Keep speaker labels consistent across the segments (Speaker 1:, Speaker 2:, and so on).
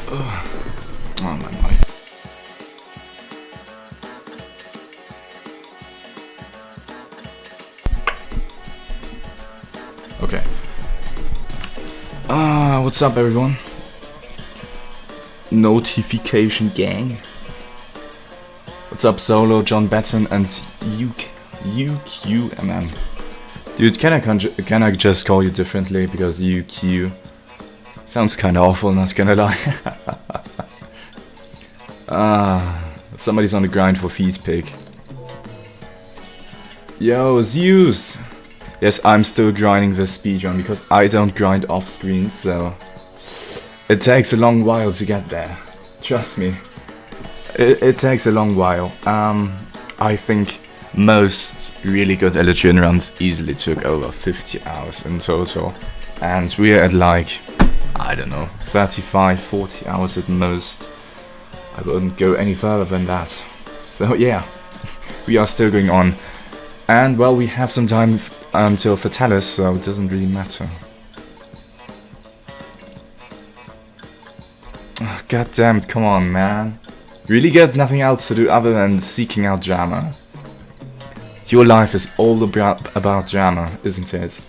Speaker 1: Oh my mic. Okay. What's up, everyone? Notification gang. What's up, Solo, John Batten, and UQMM? Dude, can I just call you differently, because UQ sounds kind of awful, not gonna lie. Somebody's on the grind for feed pick. Yo, Zeus! Yes, I'm still grinding this speedrun because I don't grind off screen, so it takes a long while to get there. Trust me. It takes a long while. I think most really good Alatreon runs easily took over 50 hours in total. And we're at like, I don't know, 35, 40 hours at most. I wouldn't go any further than that. So yeah, we are still going on. And well, we have some time until Fatalis, so it doesn't really matter. Oh, God damn it, come on, man. Really got nothing else to do other than seeking out drama. Your life is all about drama, isn't it?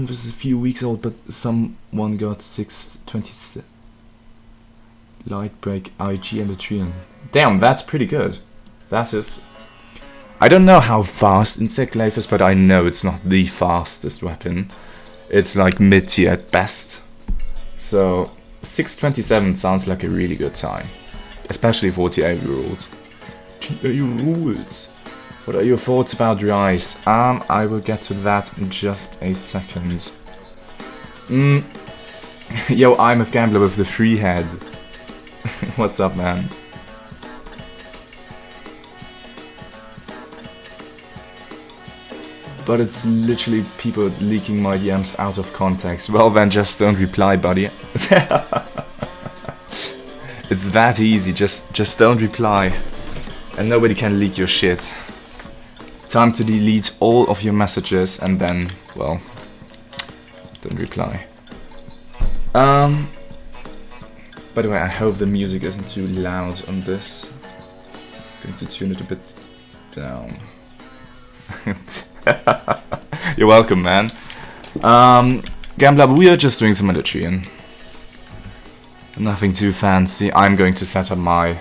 Speaker 1: This is a few weeks old, but someone got 627. Light break IG and Alatreon. Damn, that's pretty good. That is. I don't know how fast Insect Glaive is, but I know it's not the fastest weapon. It's like mid-tier at best. So 627 sounds like a really good time, especially for TA rules. TA rules. What are your thoughts about Rise? I will get to that in just a second. Yo, I'm a gambler with the free head. What's up, man? But it's literally people leaking my DMs out of context. Well then, just don't reply, buddy. It's that easy, just don't reply. And nobody can leak your shit. Time to delete all of your messages and then, well, don't reply. By the way, I hope the music isn't too loud on this. I'm going to tune it a bit down. You're welcome, man. Gambler, we are just doing some Alatreon. Nothing too fancy. I'm going to set up my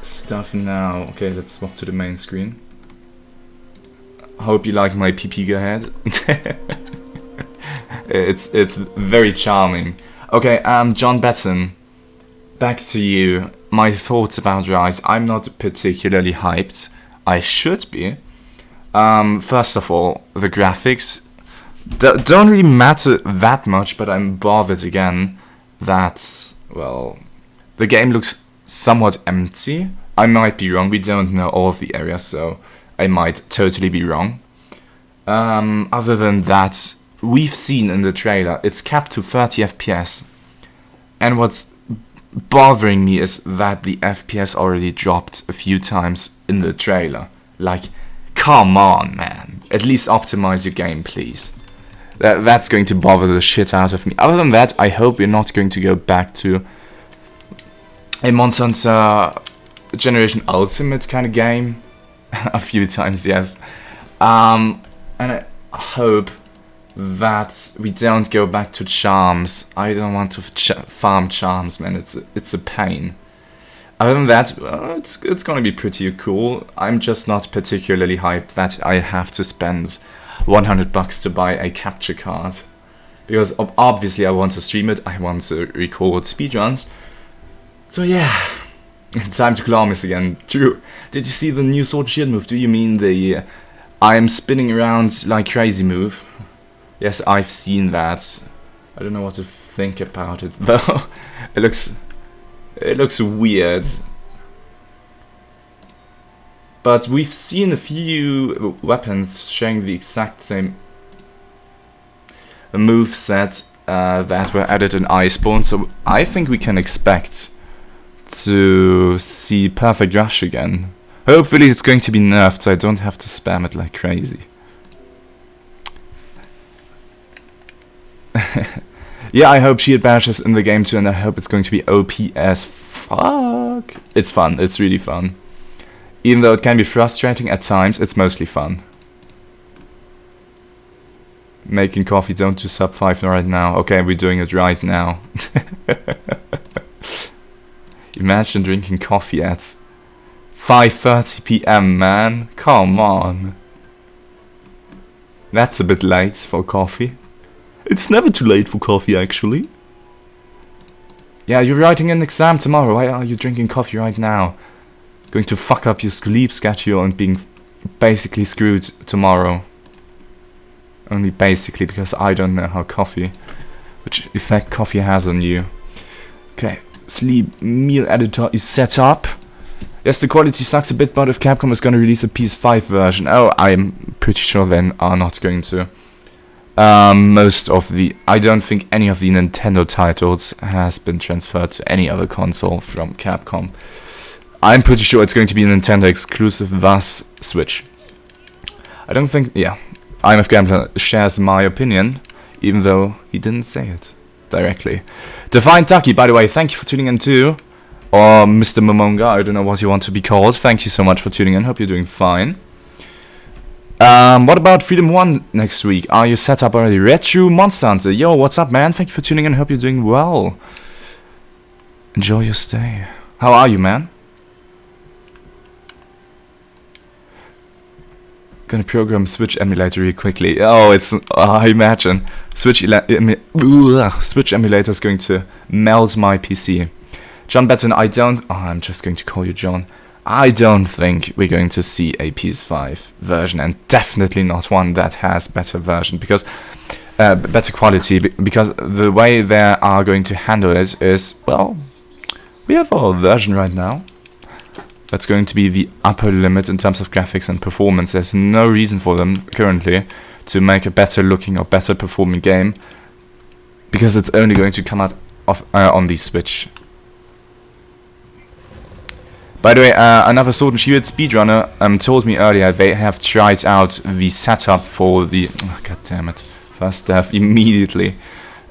Speaker 1: stuff now. Okay, let's swap to the main screen. Hope you like my PP go ahead. It's very charming. Okay, John Batten, back to you. My thoughts about Rise. I'm not particularly hyped. I should be. First of all, the graphics don't really matter that much, but I'm bothered again that, well, the game looks somewhat empty. I might be wrong, we don't know all of the areas, so I might totally be wrong. Other than that, we've seen in the trailer, it's capped to 30 FPS. And what's bothering me is that the FPS already dropped a few times in the trailer. Like, come on, man. At least optimize your game, please. That's going to bother the shit out of me. Other than that, I hope we're not going to go back to a Monster Hunter Generation Ultimate kind of game. A few times, yes. And I hope that we don't go back to charms. I don't want to farm charms, man. It's a pain. Other than that, it's gonna be pretty cool. I'm just not particularly hyped that I have to spend $100 to buy a capture card, because obviously I want to stream it. I want to record speedruns. So yeah, it's time to Glamis again. True. Did you see the new Sword Shield move? Do you mean the I am spinning around like crazy move? Yes, I've seen that. I don't know what to think about it though. It looks weird. But we've seen a few weapons showing the exact same move set that were added in Iceborne, so I think we can expect to see Perfect Rush again. Hopefully it's going to be nerfed so I don't have to spam it like crazy. Yeah, I hope Shield Bashes in the game too, and I hope it's going to be OP as fuck. It's fun, it's really fun. Even though it can be frustrating at times, it's mostly fun. Making coffee, don't do sub 5 right now. Okay, we're doing it right now. Imagine drinking coffee at 5:30 PM, man. Come on. That's a bit late for coffee. It's never too late for coffee, actually. Yeah, you're writing an exam tomorrow. Why are you drinking coffee right now? Going to fuck up your sleep schedule and being basically screwed tomorrow. Only basically, because I don't know which effect coffee has on you. Okay, sleep meal editor is set up. Yes, the quality sucks a bit, but if Capcom is going to release a PS5 version, oh, I'm pretty sure then are not going to. I don't think any of the Nintendo titles has been transferred to any other console from Capcom. I'm pretty sure it's going to be a Nintendo exclusive, thus Switch. I don't think, yeah, IMF Gambler shares my opinion, even though he didn't say it directly. Divine Ducky, by the way, thank you for tuning in too. Or Mr. Momonga, I don't know what you want to be called. Thank you so much for tuning in, hope you're doing fine. What about Freedom 1 next week? Are you set up already? Retro Monster Hunter, yo, what's up, man? Thank you for tuning in, hope you're doing well. Enjoy your stay. How are you, man? Gonna program Switch emulator really quickly. Oh, it's I imagine Switch emulator is going to melt my PC. John Betton, I'm just going to call you John. I don't think we're going to see a PS5 version, and definitely not one that has better version, because better quality, because the way they are going to handle it is, well, we have our version right now. That's going to be the upper limit in terms of graphics and performance. There's no reason for them currently to make a better looking or better performing game, because it's only going to come out on the Switch. By the way, another Sword and Shield speedrunner told me earlier they have tried out the setup for the... Oh, God damn it. First death immediately.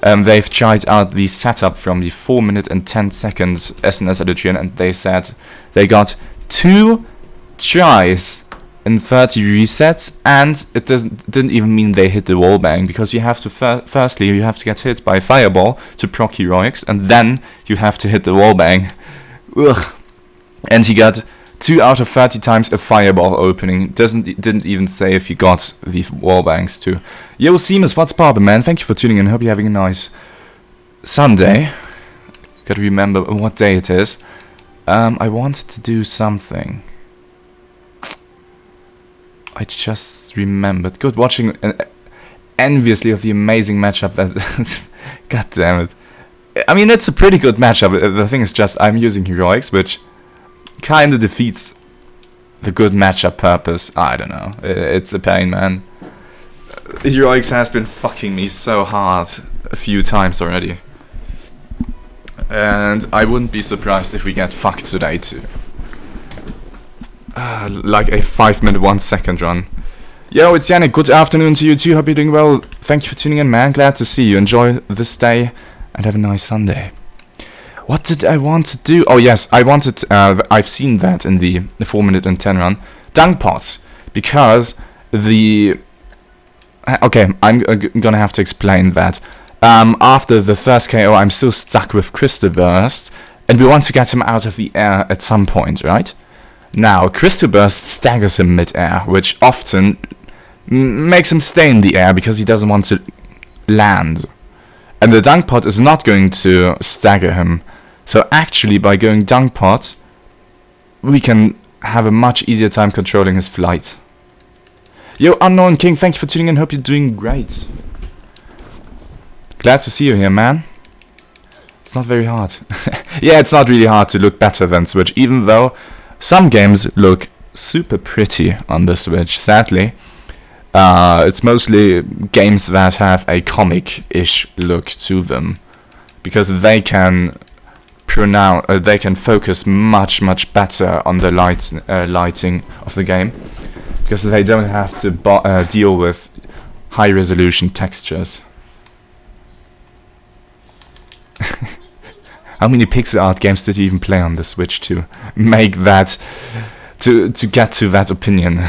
Speaker 1: They've tried out the setup from the 4 minute and 10 seconds SnS Alatreon, and they said they got 2 tries in 30 resets, and it didn't even mean they hit the wallbang, because you have to firstly you have to get hit by a fireball to proc heroics, and then you have to hit the wallbang. Ugh. And he got 2 out of 30 times a fireball opening. Didn't even say if you got the wallbangs too. Yo, Seamus, what's poppin', man? Thank you for tuning in. Hope you're having a nice Sunday. Gotta remember what day it is. I wanted to do something. I just remembered. Good watching enviously of the amazing matchup. God damn it. I mean, it's a pretty good matchup. The thing is just I'm using heroics, which kind of defeats the good matchup purpose. I don't know. It's a pain, man. Heroics has been fucking me so hard a few times already. And I wouldn't be surprised if we get fucked today too. Like a 5 minute 1 second run. Yo, it's Yannick. Good afternoon to you too. Hope you're doing well. Thank you for tuning in, man. Glad to see you. Enjoy this day and have a nice Sunday. What did I want to do? Oh yes, I wanted, I've seen that in the 4 minute and 10 run. Dunk pots. Because the... Okay, I'm gonna have to explain that. After the first KO, I'm still stuck with Crystal Burst, and we want to get him out of the air at some point, right? Now, Crystal Burst staggers him mid-air, which often makes him stay in the air because he doesn't want to land. And the Dunk Pot is not going to stagger him. So actually, by going Dunk Pot, we can have a much easier time controlling his flight. Yo, Unknown King, thank you for tuning in. Hope you're doing great. Glad to see you here, man. It's not very hard. Yeah, it's not really hard to look better than Switch, even though some games look super pretty on the Switch, sadly. It's mostly games that have a comic-ish look to them, because they can focus much better on the lighting of the game, because they don't have to deal with high-resolution textures. How many pixel art games did you even play on the Switch to make that, to get to that opinion?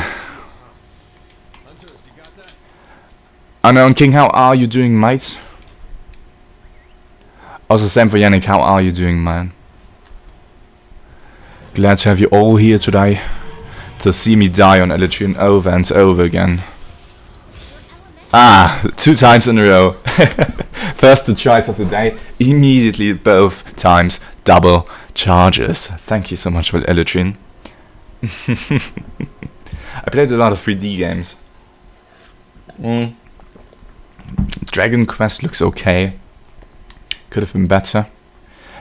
Speaker 1: Unknown King, how are you doing, mate? Also, same for Yannick, how are you doing, man? Glad to have you all here today to see me die on Alatreon over and over again. Ah, 2 times in a row. First 2 tries of the day, immediately both times double charges. Thank you so much for Alatreon. I played a lot of 3D games. Dragon Quest looks okay. Could have been better.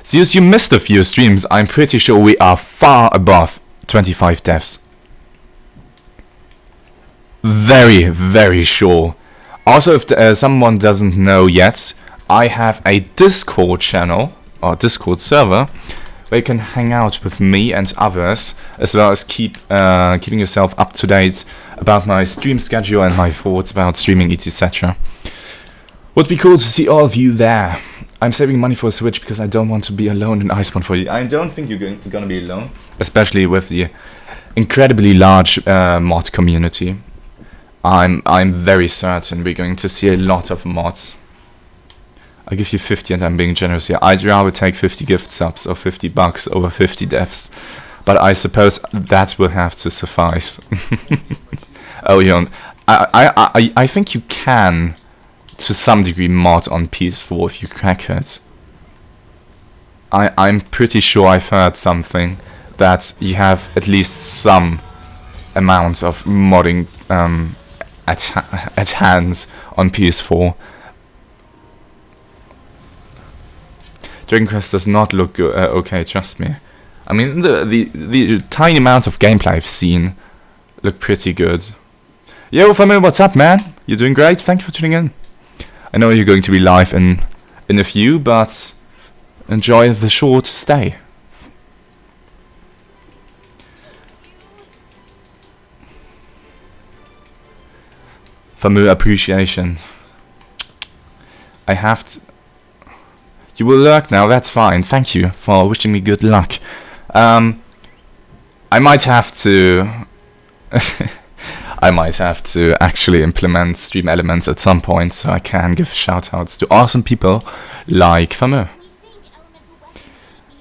Speaker 1: Zeus, you missed a few streams. I'm pretty sure we are far above 25 deaths. Very, very sure. Also, if someone doesn't know yet, I have a Discord channel, or Discord server, where you can hang out with me and others, as well as keeping yourself up to date about my stream schedule and my thoughts about streaming, etc. Would be cool to see all of you there. I'm saving money for a Switch because I don't want to be alone in Iceborne for you. I don't think you're gonna be alone, especially with the incredibly large mod community. I'm very certain we're going to see a lot of mods. I give you 50 and I'm being generous here. I'd rather take 50 gift subs or $50 over 50 deaths, but I suppose that will have to suffice. Oh, yeah. I think you can, to some degree, mod on PS4 if you crack it. I'm pretty sure I've heard something that you have at least some amount of modding at hand on PS4. Dragon Quest does not look okay, trust me. I mean, the tiny amount of gameplay I've seen look pretty good. Yo, family, what's up, man? You're doing great. Thank you for tuning in. I know you're going to be live in a few, but enjoy the short stay. Famu appreciation. I have to. You will lurk now, that's fine. Thank you for wishing me good luck. I might have to I might have to actually implement stream elements at some point so I can give shoutouts to awesome people like Famu.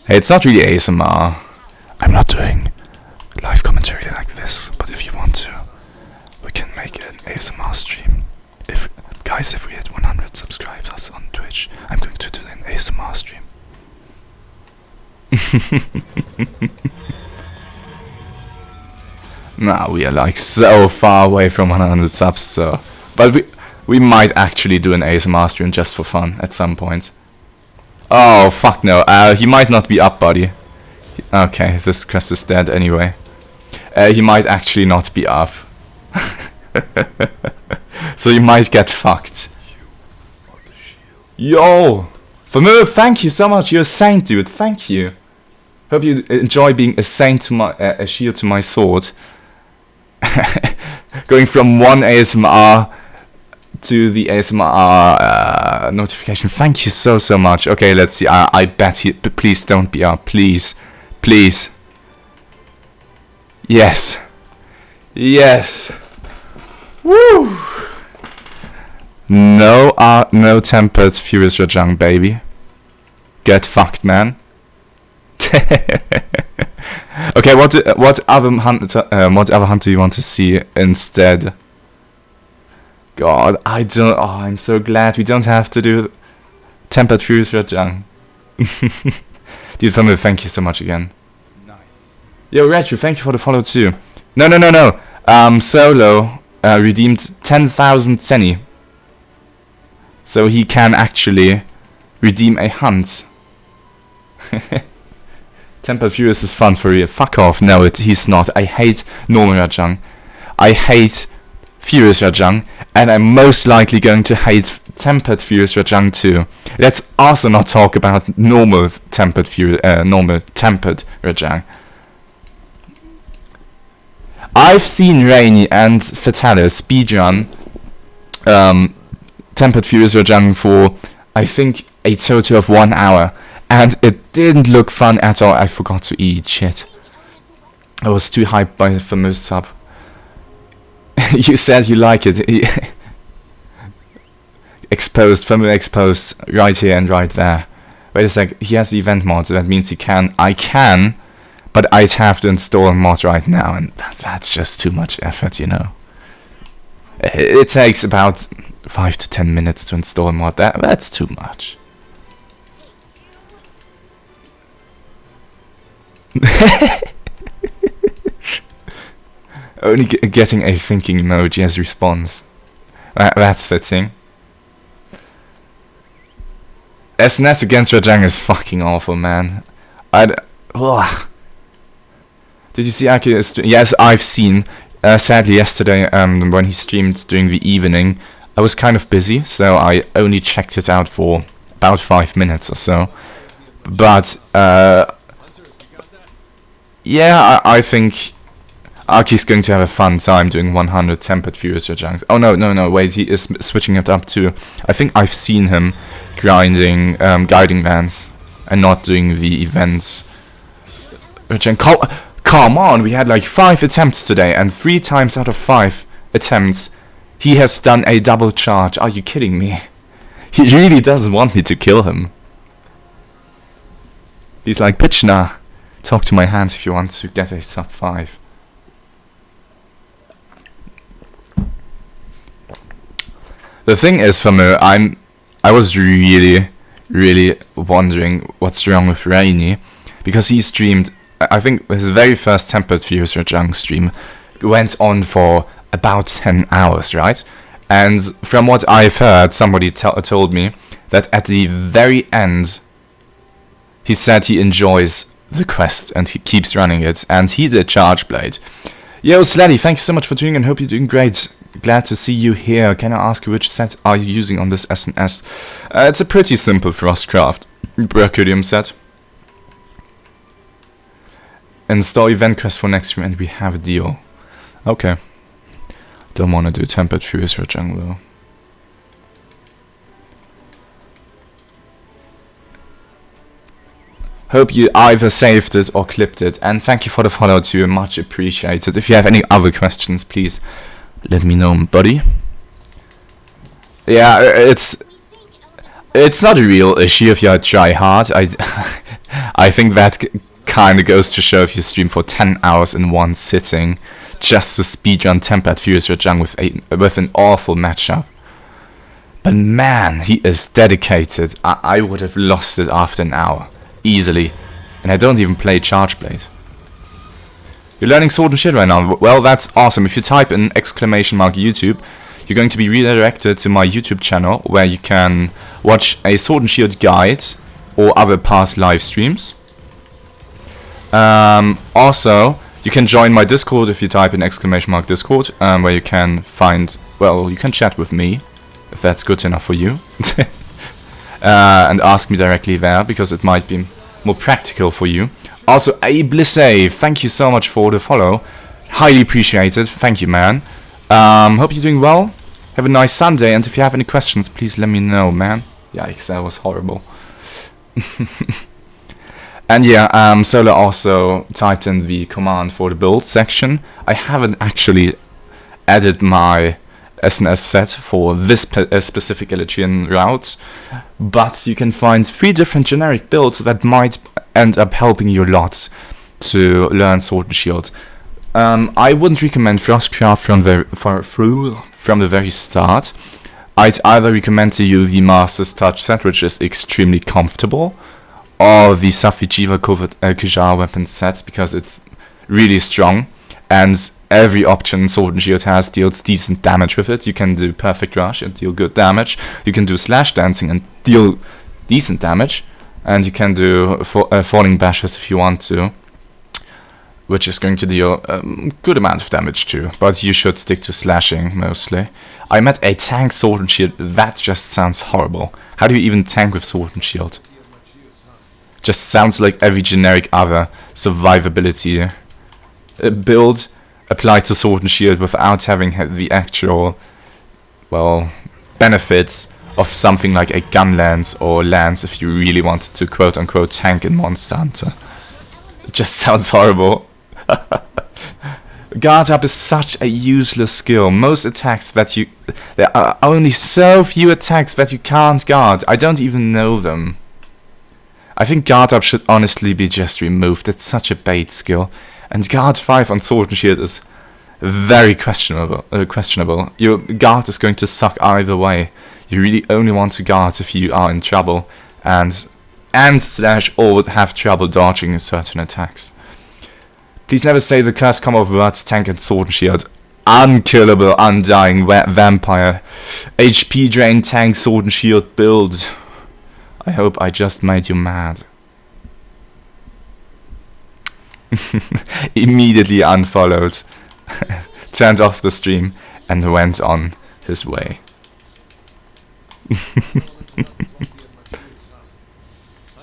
Speaker 1: Hey, it's not really ASMR. I'm not doing live commentary like this, but if you want to, we can make an ASMR stream. If we hit 100 subscribers on Twitch, I'm going to do an ASMR stream. Nah, we are like so far away from 100 subs, so... But we might actually do an ASMR stream just for fun at some point. Oh, fuck no. He might not be up, buddy. Okay, this quest is dead anyway. He might actually not be up. So you might get fucked. Yo! Famu, thank you so much. You're a saint, dude. Thank you. Hope you enjoy being a saint to my a shield to my sword. Going from one ASMR to the ASMR notification. Thank you so much. Okay, let's see. I bet you. Please don't be up. Please. Please. Yes. Yes. Woo! No no tempered Furious Rajang, baby. Get fucked, man. Okay, what other hunter do you want to see instead? God, I don't. Oh, I'm so glad we don't have to do tempered Furious Rajang. Dude, Famu, thank you so much again. Nice. Yo, Retro, thank you for the follow too. No. Solo redeemed 10,000 Zenny. So he can actually redeem a hunt. Tempered Furious is fun for you. Fuck off. No, he's not. I hate normal Rajang. I hate Furious Rajang. And I'm most likely going to hate Tempered Furious Rajang too. Let's also not talk about normal Tempered Rajang. I've seen Rainy and Fatalis speedrun Tempered Furious Rajang for, I think, a total of 1 hour, and it didn't look fun at all. I forgot to eat, shit. I was too hyped by the famous sub. You said you like it. Exposed, family exposed, right here and right there. Wait a sec, he has the event mod, so that means I can, but I'd have to install a mod right now, and that's just too much effort, you know. It takes about 5 to 10 minutes to install a mod. That's too much. Only getting a thinking emoji as response. That's fitting. SnS against Rajang is fucking awful, man. Ugh. Did you see Aki? Yes, I've seen. Sadly, yesterday, when he streamed during the evening, I was kind of busy, so I only checked it out for about 5 minutes or so. But, yeah, I think Aki's going to have a fun time doing 100 tempered Furious Rajangs. Oh, no, wait, he is switching it up too. I think I've seen him grinding guiding lands and not doing the events. Rajang, come on, we had like 5 attempts today, and 3 times out of 5 attempts, he has done a double charge. Are you kidding me? He really doesn't want me to kill him. He's like, bitch nah, talk to my hands if you want to get a sub 5. The thing is, for me, I was really wondering what's wrong with Rainy, because he streamed, I think his very first Tempered Furious Rajang stream went on for about 10 hours, right? And from what I've heard, somebody told me that at the very end, he said he enjoys the quest and he keeps running it, and he did Charge Blade. Yo, Sladdy, thank you so much for tuning in, hope you're doing great. Glad to see you here. Can I ask you which set are you using on this SnS? It's a pretty simple Frostcraft Brachydium set. Install event quest for next stream and we have a deal. Okay. Don't want to do Tempered Furious Rajang though. Hope you either saved it or clipped it, and thank you for the follow too, much appreciated. If you have any other questions, please let me know, buddy. Yeah, it's not a real issue if you try hard. I think that kind of goes to show if you stream for 10 hours in one sitting, just to speedrun Tempered Furious Rajang with an awful matchup. But man, he is dedicated. I would have lost it after an hour, easily. And I don't even play Charge Blade. You're learning Sword and Shield right now. Well, that's awesome. If you type in !YouTube, you're going to be redirected to my YouTube channel, where you can watch a Sword and Shield guide or other past live streams. Also, you can join my Discord if you type in !Discord, where you can find, well, you can chat with me, if that's good enough for you. And ask me directly there, because it might be more practical for you. Also, Ablisse, thank you so much for the follow. Highly appreciated. Thank you, man. Hope you're doing well. Have a nice Sunday, and if you have any questions, please let me know, man. Yikes, that was horrible. And yeah, Solar also typed in the command for the build section. I haven't actually added my SnS set for this specific Alatreon route, but you can find 3 different generic builds that might end up helping you a lot to learn Sword and Shield. I wouldn't recommend Frostcraft from the very start. I'd either recommend to you the Master's Touch set, which is extremely comfortable, or the Safijiva Kujar weapon set, because it's really strong, and every option Sword and Shield has deals decent damage with it. You can do Perfect Rush and deal good damage. You can do Slash Dancing and deal decent damage. And you can do Falling Bashes if you want to, which is going to deal a good amount of damage too. But you should stick to slashing mostly. I met a tank Sword and Shield. That just sounds horrible. How do you even tank with Sword and Shield? Just sounds like every generic other survivability build applied to Sword and Shield without having the actual, well, benefits of something like a gun lance or lance if you really wanted to quote-unquote tank in Monster Hunter. It just sounds horrible. Guard up is such a useless skill. Most attacks that you... There are only so few attacks that you can't guard. I don't even know them. I think guard up should honestly be just removed. It's such a bait skill. And guard 5 on Sword and Shield is very questionable. Your guard is going to suck either way. You really only want to guard if you are in trouble and slash or would have trouble dodging certain attacks. Please never say the cursed combo of words tank and Sword and Shield. Unkillable, undying vampire. HP drain tank Sword and Shield build. I hope I just made you mad. Immediately unfollowed. Turned off the stream and went on his way.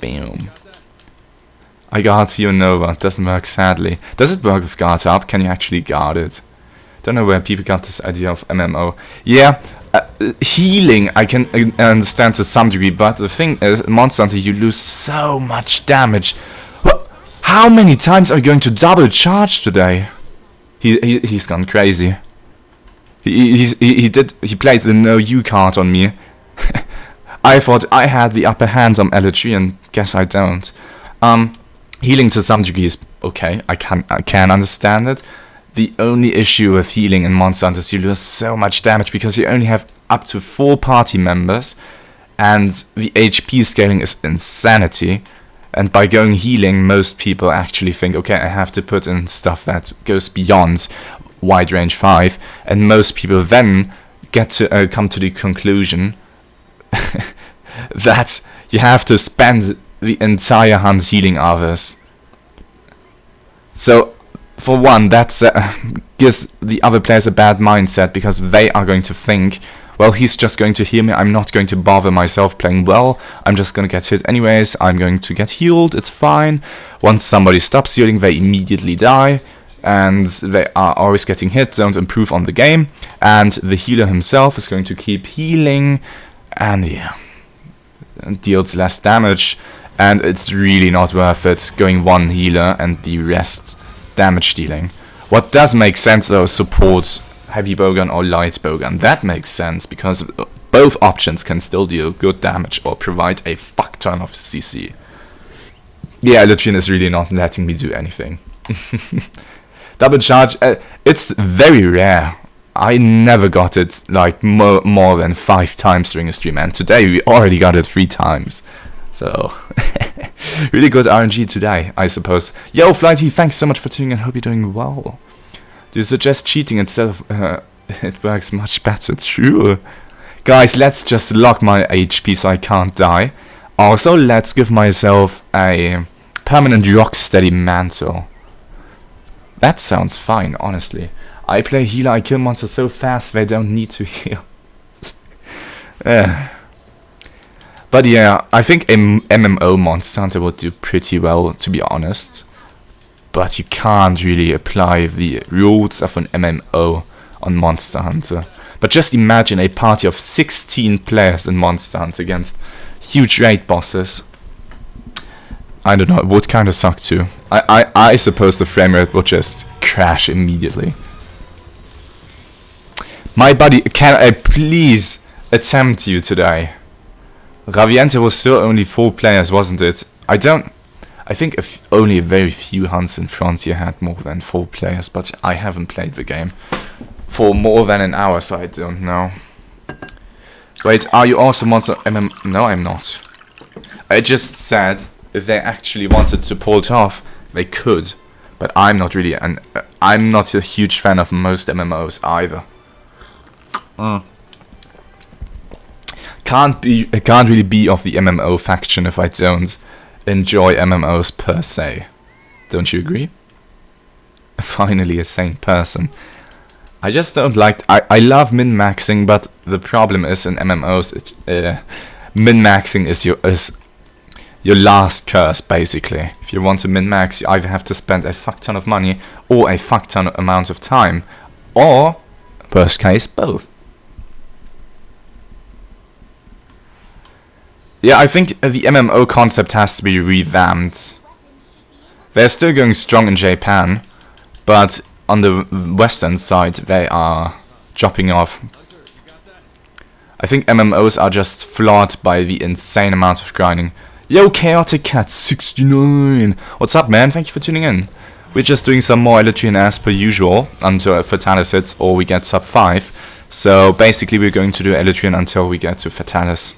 Speaker 1: Boom. I guard you Nova. Doesn't work, sadly. Does it work with guard up? Can you actually guard it? Don't know where people got this idea of MMO. Yeah, healing I can understand to some degree, but the thing is, in Monster Hunter you lose so much damage. How many times are you going to double charge today? He's gone crazy. He played the no you card on me. I thought I had the upper hand on Alatreon. Guess I don't. Healing to some degree is okay. I can understand it. The only issue with healing in Monster Hunter is you lose so much damage because you only have up to 4 party members, and the HP scaling is insanity. And by going healing, most people actually think, okay, I have to put in stuff that goes beyond wide range 5, and most people then get to come to the conclusion that you have to spend the entire hunt healing others. So, for one, that gives the other players a bad mindset, because they are going to think, well, he's just going to heal me, I'm not going to bother myself playing well, I'm just going to get hit anyways, I'm going to get healed, it's fine. Once somebody stops healing, they immediately die, and they are always getting hit, don't improve on the game, and the healer himself is going to keep healing, and yeah, deals less damage, and it's really not worth it going one healer and the rest damage dealing. What does make sense though is support heavy bowgun or light bowgun. That makes sense because both options can still deal good damage or provide a fuck ton of CC. Yeah, Alatreon is really not letting me do anything. Double charge, it's very rare. I never got it like more than 5 times during a stream, and today we already got it 3 times. So, really good RNG today, I suppose. Yo, Flighty, thanks so much for tuning in. Hope you're doing well. Do you suggest cheating instead of... it works much better, true. Guys, let's just lock my HP so I can't die. Also, let's give myself a permanent rock-steady mantle. That sounds fine, honestly. I play healer, I kill monsters so fast they don't need to heal. But yeah, I think a MMO Monster Hunter would do pretty well, to be honest. But you can't really apply the rules of an MMO on Monster Hunter. But just imagine a party of 16 players in Monster Hunter against huge raid bosses. I don't know, it would kind of suck too. I suppose the frame rate would just crash immediately. My buddy, can I please attempt you today? Raviente was still only 4 players, wasn't it? I think only a very few hunts in Frontier had more than 4 players, but I haven't played the game for more than an hour, so I don't know. Wait, are you also Monster No, I'm not. I just said if they actually wanted to pull it off, they could, but I'm not really, and I'm not a huge fan of most MMOs either. Can't really be of the MMO faction if I don't enjoy MMOs per se. Don't you agree? Finally a sane person. I just don't like... I love min-maxing, but the problem is in MMOs, min-maxing is your last curse, basically. If you want to min-max, you either have to spend a fuck ton of money or a fuck ton amount of time. Or, worst case, both. Yeah, I think the MMO concept has to be revamped. They're still going strong in Japan, but on the western side they are dropping off. I think MMOs are just flawed by the insane amount of grinding. Yo, Chaotic Cat 69. What's up, man? Thank you for tuning in. We're just doing some more Alatreon as per usual until Fatalis hits or we get sub 5. So basically we're going to do Alatreon until we get to Fatalis.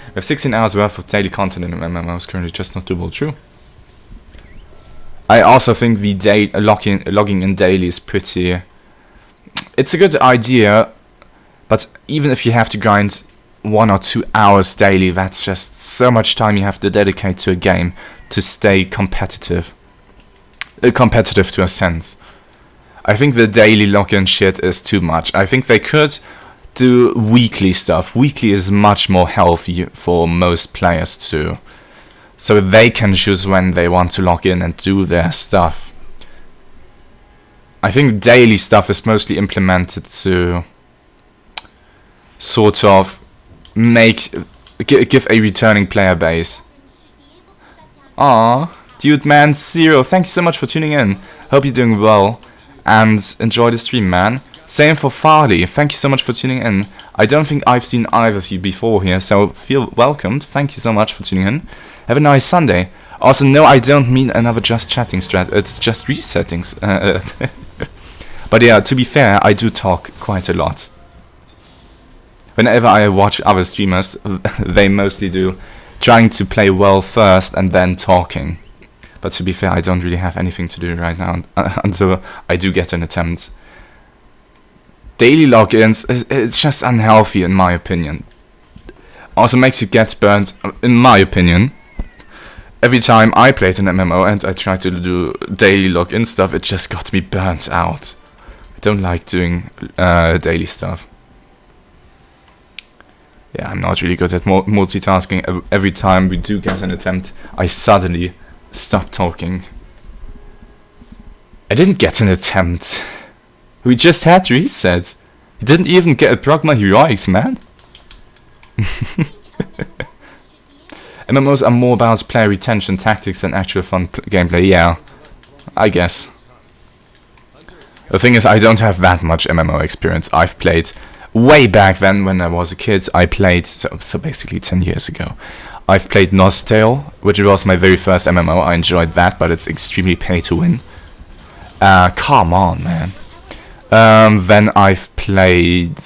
Speaker 1: We have 16 hours worth of daily content in MMOs currently just not doable. True. I also think the logging in daily is pretty... It's a good idea, but even if you have to grind 1 or 2 hours daily, that's just so much time you have to dedicate to a game to stay competitive. Competitive to a sense. I think the daily login shit is too much. I think they could do weekly stuff. Weekly is much more healthy for most players too. So they can choose when they want to log in and do their stuff. I think daily stuff is mostly implemented to sort of give a returning player base. Aww, Dude Man Zero, thank you so much for tuning in. Hope you're doing well and enjoy the stream, man. Same for Farley, thank you so much for tuning in. I don't think I've seen either of you before here, so feel welcomed. Thank you so much for tuning in. Have a nice Sunday. Also, no, I don't mean another just chatting strat, it's just resettings. But yeah, to be fair, I do talk quite a lot. Whenever I watch other streamers, they mostly do trying to play well first and then talking. But to be fair, I don't really have anything to do right now until I do get an attempt. Daily logins, it's just unhealthy in my opinion. Also makes you get burnt, in my opinion. Every time I played an MMO and I tried to do daily login stuff, it just got me burnt out. I don't like doing daily stuff. Yeah, I'm not really good at multitasking. Every time we do get an attempt, I suddenly stop talking. I didn't get an attempt. We just had reset. You didn't even get a proc my heroics, man. MMOs are more about player retention tactics than actual fun gameplay. Yeah, I guess. The thing is, I don't have that much MMO experience. I've played way back then when I was a kid. I played, so basically 10 years ago. I've played Nostale, which was my very first MMO. I enjoyed that, but it's extremely pay to win. Come on, man. Then I've played...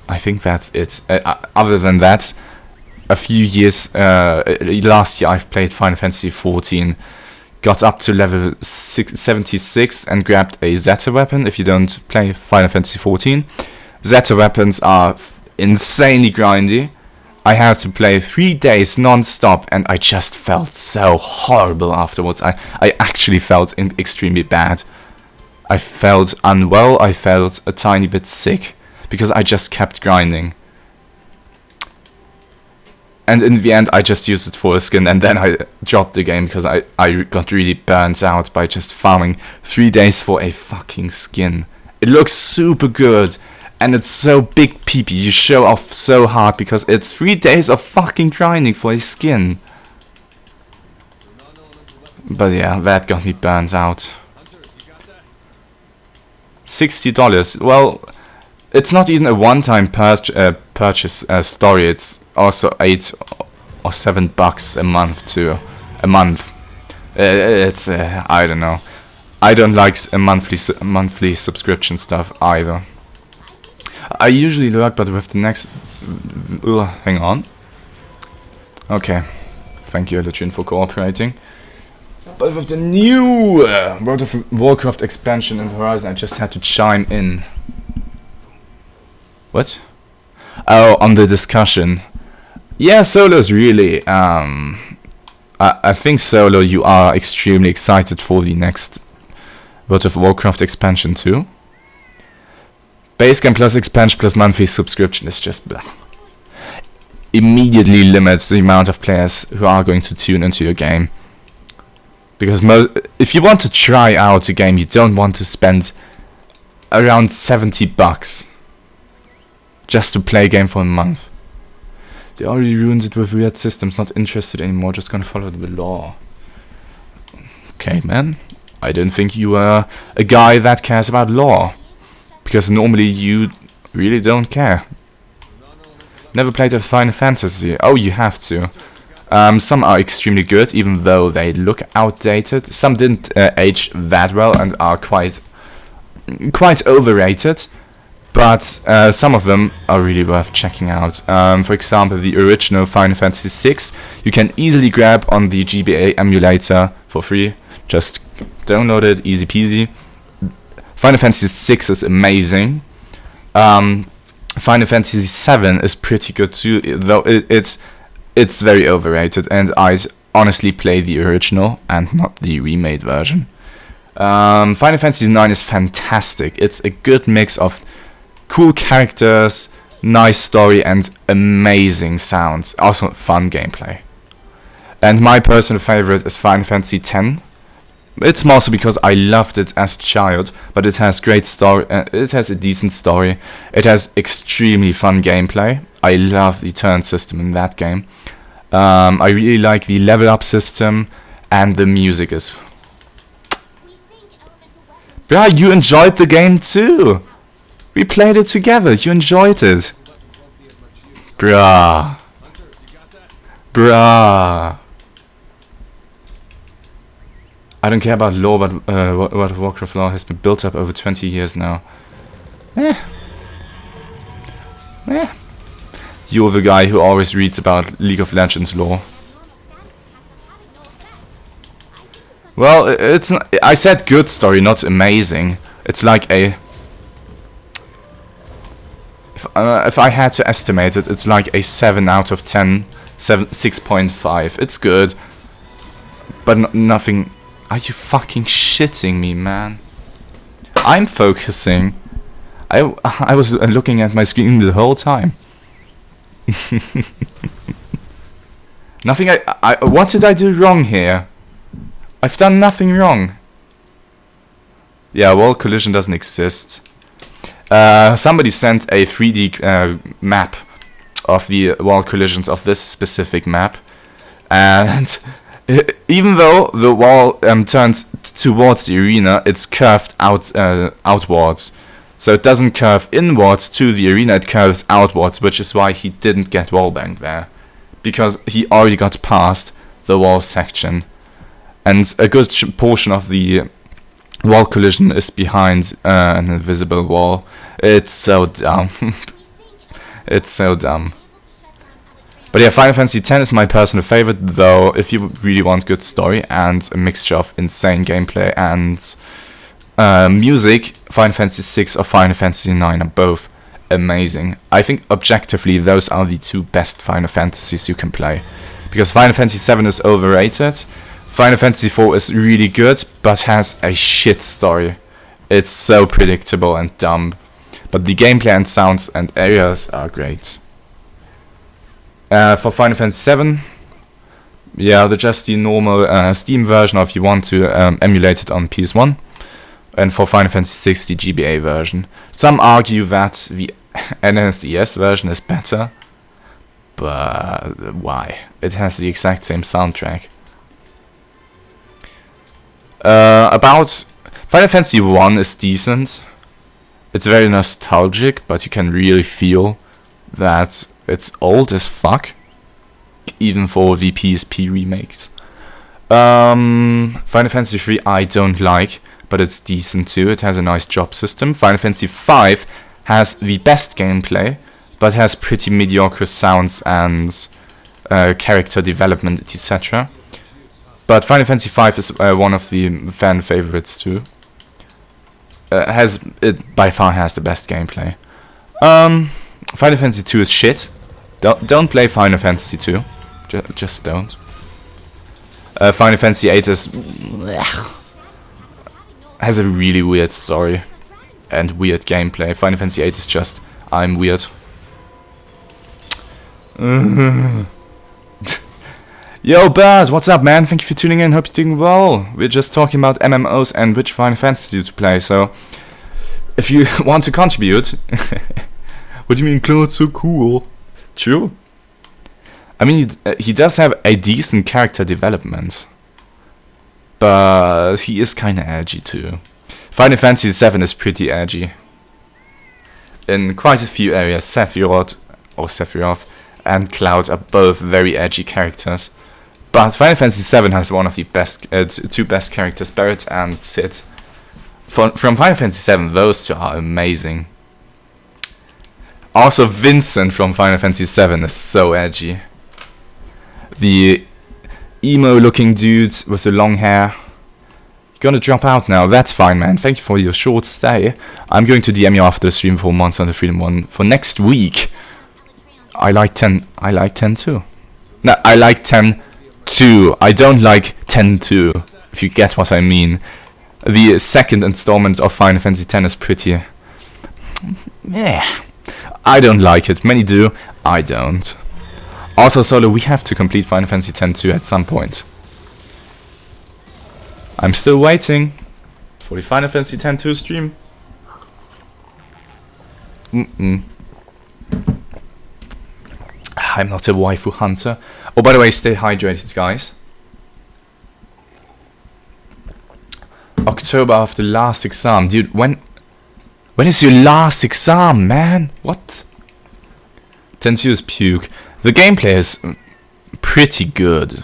Speaker 1: I think that's it. Other than that, a few years... last year I've played Final Fantasy XIV. Got up to level 76 and grabbed a Zeta weapon. If you don't play Final Fantasy XIV, Zeta weapons are insanely grindy. I had to play 3 days non-stop and I just felt so horrible afterwards. I actually felt extremely bad. I felt unwell, I felt a tiny bit sick because I just kept grinding. And in the end I just used it for a skin and then I dropped the game because I got really burnt out by just farming 3 days for a fucking skin. It looks super good and it's so big peepee, you show off so hard because it's 3 days of fucking grinding for a skin. But yeah, that got me burnt out. $60, well, it's not even a one-time purchase story, it's also $8 or $7 a month too. It's I don't know. I don't like a monthly subscription stuff either. I usually lurk, but with the next... hang on. Okay. Thank you, Alatreon, for cooperating. But with the new World of Warcraft expansion in Horizon, I just had to chime in. What? Oh, on the discussion. Yeah, Solo's really... I think Solo, you are extremely excited for the next World of Warcraft expansion too. Base game plus expansion plus monthly subscription is just blah. Immediately limits the amount of players who are going to tune into your game. Because if you want to try out a game, you don't want to spend around $70. just to play a game for a month. They already ruined it with weird systems, not interested anymore, just gonna follow the law. Okay, man. I don't think you are a guy that cares about law. Because normally you really don't care. Never played a Final Fantasy. Oh, you have to. Some are extremely good, even though they look outdated. Some didn't age that well and are quite overrated. But some of them are really worth checking out. For example, the original Final Fantasy VI, you can easily grab on the GBA emulator for free. Just download it, easy peasy. Final Fantasy VI is amazing. Final Fantasy VII is pretty good too, though it's very overrated, and I honestly play the original and not the remade version. Final Fantasy IX is fantastic. It's a good mix of cool characters, nice story, and amazing sounds. Also fun gameplay. And my personal favorite is Final Fantasy X. It's mostly because I loved it as a child, but it has great story. It has a decent story. It has extremely fun gameplay. I love the turn system in that game. I really like the level up system, and the music is. Bruh, you enjoyed the game too. We played it together. You enjoyed it. Bruh. I don't care about lore, but World of Warcraft lore has been built up over 20 years now. You're the guy who always reads about League of Legends lore. Well, it's not, I said good story, not amazing. It's like a... If I had to estimate it, it's like a 7 out of 10, 6.5. It's good, but nothing... Are you fucking shitting me, man? I'm focusing. I was looking at my screen the whole time. Nothing. What did I do wrong here? I've done nothing wrong. Yeah, wall collision doesn't exist. Somebody sent a 3D map of the wall collisions of this specific map, and even though the wall turns towards the arena, it's curved outwards. So it doesn't curve inwards to the arena, it curves outwards, which is why he didn't get wallbanged there. Because he already got past the wall section. And a good portion of the wall collision is behind an invisible wall. It's so dumb. It's so dumb. But yeah, Final Fantasy X is my personal favorite, though if you really want good story and a mixture of insane gameplay and music, Final Fantasy VI or Final Fantasy IX are both amazing. I think objectively those are the two best Final Fantasies you can play. Because Final Fantasy VII is overrated, Final Fantasy IV is really good, but has a shit story. It's so predictable and dumb. But the gameplay and sounds and areas are great. For Final Fantasy VII, yeah, just the normal Steam version, or if you want to emulate it on PS1. And for Final Fantasy VI, the GBA version. Some argue that the SnS version is better, but why? It has the exact same soundtrack. About Final Fantasy I is decent. It's very nostalgic, but you can really feel that it's old as fuck, even for the PSP remakes. Final Fantasy III I don't like, but it's decent too. It has a nice job system. Final Fantasy V has the best gameplay, but has pretty mediocre sounds and character development, etc. But Final Fantasy V is one of the fan favorites too. It by far has the best gameplay. Final Fantasy II is shit. Don't play Final Fantasy II. Just don't. Final Fantasy VIII is has a really weird story and weird gameplay. Final Fantasy VIII is just I'm weird. Yo, Bert, what's up, man? Thank you for tuning in. Hope you're doing well. We're just talking about MMOs and which Final Fantasy to play. So, if you want to contribute, What do you mean Claude's so cool? True. I mean, he does have a decent character development. But he is kinda edgy too. Final Fantasy VII is pretty edgy. In quite a few areas, Sephiroth and Cloud are both very edgy characters. But Final Fantasy VII has one of the best, two best characters, Barret and Cid. From Final Fantasy VII, those two are amazing. Also, Vincent from Final Fantasy VII is so edgy. The emo-looking dude with the long hair. You're gonna drop out now. That's fine, man. Thank you for your short stay. I'm going to DM you after the stream for Monster Hunter Freedom 1 for next week. I like 10. I like 10 too. No, I like 10 2. I don't like 10-2, if you get what I mean. The second installment of Final Fantasy X is pretty... yeah. I don't like it. Many do. I don't. Also, Solo, we have to complete Final Fantasy X-2 at some point. I'm still waiting for the Final Fantasy X-2 stream. I'm not a waifu hunter. Oh, by the way, stay hydrated, guys. October after last exam. Dude, when is your last exam, man? What? 10-2 is puke. The gameplay is pretty good.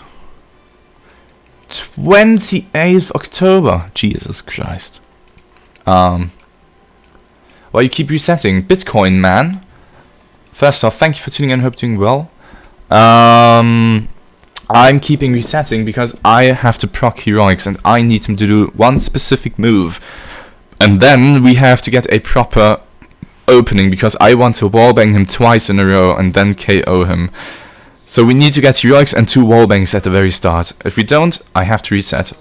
Speaker 1: 28th October. Jesus Christ. Well, you keep resetting. Bitcoin, man. First off, thank you for tuning in. Hope you're doing well. I'm keeping resetting because I have to proc heroics and I need him to do one specific move. And then we have to get a proper opening because I want to wallbang him twice in a row and then KO him. So we need to get heroics and 2 wallbangs at the very start. If we don't, I have to reset.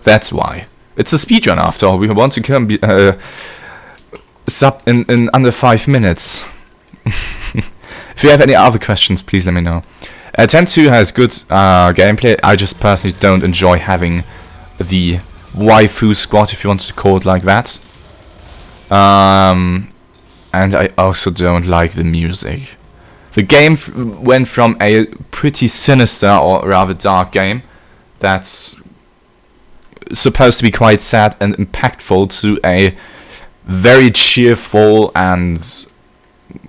Speaker 1: That's why. It's a speedrun after all. We want to kill him sub in under 5 minutes. If you have any other questions, please let me know. 10-2 has good gameplay. I just personally don't enjoy having the waifu squad, if you want to call it like that. And I also don't like the music. The game went from a pretty sinister, or rather dark game, that's supposed to be quite sad and impactful, to a very cheerful and,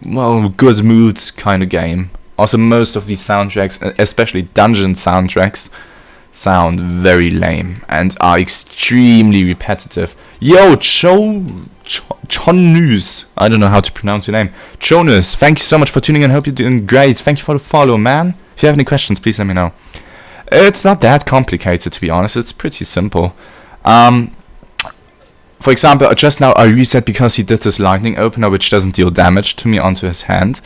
Speaker 1: well, good mood kind of game. Also, most of these soundtracks, especially dungeon soundtracks, sound very lame and are extremely repetitive. Yo, Chonus, I don't know how to pronounce your name. Chonus, thank you so much for tuning in. Hope you're doing great. Thank you for the follow, man. If you have any questions, please let me know. It's not that complicated, to be honest. It's pretty simple. For example, just now I reset because he did this lightning opener, which doesn't deal damage to me onto his hand.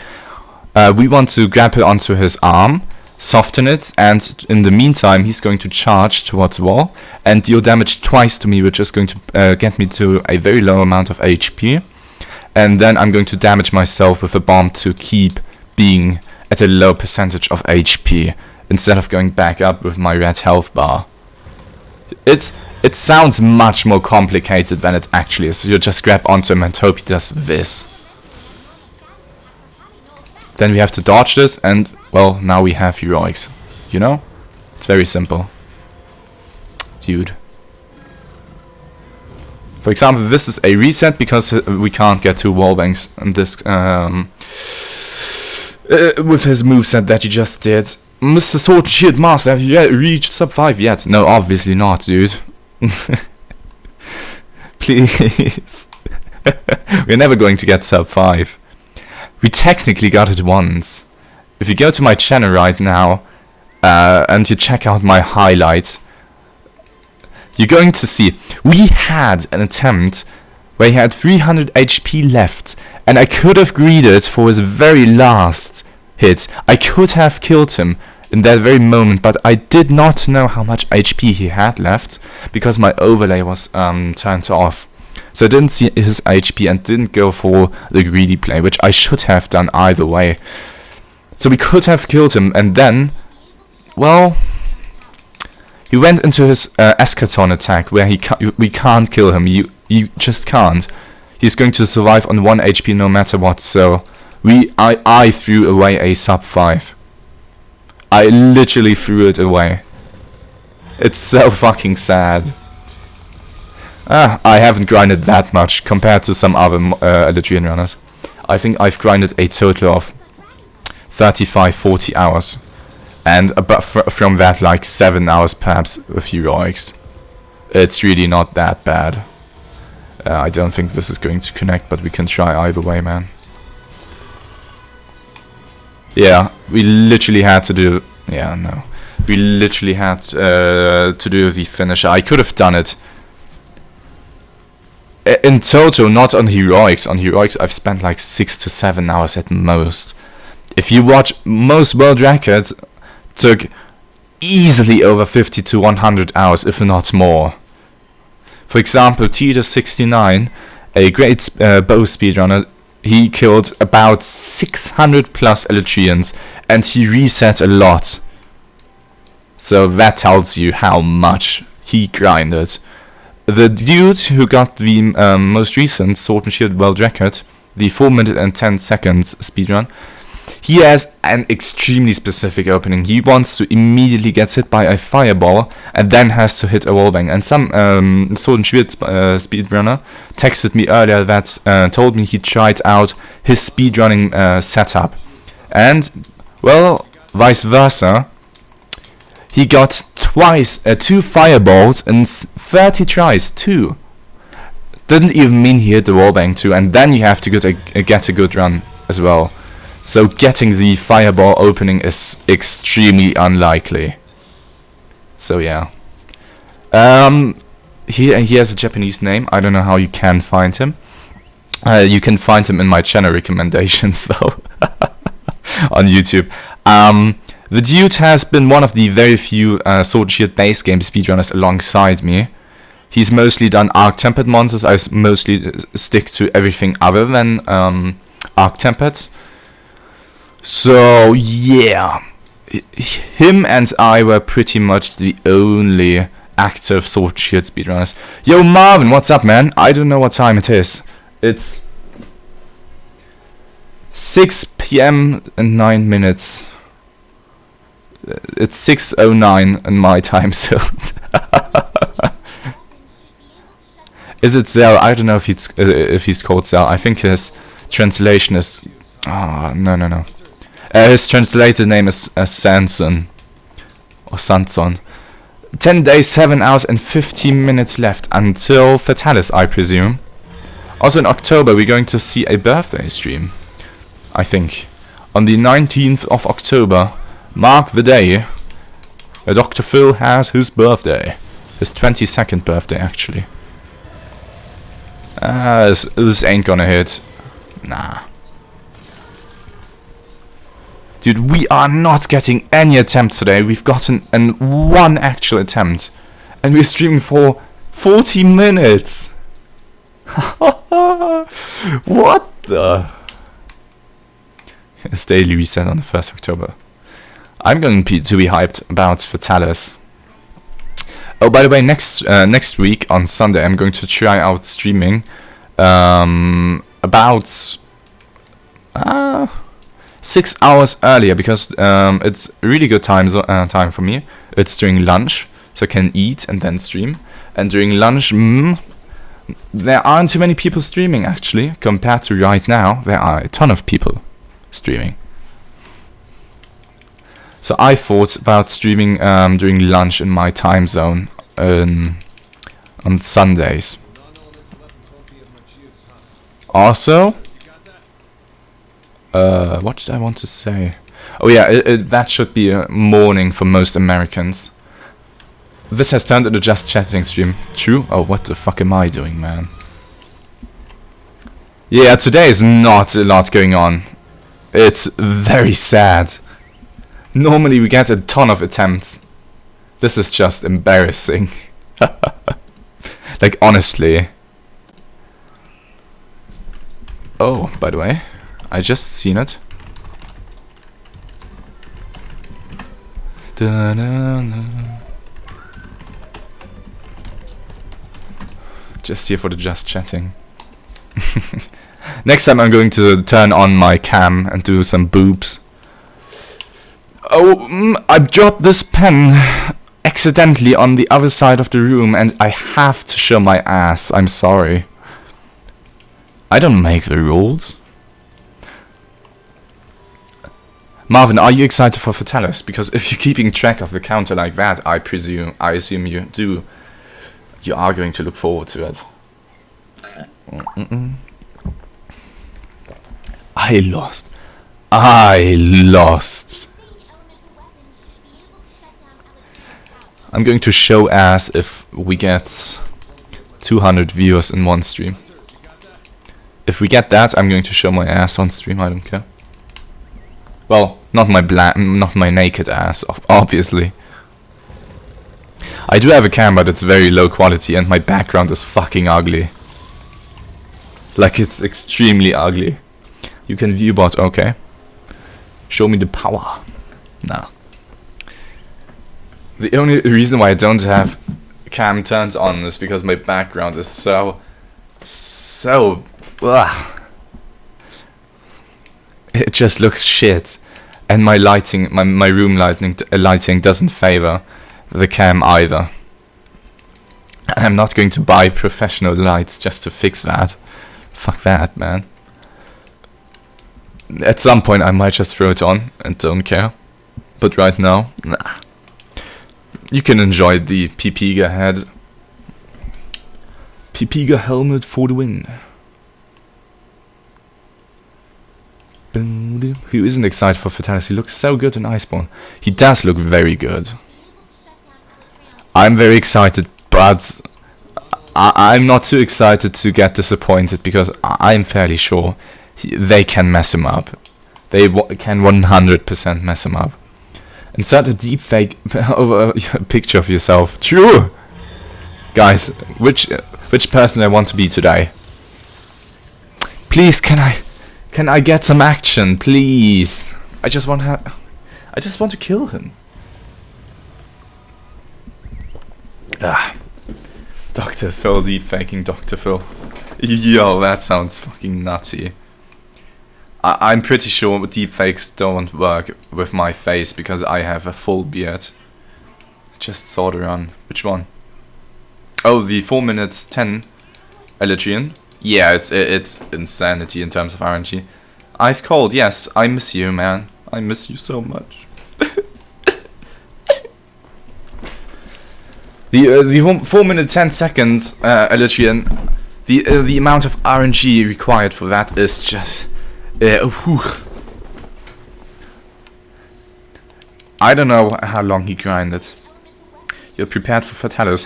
Speaker 1: We want to grapple onto his arm, soften it, and in the meantime he's going to charge towards the wall and deal damage twice to me, which is going to get me to a very low amount of HP. And then I'm going to damage myself with a bomb to keep being at a low percentage of HP, instead of going back up with my red health bar. It sounds much more complicated than it actually is. You just grab onto him and hope he does this. Then we have to dodge this, and, well, now we have heroics. You know? It's very simple. Dude. For example, this is a reset because we can't get 2 wallbangs in this, with his moveset that he just did. Mr. Sword Shield Master, have you reached sub 5 yet? No, obviously not, dude. Please. We're never going to get sub 5. We technically got it once. If you go to my channel right now and you check out my highlights, you're going to see we had an attempt where he had 300 HP left, and I could have greeted for his very last hit. I could have killed him in that very moment, but I did not know how much HP he had left because my overlay was turned off. So I didn't see his HP and didn't go for the greedy play, which I should have done either way. So we could have killed him, and then, well, he went into his eschaton attack where we can't kill him. You just can't. He's going to survive on 1 HP no matter what, so I threw away a sub 5. I literally threw it away. It's so fucking sad. I haven't grinded that much compared to some other Alatreon runners. I think I've grinded a total of 35-40 hours. And from that, like 7 hours perhaps with heroics. It's really not that bad. I don't think this is going to connect, but we can try either way, man. Yeah, we literally had to do... Yeah, no. We literally had to do the finisher. I could have done it. In total, not on heroics. On heroics, I've spent like 6 to 7 hours at most. If you watch most world records, took easily over 50 to 100 hours, if not more. For example, Tita69, a great bow speedrunner, he killed about 600 plus Alatreons, and he reset a lot. So that tells you how much he grinded. The dude who got the most recent Sword and Shield world record, the 4 minute and 10 seconds speedrun, he has an extremely specific opening. He wants to immediately get hit by a fireball and then has to hit a wallbang. And some Sword and Shield speedrunner texted me earlier that told me he tried out his speedrunning setup. And, well, vice versa. He got twice 2 fireballs in 30 tries, 2. Didn't even mean he hit the wallbang too, and then you have to get a good run as well. So getting the fireball opening is extremely unlikely. So yeah. He has a Japanese name. I don't know how you can find him. You can find him in my channel recommendations though. On YouTube. The dude has been one of the very few Sword and Shield base game speedrunners alongside me. He's mostly done arc-tempered monsters. I mostly stick to everything other than arc-tempered. So yeah, him and I were pretty much the only active Sword and Shield speedrunners. Yo Marvin, what's up, man? I don't know what time it is. It's 6 PM and 9 minutes. It's 6:09 in my time zone. Is it Zell? I don't know if he's called Zell. I think his translation is... Oh, no. His translated name is Sanson. Or Sanson. 10 days, 7 hours and 15 minutes left until Fatalis, I presume. Also in October we're going to see a birthday stream. I think. On the 19th of October. Mark the day. Dr. Phil has his birthday. His 22nd birthday, actually. This ain't gonna hit. Nah. Dude, we are not getting any attempts today. We've gotten one actual attempt. And we're streaming for 40 minutes. What the? It's daily reset on the 1st of October. I'm going to be hyped about Fatalis. Oh, by the way, next week on Sunday, I'm going to try out streaming about 6 hours earlier because it's a really good time for me. It's during lunch, so I can eat and then stream. And during lunch, there aren't too many people streaming actually. Compared to right now, there are a ton of people streaming. So I thought about streaming during lunch in my time zone on Sundays. Also, what did I want to say? Oh yeah, that should be a morning for most Americans. This has turned into just chatting stream. True? Oh, what the fuck am I doing, man? Yeah, today is not a lot going on. It's very sad. Normally we get a ton of attempts. This is just embarrassing. Like, honestly. Oh, by the way, I just seen it. Just here for the just chatting. Next time I'm going to turn on my cam and do some boobs. Oh, I dropped this pen accidentally on the other side of the room and I have to show my ass. I'm sorry. I don't make the rules. Marvin, are you excited for Fatalis? Because if you're keeping track of the counter like that, I assume you do. You are going to look forward to it. I lost. I'm going to show ass if we get 200 viewers in one stream. If we get that, I'm going to show my ass on stream. I don't care. Well, not my naked ass, obviously. I do have a cam, but it's very low quality, and my background is fucking ugly. Like, it's extremely ugly. You can view bot, okay. Show me the power. Nah. The only reason why I don't have cam turned on is because my background is so ugh. It just looks shit, and my lighting, my room lighting doesn't favor the cam either. I'm not going to buy professional lights just to fix that. Fuck that, man. At some point I might just throw it on and don't care, but right now, nah. You can enjoy the Pipiga head. Pipiga helmet for the win. Who isn't excited for Fatalis? He looks so good in Iceborne. He does look very good. I'm very excited, but I'm not too excited to get disappointed because I'm fairly sure they can mess him up. They can 100% mess him up. Insert a deepfake over a picture of yourself. True! Guys, which person I want to be today? Please, can I get some action, please? I just want to kill him. Dr. Phil deepfaking Dr. Phil. Yo, that sounds fucking nutty. I'm pretty sure deepfakes don't work with my face because I have a full beard. Just saw the run. Which one? Oh, the 4 minutes 10 Alatreon. Yeah, it's insanity in terms of RNG. I've called, yes, I miss you, man. I miss you so much. The 4 minute 10 seconds Alatreon, the amount of RNG required for that is just I don't know how long he grinded. You're prepared for Fatalis.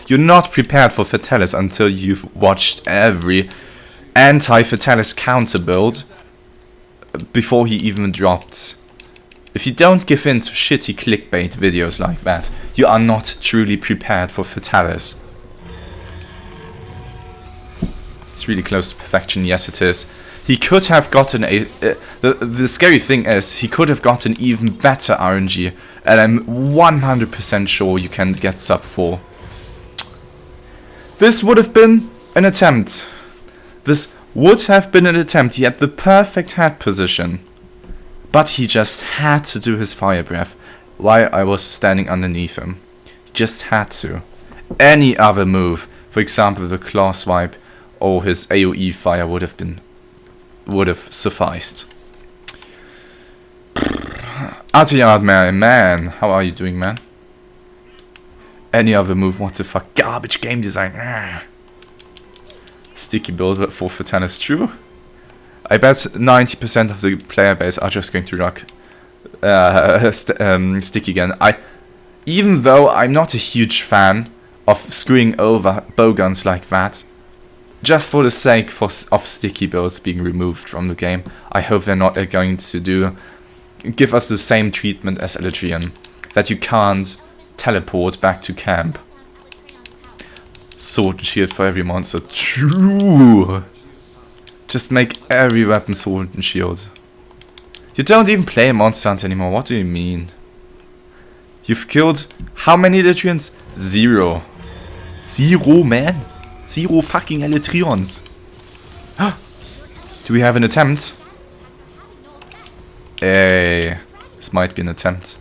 Speaker 1: You're not prepared for Fatalis until you've watched every anti-Fatalis counter build before he even dropped. If you don't give in to shitty clickbait videos like that, you are not truly prepared for Fatalis. It's really close to perfection, yes it is. He could have gotten the scary thing is, he could have gotten even better RNG, and I'm 100% sure you can get sub 4. This would have been an attempt. This would have been an attempt. He had the perfect head position. But he just had to do his fire breath while I was standing underneath him. He just had to. Any other move, for example the claw swipe or his AoE fire would have sufficed. Alatreon, man, how are you doing, man? Any other move, what the fuck? Garbage game design. Sticky build for Fatalis, true. I bet 90% of the player base are just going to rock Sticky again. Even though I'm not a huge fan of screwing over bowguns like that, just for the sake of Sticky builds being removed from the game, I hope they're not going to give us the same treatment as Alatreon, that you can't teleport back to camp. Sword and shield for every monster. True! Just make every weapon sword and shield. You don't even play Monster Hunter anymore, what do you mean? You've killed how many Alatreons? 0. 0, man. 0 fucking Alatreons. Do we have an attempt? Hey, this might be an attempt.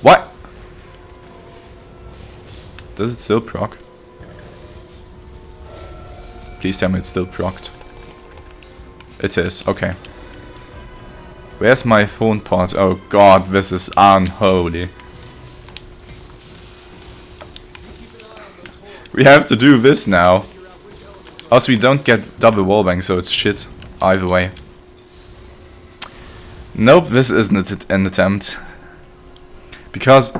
Speaker 1: What? Does it still proc? Please tell me it's still procced. It is, okay. Where's my phone port? Oh god, this is unholy. We have to do this now. Also, we don't get double wallbang, so it's shit either way. Nope, this isn't an attempt. Because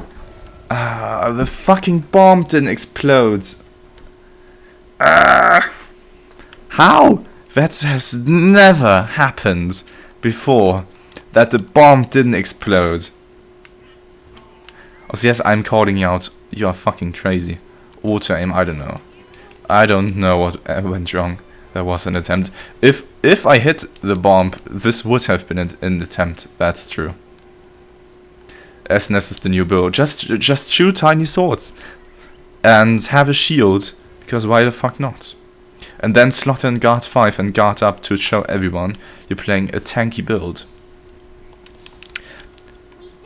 Speaker 1: the fucking bomb didn't explode. How? That has never happened before. That the bomb didn't explode. Also, yes, I'm calling you out. You are fucking crazy. Auto aim, I don't know. I don't know what went wrong. There was an attempt. If I hit the bomb, this would have been an attempt. That's true. SnS is the new build. Just shoot tiny swords. And have a shield. Because why the fuck not? And then slot in guard 5 and guard up to show everyone you're playing a tanky build.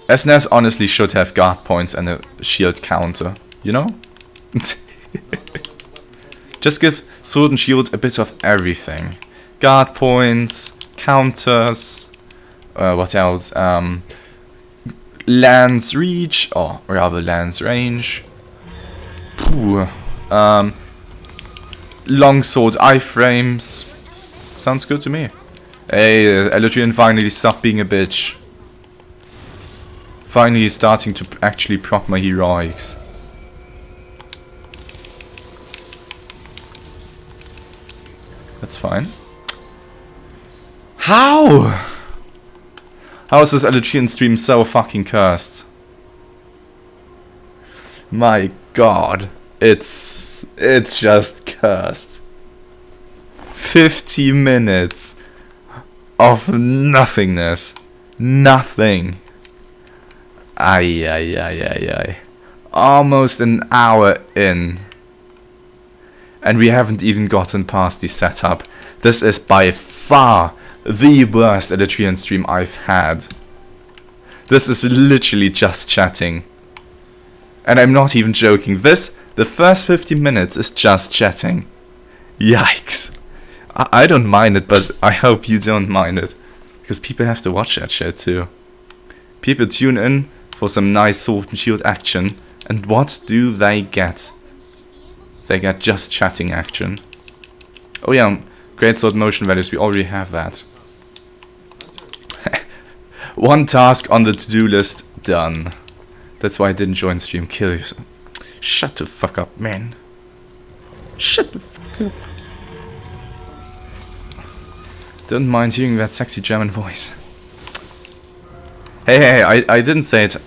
Speaker 1: SnS honestly should have guard points and a shield counter. You know? Just give sword and shield a bit of everything. Guard points, counters, what else? Lance reach, or rather lance range. Long sword iframes. Sounds good to me. Hey, Alatreon finally stopped being a bitch. Finally starting to actually proc my heroics. That's fine. How? How is this Alatreon stream so fucking cursed? My god. It's just cursed. 50 minutes of nothingness. Nothing. Ay. Almost an hour in. And we haven't even gotten past the setup. This is by far the worst Alatreon stream I've had. This is literally just chatting. And I'm not even joking. The first 50 minutes is just chatting. Yikes. I don't mind it, but I hope you don't mind it. Because people have to watch that shit too. People tune in for some nice sword and shield action. And what do they get? They get just chatting action. Oh yeah, great sword motion values, we already have that. One task on the to-do list, done. That's why I didn't join stream, kill you. Shut the fuck up, man. Shut the fuck up. Don't mind hearing that sexy German voice. Hey, I didn't say it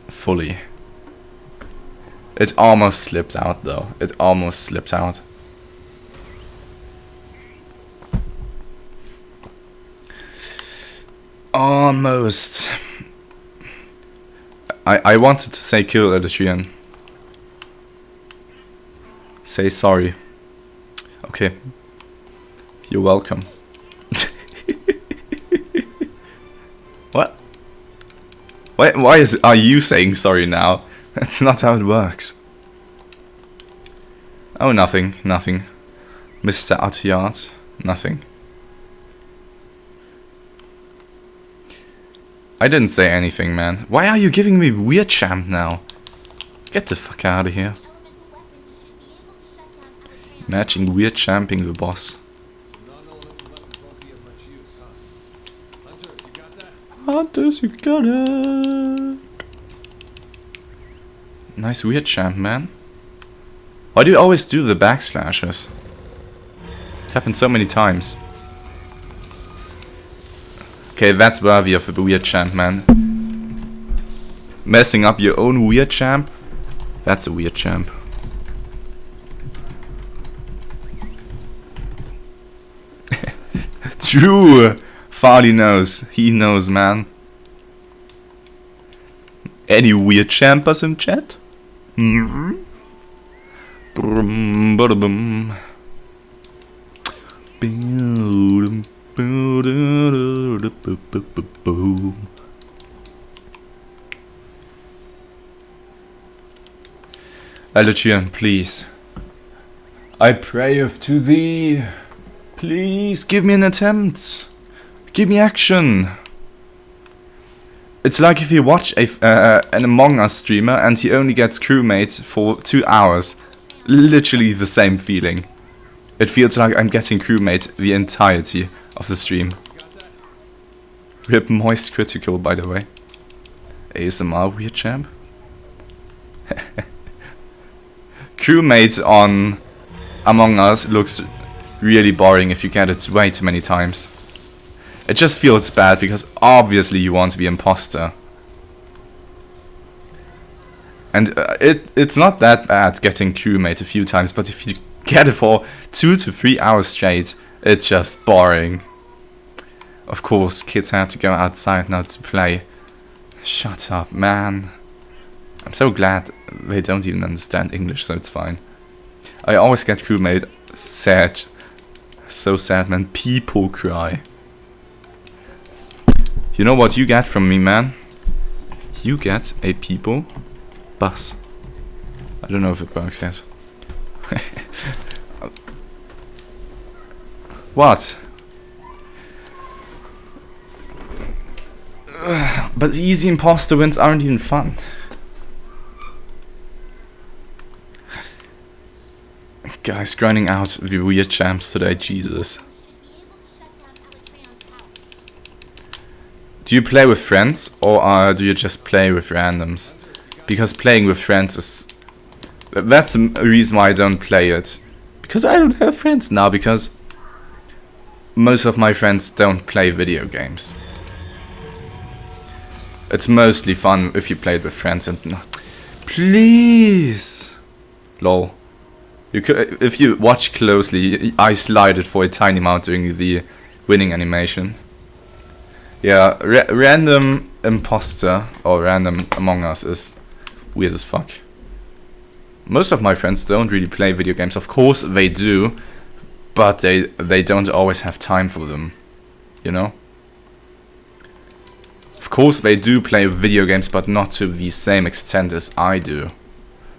Speaker 1: fully. It almost slipped out though. It almost slipped out. Almost. I wanted to say kill Alatreon. Say sorry. Okay. You're welcome. What? Why are you saying sorry now? That's not how it works. Oh, nothing. Mr. Atiyard, nothing. I didn't say anything, man. Why are you giving me weird champ now? Get the fuck out of here. Matching weird champing the boss. Hunters, you got it. Nice weird champ, man. Why do you always do the backslashes? It happened so many times. Okay, that's worthy of a weird champ, man. Messing up your own weird champ? That's a weird champ. True! Farley knows. He knows, man. Any weird champers in chat? Alatreon, please. I pray to thee. Please give me an attempt. Give me action. It's like if you watch an Among Us streamer and he only gets crewmates for 2 hours. Literally the same feeling. It feels like I'm getting crewmate the entirety of the stream. Rip Moist Critical, by the way. ASMR weird champ. Crewmates on Among Us looks really boring if you get it way too many times. It just feels bad because obviously you want to be imposter. And it's not that bad getting crewmate a few times, but if you get it for 2 to 3 hours straight, it's just boring. Of course, kids have to go outside now to play. Shut up, man. I'm so glad they don't even understand English, so it's fine. I always get crewmate sad. So sad, man. People cry. You know what you get from me, man? You get a people bus. I don't know if it works yet. What? But easy imposter wins aren't even fun. Guys, grinding out the weird champs today, Jesus. Do you play with friends or do you just play with randoms? Because playing with friends is... That's a reason why I don't play it. Because I don't have friends now, because most of my friends don't play video games. It's mostly fun if you play it with friends and not... Please! Lol. You could, if you watch closely, I slided for a tiny amount during the winning animation. Yeah, random imposter or random Among Us is weird as fuck. Most of my friends don't really play video games. Of course they do, but they don't always have time for them, you know? Of course they do play video games, but not to the same extent as I do.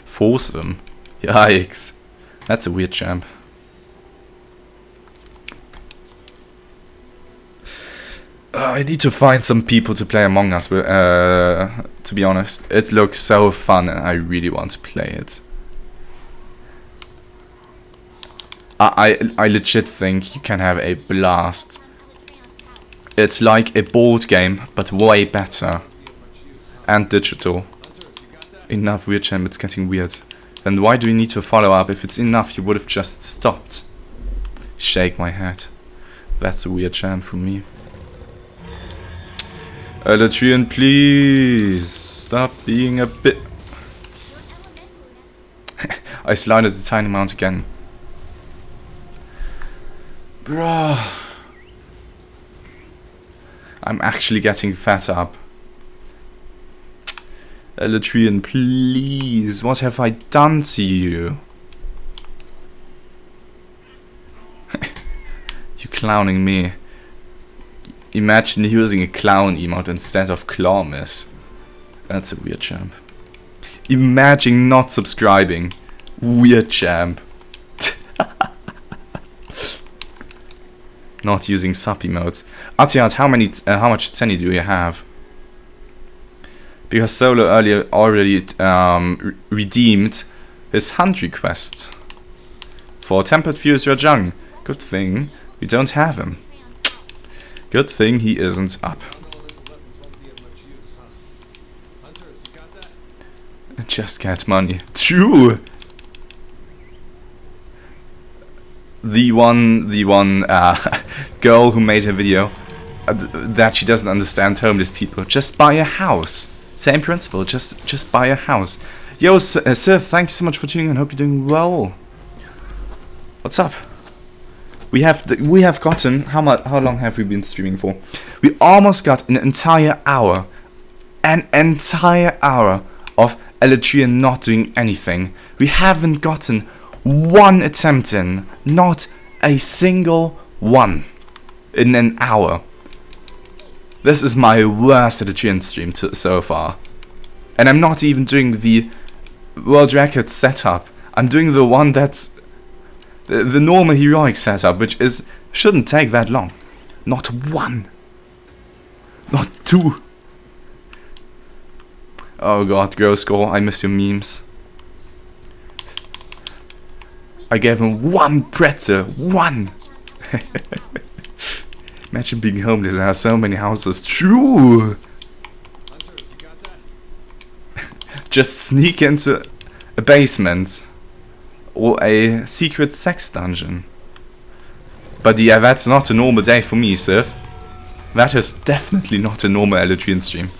Speaker 1: Force them. Yikes. That's a weird champ. I need to find some people to play Among Us with, to be honest. It looks so fun and I really want to play it. I legit think you can have a blast. It's like a board game, but way better. And digital. Enough weird champ, it's getting weird. Then why do we need to follow up? If it's enough, you would have just stopped. Shake my head. That's a weird champ for me. Alatreon, please stop being a bit. I slided a tiny amount again. Bruh. I'm actually getting fed up. Alatreon, please. What have I done to you? You clowning me. Imagine using a clown emote instead of claw miss. That's a weird champ. Imagine not subscribing. Weird champ. Not using sub emotes. Atiat, how much Tenny do you have? Because Solo earlier already redeemed his hunt request for Tempered Fuse Rajang. Good thing we don't have him. Good thing he isn't up. Just get money. True. The one girl who made a video that she doesn't understand homeless people. Just buy a house. Same principle. Just buy a house. Yo, sir, thanks so much for tuning in. Hope you're doing well. What's up? We have gotten how long have we been streaming for? We almost got an entire hour of Alatreon not doing anything. We haven't gotten one attempt in, not a single 1 in an hour. This is my worst Alatreon stream so far. And I'm not even doing the world record setup. I'm doing the one that's the normal heroic setup, which shouldn't take that long. Not 1. Not 2. Oh god, Grow Score, I miss your memes. I gave him 1 pretzel. 1! Imagine being homeless and have so many houses. True! Just sneak into a basement. Or a secret sex dungeon. But yeah, that's not a normal day for me, Sif. That is definitely not a normal Alatreon stream.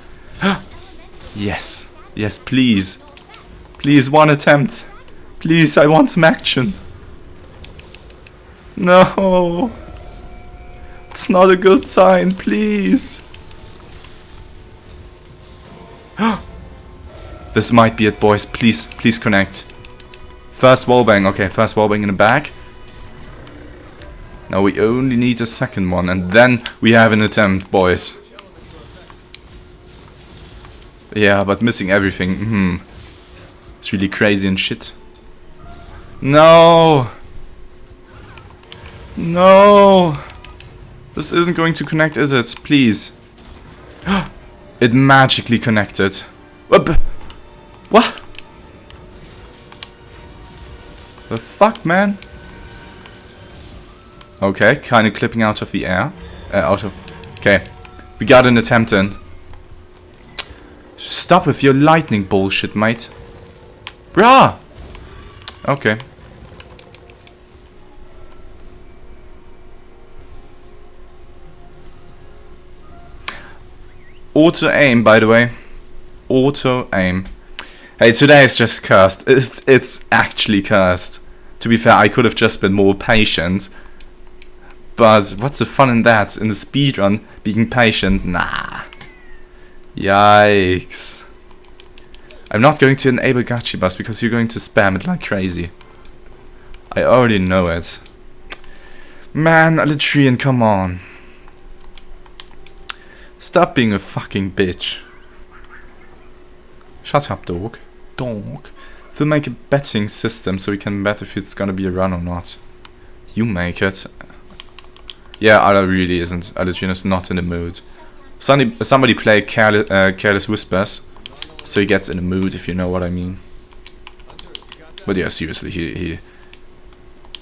Speaker 1: Yes. Yes, please. Please, 1 attempt. Please, I want some action. No. It's not a good sign, please. This might be it, boys. Please, please connect. First wallbang. Okay, first wallbang in the back. Now we only need a second one, and then we have an attempt, boys. Yeah, but missing everything. It's really crazy and shit. No! No! This isn't going to connect, is it? Please. It magically connected. What? The fuck, man? Okay, kind of clipping out of the air. Okay, we got an attempt in. Stop with your lightning bullshit, mate. Bruh! Okay. Auto aim, by the way. Auto aim. Hey, today is just cursed. It's actually cursed. To be fair, I could have just been more patient. But what's the fun in that? In the speedrun, being patient? Nah. Yikes. I'm not going to enable gacha bus because you're going to spam it like crazy. I already know it. Man, Alatreon, come on. Stop being a fucking bitch. Shut up, dog. Dog. We'll make a betting system so we can bet if it's gonna be a run or not. You make it. Yeah, Ala really isn't. Alatreon is not in the mood. Somebody play Careless Whispers so he gets in the mood, if you know what I mean. But yeah, seriously, he...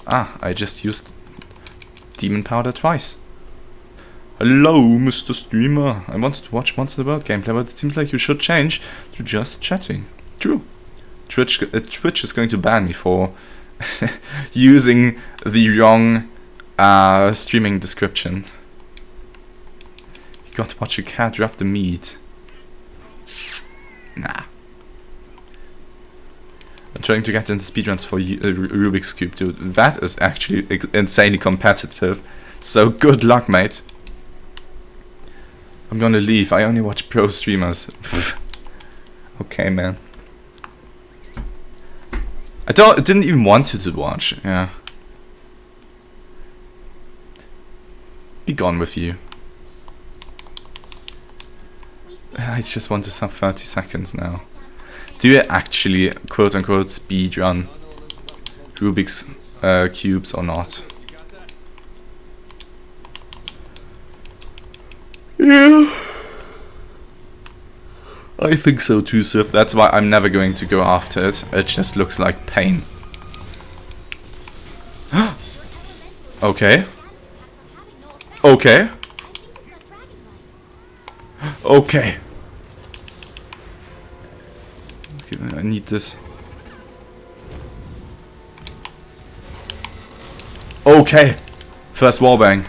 Speaker 1: I just used Demon Powder twice. Hello, Mr. Streamer. I wanted to watch Monster World gameplay, but it seems like you should change to just chatting. True. Twitch is going to ban me for using the wrong streaming description. You got to watch your cat drop the meat. Nah. I'm trying to get into speedruns for Rubik's Cube, dude. That is actually insanely competitive. So good luck, mate. I'm gonna leave. I only watch pro streamers. Okay, man. I didn't even want you to watch. Yeah. Be gone with you. I just want to sub 30 seconds now. Do you actually, quote unquote, speedrun Rubik's cubes or not? Yeah. I think so too, Sif. That's why I'm never going to go after it. It just looks like pain. Okay. Okay. Okay. Okay, I need this. Okay. First wallbang.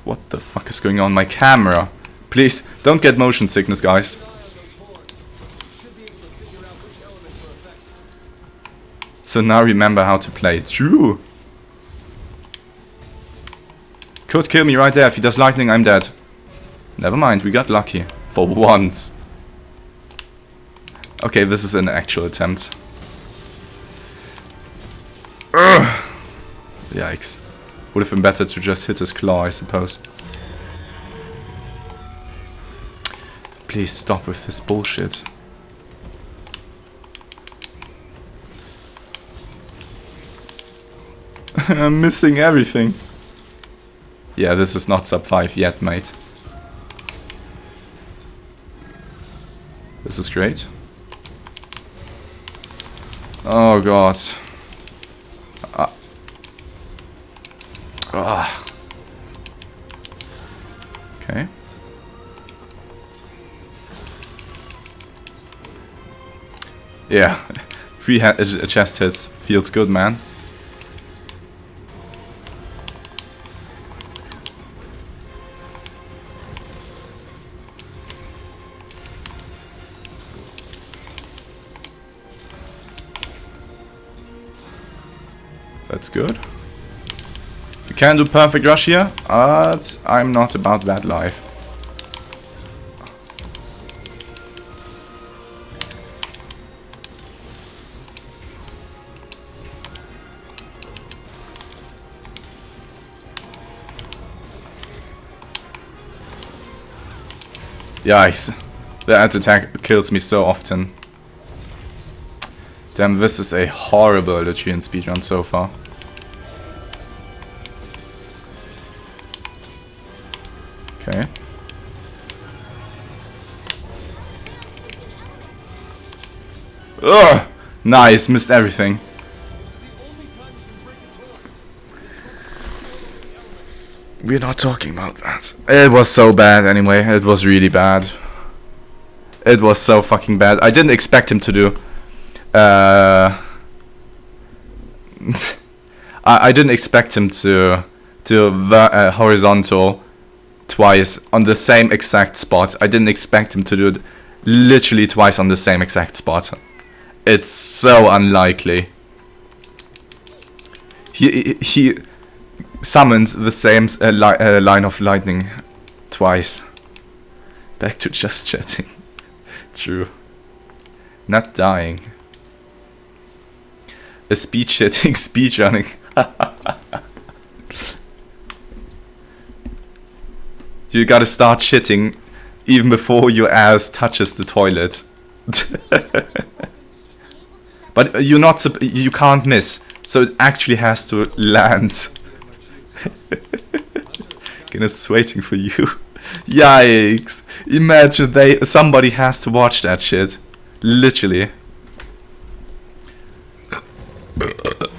Speaker 1: What the fuck is going on? My camera. Please, don't get motion sickness, guys. So now remember how to play. True. Could kill me right there. If he does lightning, I'm dead. Never mind, we got lucky. For once. Okay, this is an actual attempt. Yikes. Would have been better to just hit his claw, I suppose. Please stop with this bullshit. I'm missing everything. Yeah, this is not sub 5 yet, mate. This is great. Oh god. Okay. Yeah, 3 chest hits feels good, man. That's good. You can do perfect rush here, but I'm not about that life. Yikes. That attack kills me so often. Damn, this is a horrible Alatreon speedrun so far. Okay. Ugh! Nice, missed everything. We're not talking about that. It was so bad anyway, it was really bad. It was so fucking bad. I didn't expect him to do... I didn't expect him to do horizontal twice on the same exact spot. I didn't expect him to do it literally twice on the same exact spot. It's so unlikely. He summoned the same line of lightning twice. Back to just chatting. True. Not dying. A speed shitting, speed running. You gotta start shitting even before your ass touches the toilet. But you're not. You can't miss, so it actually has to land. Goodness, waiting for you. Yikes! Imagine somebody has to watch that shit. Literally.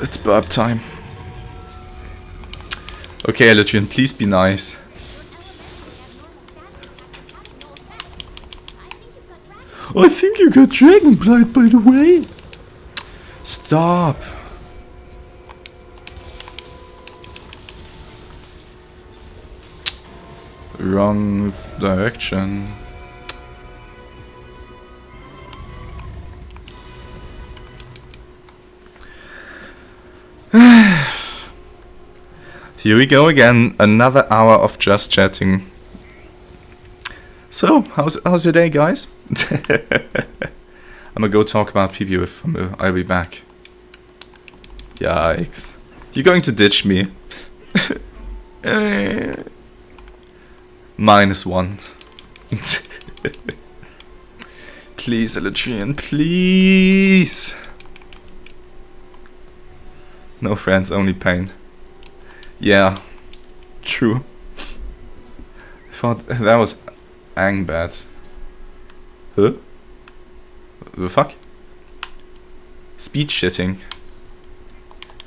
Speaker 1: It's burp time. Okay, Alatreon, please be nice. I think you got dragon blight, by the way. Stop. Wrong direction. Here we go again, another hour of just chatting. So, how's your day, guys? I'm gonna go talk about PB with Famu. I'll be back. Yikes. You're going to ditch me. -1. Please, Alatreon, please. No friends, only pain. Yeah, true. I thought that was Angbad. Huh? The fuck? Speed shitting.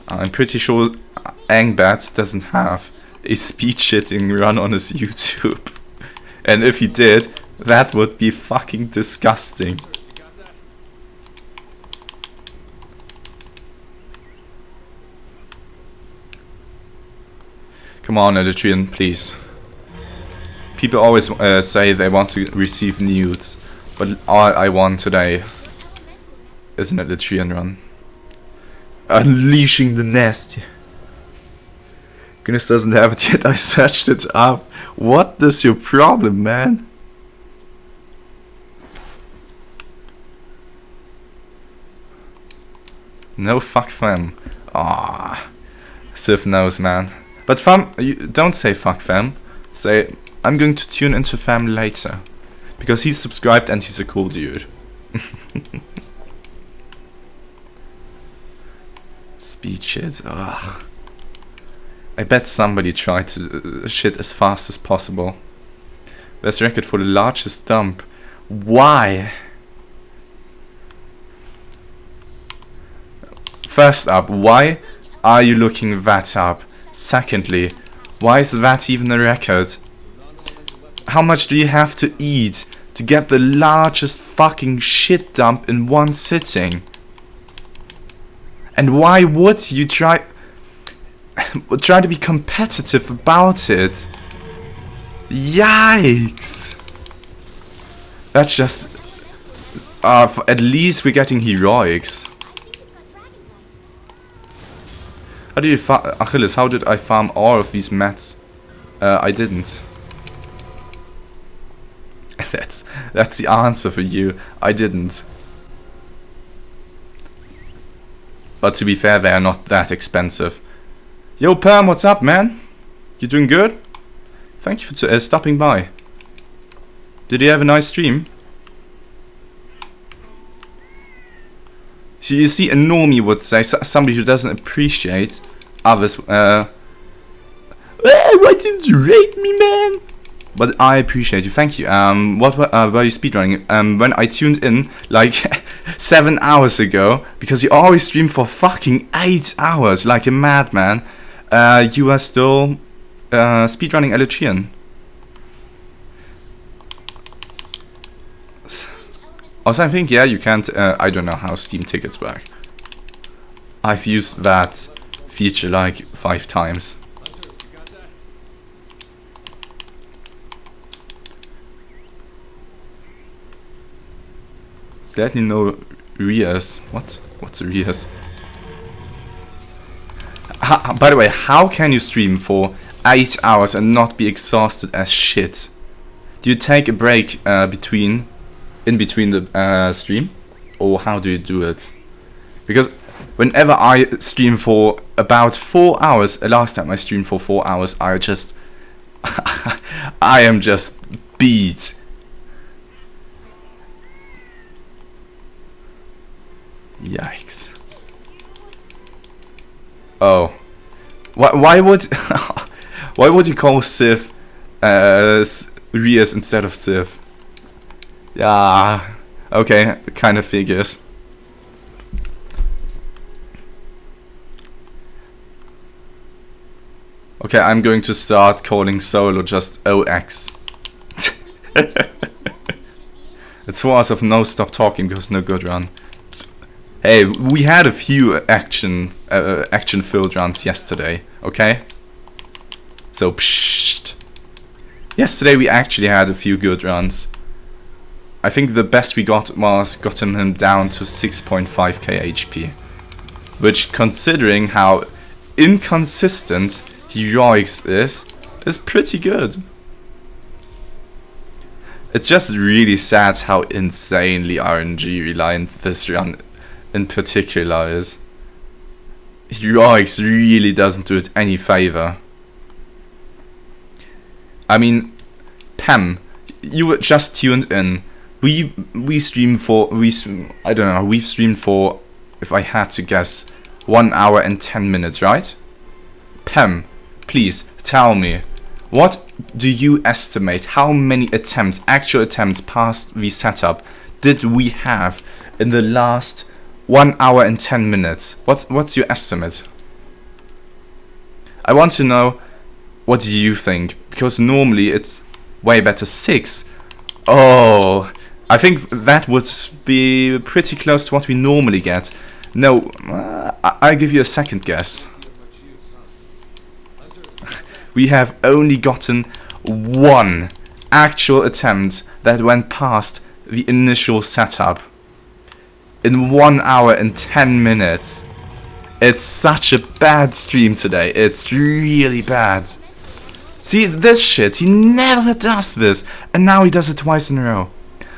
Speaker 1: I'm pretty sure Angbad doesn't have a speed shitting run on his YouTube. And if he did, that would be fucking disgusting. Come on, Alatreon, please. People always say they want to receive nudes, but all I want today is an Alatreon run. Unleashing the nest. Goodness doesn't have it yet, I searched it up. What is your problem, man? No fuck fam. Ah, Sif knows, man. But fam, you don't say fuck fam. Say, I'm going to tune into fam later. Because he's subscribed and he's a cool dude. Speed shit, ugh. I bet somebody tried to shit as fast as possible. Best record for the largest dump. Why? First up, why are you looking that up? Secondly, why is that even a record? How much do you have to eat to get the largest fucking shit dump in one sitting? And why would you try to be competitive about it? Yikes! That's just... at least we're getting heroics. How did you Achilles, how did I farm all of these mats? I didn't. That's the answer for you. I didn't. But to be fair, they are not that expensive. Yo, Perm, what's up, man? You doing good? Thank you for stopping by. Did you have a nice stream? So you see, a normie would say, somebody who doesn't appreciate others. Why didn't you rate me, man? But I appreciate you. Thank you. What were you speedrunning? When I tuned in like 7 hours ago, because you always stream for fucking 8 hours like a madman. You are still speedrunning Alatreon. Also, I think, yeah, you can't, I don't know how Steam tickets work. I've used that feature like 5 times. Slightly no Rias. What's a Rias? By the way, how can you stream for 8 hours and not be exhausted as shit? Do you take a break in between the stream, or how do you do it? Because whenever I stream for about 4 hours, last time I streamed for 4 hours, I just I am just beat. Yikes. Oh, why would why would you call Sif Rias instead of Sif? Yeah, okay, kind of figures. Okay, I'm going to start calling solo just OX. It's 4 hours of no stop talking because no good run. Hey, we had a few action-filled runs yesterday, okay? So, psst. Yesterday we actually had a few good runs. I think the best we got was gotten him down to 6.5k HP. Which, considering how inconsistent heroics is pretty good. It's just really sad how insanely RNG reliant this run in particular is. Heroics really doesn't do it any favor. I mean, Pam, you were just tuned in. We've streamed for, if I had to guess, 1 hour and 10 minutes, right? Pam, please tell me, what do you estimate how many actual attempts past the setup did we have in the last 1 hour and 10 minutes? What's your estimate? I want to know, what do you think? Because normally it's way better 6. Oh, I think that would be pretty close to what we normally get. No, I'll give you a second guess. We have only gotten 1 actual attempt that went past the initial setup in 1 hour and 10 minutes. It's such a bad stream today. It's really bad. See, this shit, he never does this, and now he does it twice in a row.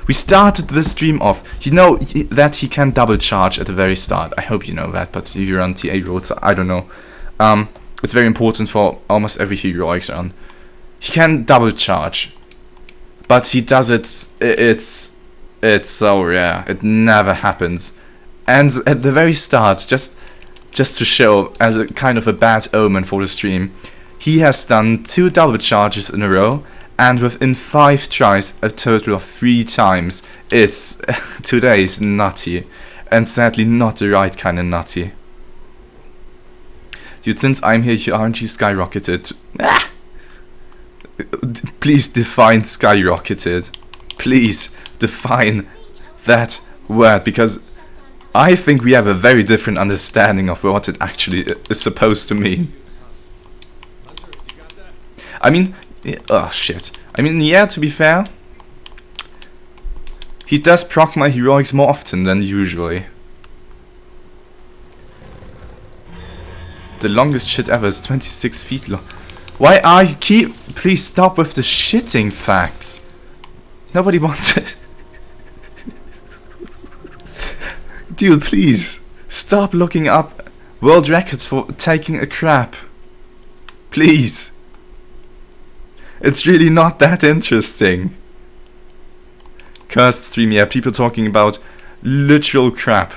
Speaker 1: We started this stream off. You know that he can double charge at the very start. I hope you know that, but if you're on TA roads, I don't know. It's very important for almost every heroics run. He can double charge, but he does it. It's so rare. It never happens. And at the very start, just to show as a kind of a bad omen for the stream, he has done 2 double charges in a row, and within 5 tries, a total of 3 times. It's today's nutty, and sadly not the right kind of nutty. Dude, since I'm here, your RNG skyrocketed. Ah! Please define skyrocketed. Please define that word, because I think we have a very different understanding of what it actually is supposed to mean. I mean, oh shit. I mean, yeah, to be fair, he does proc my heroics more often than usually. The longest shit ever is 26 feet long. Why are you please stop with the shitting facts. Nobody wants it. Dude, please stop looking up world records for taking a crap. Please. It's really not that interesting. Cursed stream, yeah, people talking about literal crap.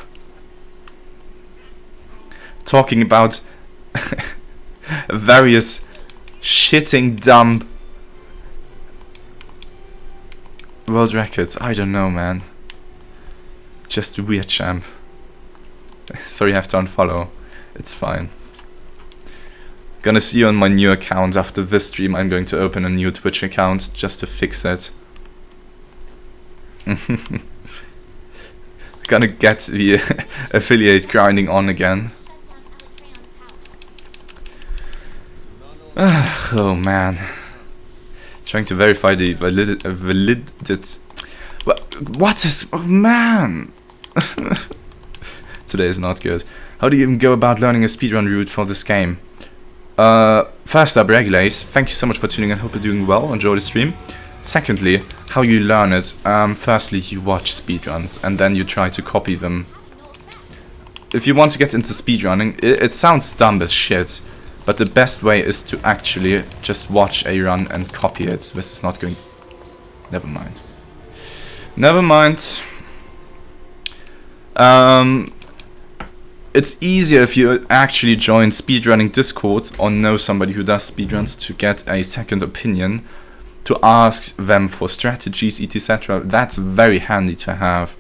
Speaker 1: Talking about various shitting dumb world records. I don't know, man. Just a weird champ. Sorry, I have to unfollow. It's fine. Gonna see you on my new account. After this stream, I'm going to open a new Twitch account just to fix it. Gonna get the affiliate grinding on again. Oh man. Trying to verify the validity. What is... Oh man! Today is not good. How do you even go about learning a speedrun route for this game? First up, Regulace, thank you so much for tuning in. Hope you're doing well. Enjoy the stream. Secondly, how you learn it. Firstly, you watch speedruns and then you try to copy them. If you want to get into speedrunning, it sounds dumb as shit, but the best way is to actually just watch a run and copy it. This is not going... Never mind. Never mind. It's easier if you actually join speedrunning discords or know somebody who does speedruns to get a second opinion, to ask them for strategies, etc. That's very handy to have.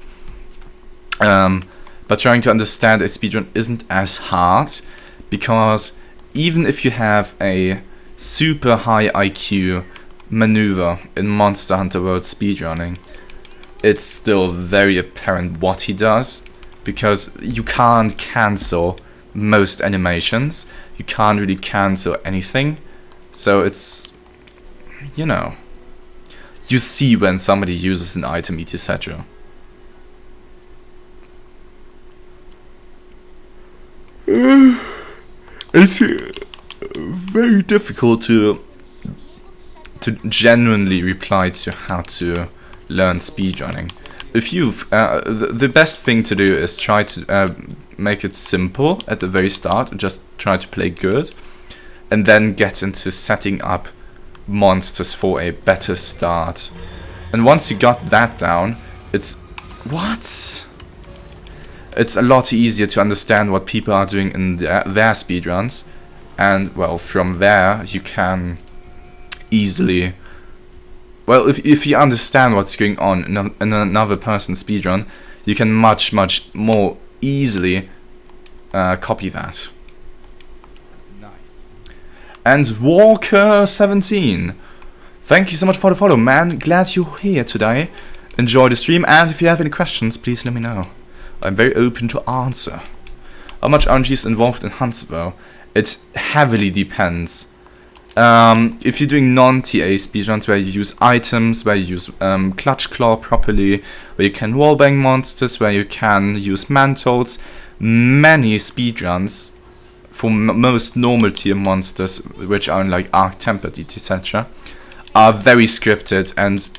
Speaker 1: But trying to understand a speedrun isn't as hard, because even if you have a super high IQ maneuver in Monster Hunter World speedrunning, it's still very apparent what he does, because you can't cancel most animations, you can't really cancel anything, so it's, you know, you see when somebody uses an item, etc. It's very difficult to genuinely reply to how to learn speedrunning. If you've the best thing to do is try to make it simple at the very start, just try to play good, and then get into setting up monsters for a better start. And once you got that down, it's a lot easier to understand what people are doing in their speedruns, and well, from there you can easily, well, if you understand what's going on in another person's speedrun, you can much more easily copy that. Nice. And Walker17, thank you so much for the follow, man. Glad you're here today. Enjoy the stream, and if you have any questions, please let me know. I'm very open to answer. How much RNG is involved in hunts though? It heavily depends. If you're doing non-TA speedruns where you use items, where you use clutch claw properly, where you can wallbang monsters, where you can use mantles, many speedruns for most normal tier monsters, which are like arc tempered etc., are very scripted and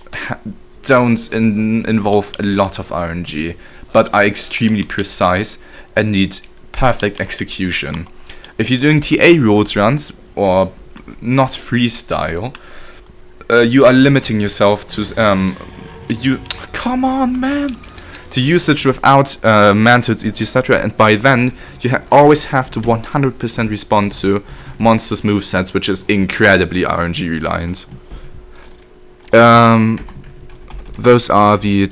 Speaker 1: don't involve a lot of RNG, but are extremely precise and need perfect execution. If you're doing TA roads runs or not freestyle, you are limiting yourself to come on, man, to usage without mantlets, etc. And by then you always have to 100% respond to monsters' movesets, which is incredibly RNG reliant. Those are the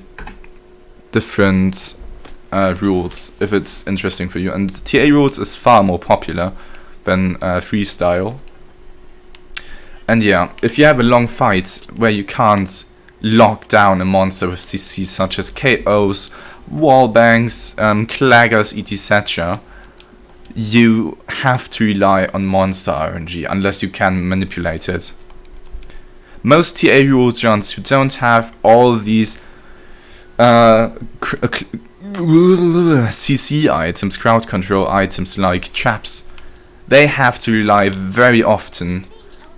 Speaker 1: different rules, if it's interesting for you. And TA rules is far more popular than freestyle. And yeah, if you have a long fight where you can't lock down a monster with CC such as KOs, wallbangs, claggers, etc., you have to rely on monster RNG unless you can manipulate it. Most TA rules runs who don't have all these CC items, crowd control items like traps, they have to rely very often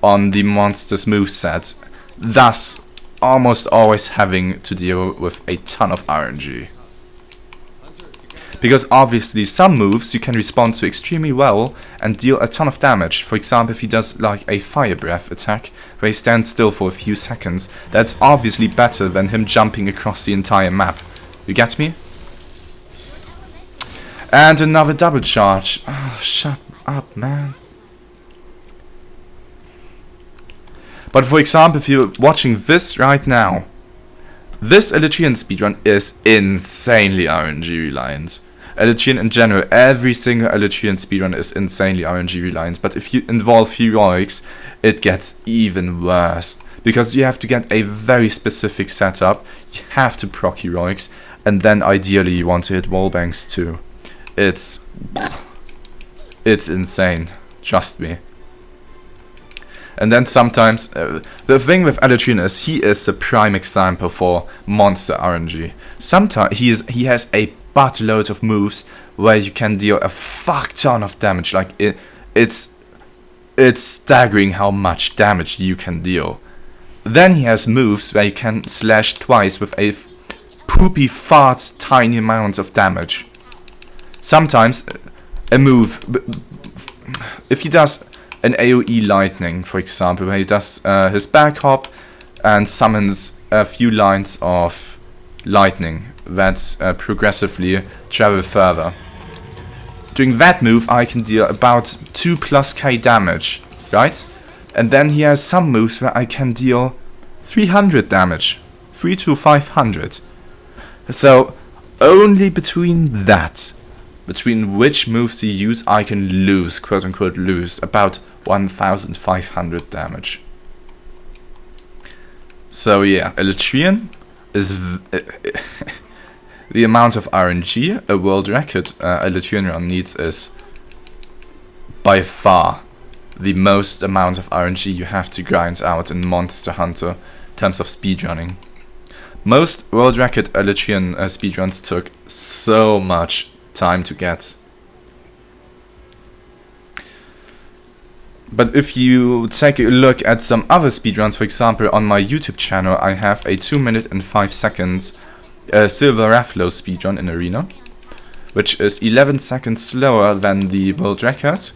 Speaker 1: on the monster's moveset, thus almost always having to deal with a ton of RNG. Because obviously some moves you can respond to extremely well and deal a ton of damage. For example, if he does like a fire breath attack where he stands still for a few seconds, that's obviously better than him jumping across the entire map. You get me? And another double charge. Oh, shut up, man. But for example, if you're watching this right now, this Alatreon speedrun is insanely RNG reliant. Alatreon in general, every single Alatreon speedrun is insanely RNG reliant. But if you involve heroics, it gets even worse. Because you have to get a very specific setup, you have to proc heroics, and then ideally you want to hit wallbangs too. It's insane, trust me. And then sometimes, the thing with Alatreon is he is the prime example for monster RNG. Sometimes he has a buttload of moves where you can deal a fuck ton of damage. Like it's staggering how much damage you can deal. Then he has moves where you can slash twice with a poopy fart tiny amount of damage. Sometimes a move, if he does an AoE lightning, for example, where he does his back hop and summons a few lines of lightning that progressively travel further. Doing that move, I can deal about 2+ K damage, right? And then he has some moves where I can deal 300 damage, 3 to 500. So only between that, between which moves he use, I can lose, quote unquote lose, about 1500 damage. So yeah, Alatreon is the amount of RNG a world record Alatreon run needs is by far the most amount of RNG you have to grind out in Monster Hunter in terms of speedrunning. Most world record Alatreon speedruns took so much time to get. But if you take a look at some other speedruns, for example, on my YouTube channel, I have a 2 minute and 5 seconds Silver Raffalo speedrun in Arena, which is 11 seconds slower than the world record.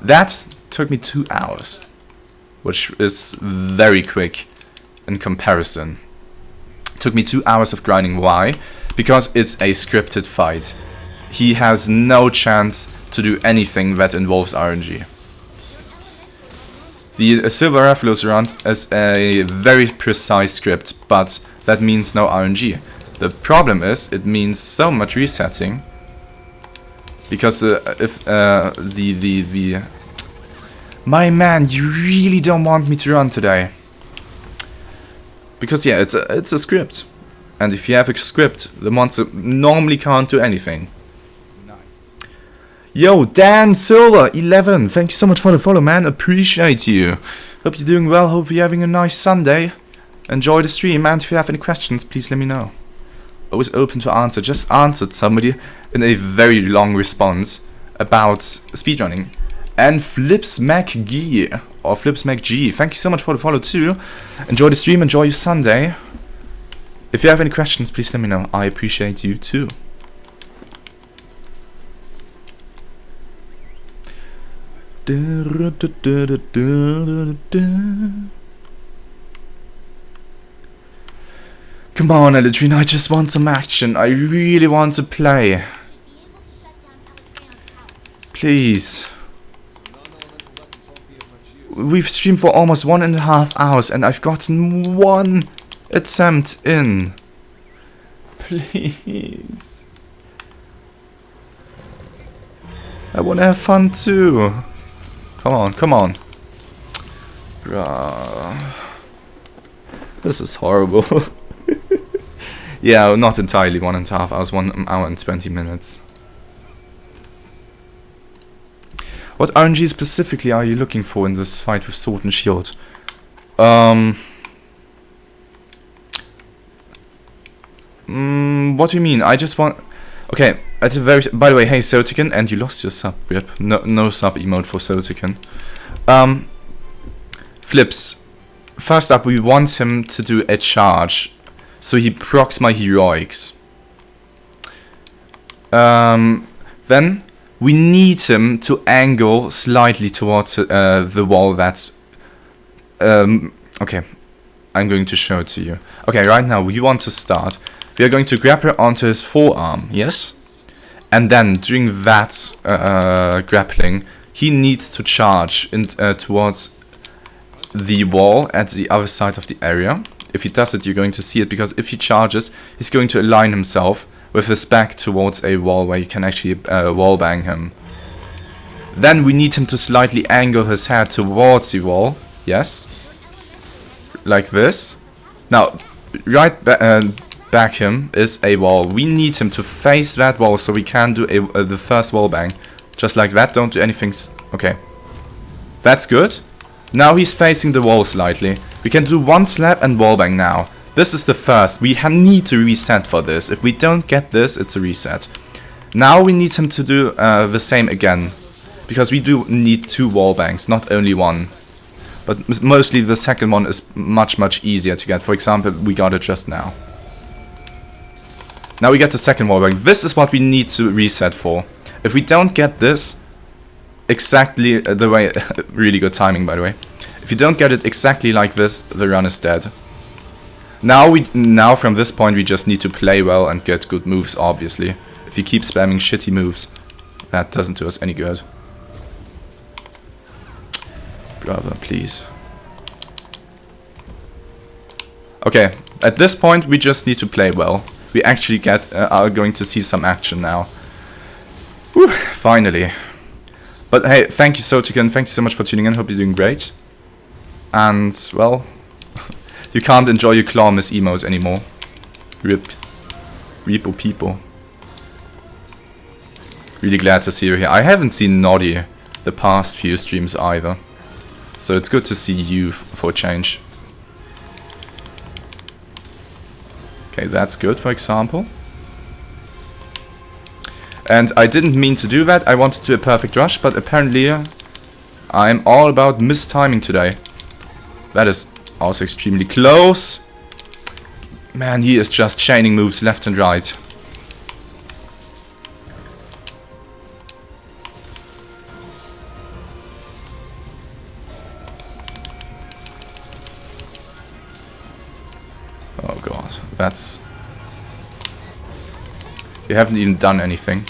Speaker 1: That took me 2 hours, which is very quick in comparison. It took me 2 hours of grinding. Why? Because it's a scripted fight. He has no chance to do anything that involves RNG. The Silver Raffalo's run is a very precise script, but that means no RNG. The problem is, it means so much resetting, because if my man, you really don't want me to run today. Because yeah, it's a script, and if you have a script, the monster normally can't do anything. Yo, Dan Silver 11, thank you so much for the follow, man. Appreciate you. Hope you're doing well. Hope you're having a nice Sunday. Enjoy the stream, and if you have any questions, please let me know. Always open to answer. Just answered somebody in a very long response about speedrunning. And FlipsMacG, or FlipsMacG, thank you so much for the follow too. Enjoy the stream, enjoy your Sunday. If you have any questions, please let me know. I appreciate you too. Come on, Alatreon, I just want some action. I really want to play. Please. We've streamed for almost 1.5 hours and I've gotten 1 attempt in. Please. I want to have fun too. Come on, come on. Bruh. This is horrible. Yeah, not entirely 1.5 hours, 1 hour and 20 minutes. What RNG specifically are you looking for in this fight with Sword and Shield? What do you mean? I just want... Okay, at the very... By the way, hey Sotican, and you lost your sub, rip. No sub emote for Sotican. Flips. First up, we want him to do a charge, so he procs my heroics. Then we need him to angle slightly towards the wall that's... okay, I'm going to show it to you. Okay, right now we want to start. We are going to grapple onto his forearm, yes? And then during that grappling, he needs to charge towards the wall at the other side of the area. If he does it, you're going to see it, because if he charges, he's going to align himself with his back towards a wall where you can actually wallbang him. Then we need him to slightly angle his head towards the wall, yes? Like this. Now, right back him is a wall. We need him to face that wall so we can do the first wallbang. Just like that, don't do anything... Okay. That's good. Now he's facing the wall slightly. We can do 1 slap and wallbang now. This is the first. We need to reset for this. If we don't get this, it's a reset. Now we need him to do the same again. Because we do need 2 wallbangs, not only 1. But mostly the second one is much easier to get. For example, we got it just now. Now we get the second wallbang. This is what we need to reset for. If we don't get this exactly the way... really good timing, by the way. If you don't get it exactly like this, the run is dead. Now from this point we just need to play well and get good moves, obviously. If you keep spamming shitty moves, that doesn't do us any good. Brother, please. Okay, at this point we just need to play well. We actually are going to see some action now. Whew, finally. But hey, thank you Sotican, thank you so much for tuning in, hope you're doing great. And, well, you can't enjoy your claw miss emotes anymore. Rip. Repo people. Really glad to see you here. I haven't seen Noddy the past few streams either. So it's good to see you for a change. Okay, that's good, for example. And I didn't mean to do that. I wanted to do a perfect rush, but apparently I'm all about mistiming today. That is also extremely close. Man, he is just chaining moves left and right. Oh god, that's... You haven't even done anything.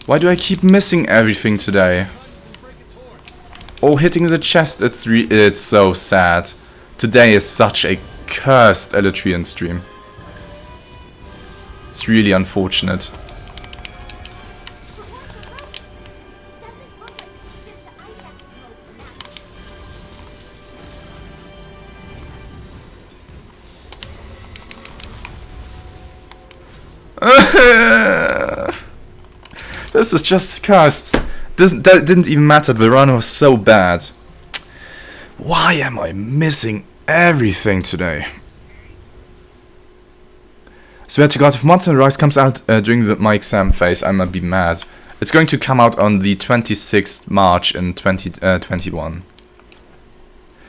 Speaker 1: Why do I keep missing everything today? Oh, hitting the chest, it's so sad. Today is such a cursed Alatreon stream. It's really unfortunate. This is just cursed. That didn't even matter, the run was so bad. Why am I missing everything today? Swear to God, if Monster Rise comes out during my exam phase, I might be mad. It's going to come out on the 26th March in 2021.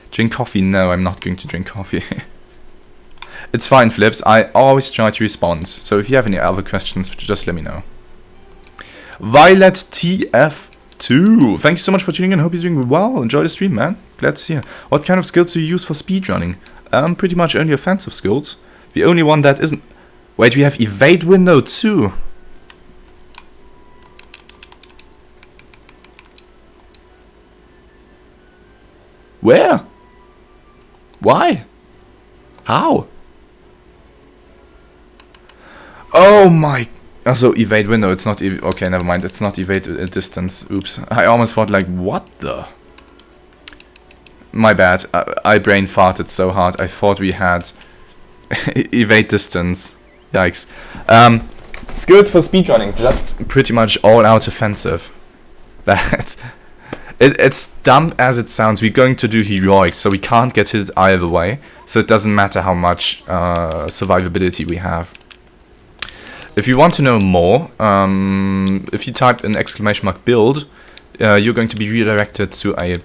Speaker 1: Drink coffee? No, I'm not going to drink coffee. It's fine, Flips. I always try to respond. So if you have any other questions, just let me know. Violet TF2. Thank you so much for tuning in. Hope you're doing well. Enjoy the stream, man. Glad to see you. What kind of skills do you use for speedrunning? Pretty much only offensive skills. The only one that isn't... Wait, we have evade window too. Where? Why? How? Oh my... Also, evade window, it's not... Okay, never mind, it's not evade distance. Oops. I almost thought like, what the... My bad, I brain farted so hard. I thought we had evade distance. Yikes. Skills for speedrunning, just pretty much all out offensive. It's dumb as it sounds. We're going to do heroics, so we can't get hit either way. So it doesn't matter how much survivability we have. If you want to know more, if you type an !build, you're going to be redirected to an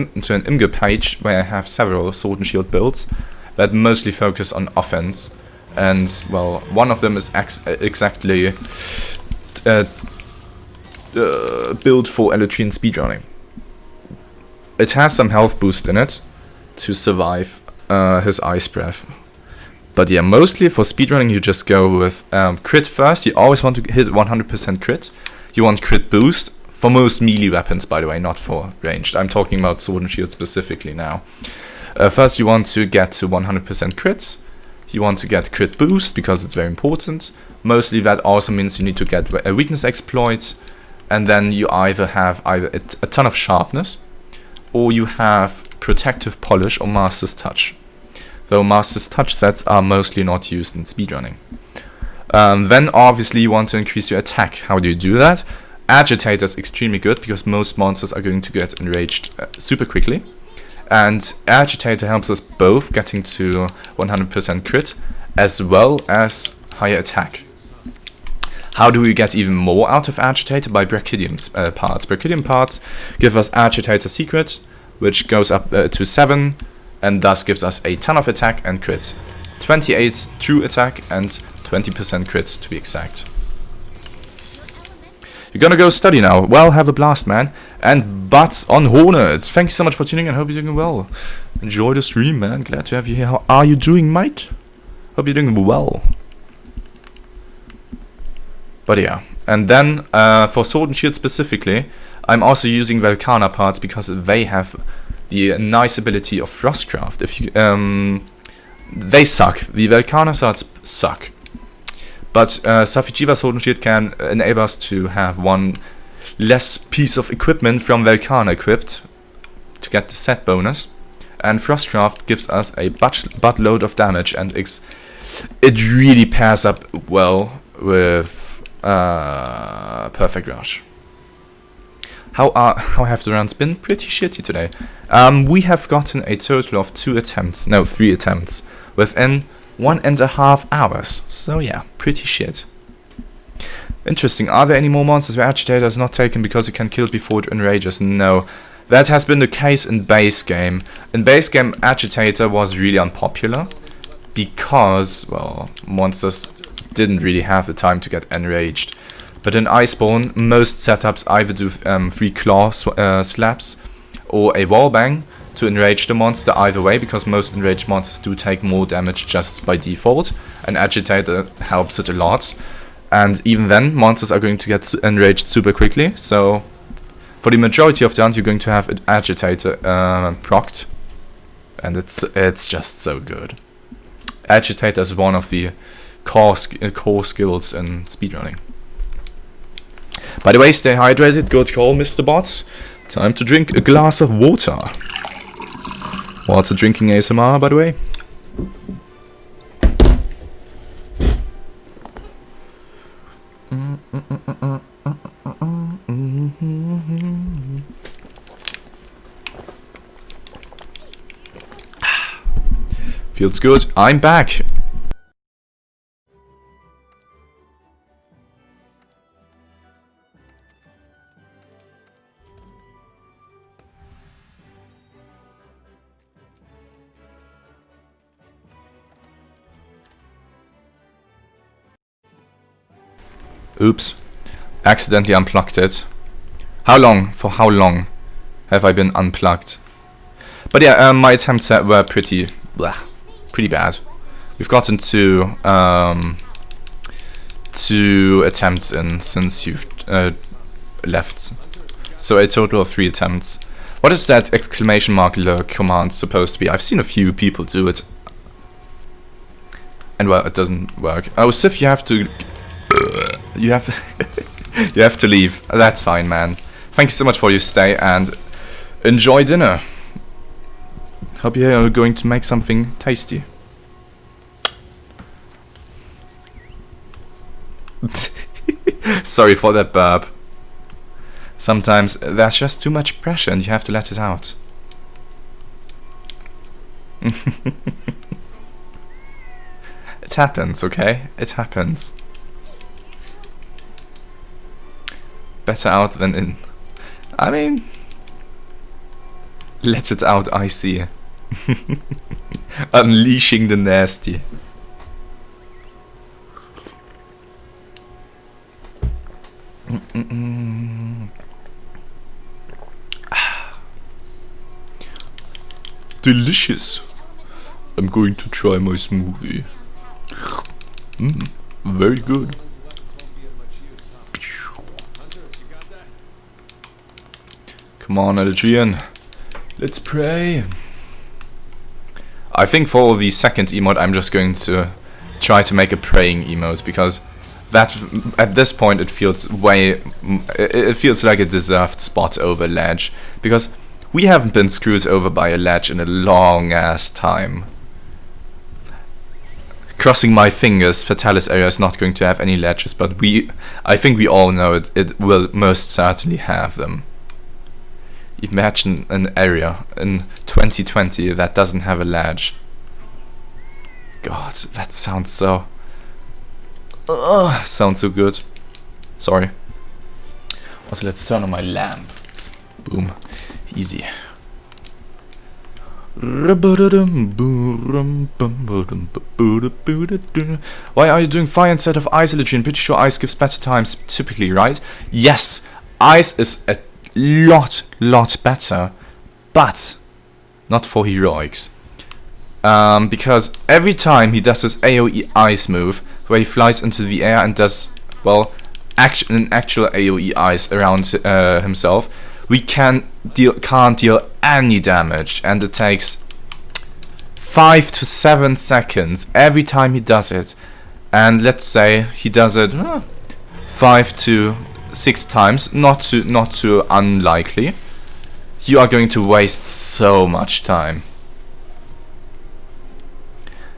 Speaker 1: Imgur page where I have several Sword and Shield builds that mostly focus on offense. And, well, one of them is exactly built for Alatreon Speedrunning. It has some health boost in it to survive his ice breath. But yeah, mostly for speedrunning you just go with crit first. You always want to hit 100% crit. You want crit boost for most melee weapons, by the way, not for ranged. I'm talking about Sword and Shield specifically now. First you want to get to 100% crit. You want to get crit boost because it's very important. Mostly that also means you need to get a weakness exploit. And then you either have a ton of sharpness, or you have protective polish or master's touch. Though master's touch sets are mostly not used in speedrunning. Then obviously you want to increase your attack. How do you do that? Agitator is extremely good because most monsters are going to get enraged super quickly. And Agitator helps us both getting to 100% crit as well as higher attack. How do we get even more out of Agitator? By Brachydium parts. Brachydium parts give us Agitator secret, which goes up to 7, and thus gives us a ton of attack and crit. 28 true attack and 20% crit to be exact. You're gonna go study now. Well, have a blast, man. And butts on hornets. Thank you so much for tuning in. Hope you're doing well. Enjoy the stream, man. Glad to have you here. How are you doing, mate? Hope you're doing well. But yeah, and then for Sword and Shield specifically, I'm also using Velkhana parts because they have the nice ability of Frostcraft. If you, they suck. The Velkhana swords suck. But Safi'jiiva Sword and Shield can enable us to have one less piece of equipment from Velkhana equipped to get the set bonus. And Frostcraft gives us a buttload of damage, and it really pairs up well with Perfect Rush. How have the rounds been? Pretty shitty today. We have gotten a total of 3 attempts within 1.5 hours. So yeah, pretty shit. Interesting. Are there any more monsters where Agitator is not taken because it can kill it before it enrages? No. That has been the case in base game. In base game, Agitator was really unpopular because, well, monsters didn't really have the time to get enraged. But in Iceborne, most setups either do 3 claw slaps or a wallbang to enrage the monster either way, because most enraged monsters do take more damage just by default, and Agitator helps it a lot. And even then, monsters are going to get enraged super quickly, so for the majority of the rounds you're going to have an Agitator procced, and it's just so good. Agitator is one of the core skills in speedrunning. By the way, stay hydrated, good call, Mr. Bot. Time to drink a glass of water. Water drinking ASMR, by the way. Feels good. I'm back. Oops. Accidentally unplugged it. How long? For how long have I been unplugged? But yeah, my attempts were pretty bad. We've gotten two attempts in since you've left. So a total of 3 attempts. What is that exclamation mark lurk command supposed to be? I've seen a few people do it. And well, it doesn't work. Oh, Sif, you have to... you have you have to leave. That's fine, man. Thank you so much for your stay and enjoy dinner. Hope you're going to make something tasty. Sorry for that burp. Sometimes there's just too much pressure and you have to let it out. It happens, okay? It happens. Better out than in. I mean, let it out, I see. Unleashing the nasty. Delicious. I'm going to try my smoothie. Very good. Come on, Alatreon. Let's pray. I think for the second emote I'm just going to try to make a praying emote, because that at this point it feels it feels like a deserved spot over ledge, because we haven't been screwed over by a ledge in a long ass time. Crossing my fingers, Fatalis area is not going to have any ledges, but I think we all know it will most certainly have them. Imagine an area in 2020 that doesn't have a ledge. God, that sounds so... sounds so good. Sorry. Also, let's turn on my lamp. Boom. Easy. Why are you doing fire instead of ice, Alatreon? Pretty sure ice gives better times typically, right? Yes, ice is a lot better, but not for heroics. Because every time he does his AoE ice move, where he flies into the air and does, well, an actual AoE ice around himself, we can't deal any damage, and it takes 5 to 7 seconds every time he does it. And let's say he does it 5 to 6 times, not too unlikely. You are going to waste so much time.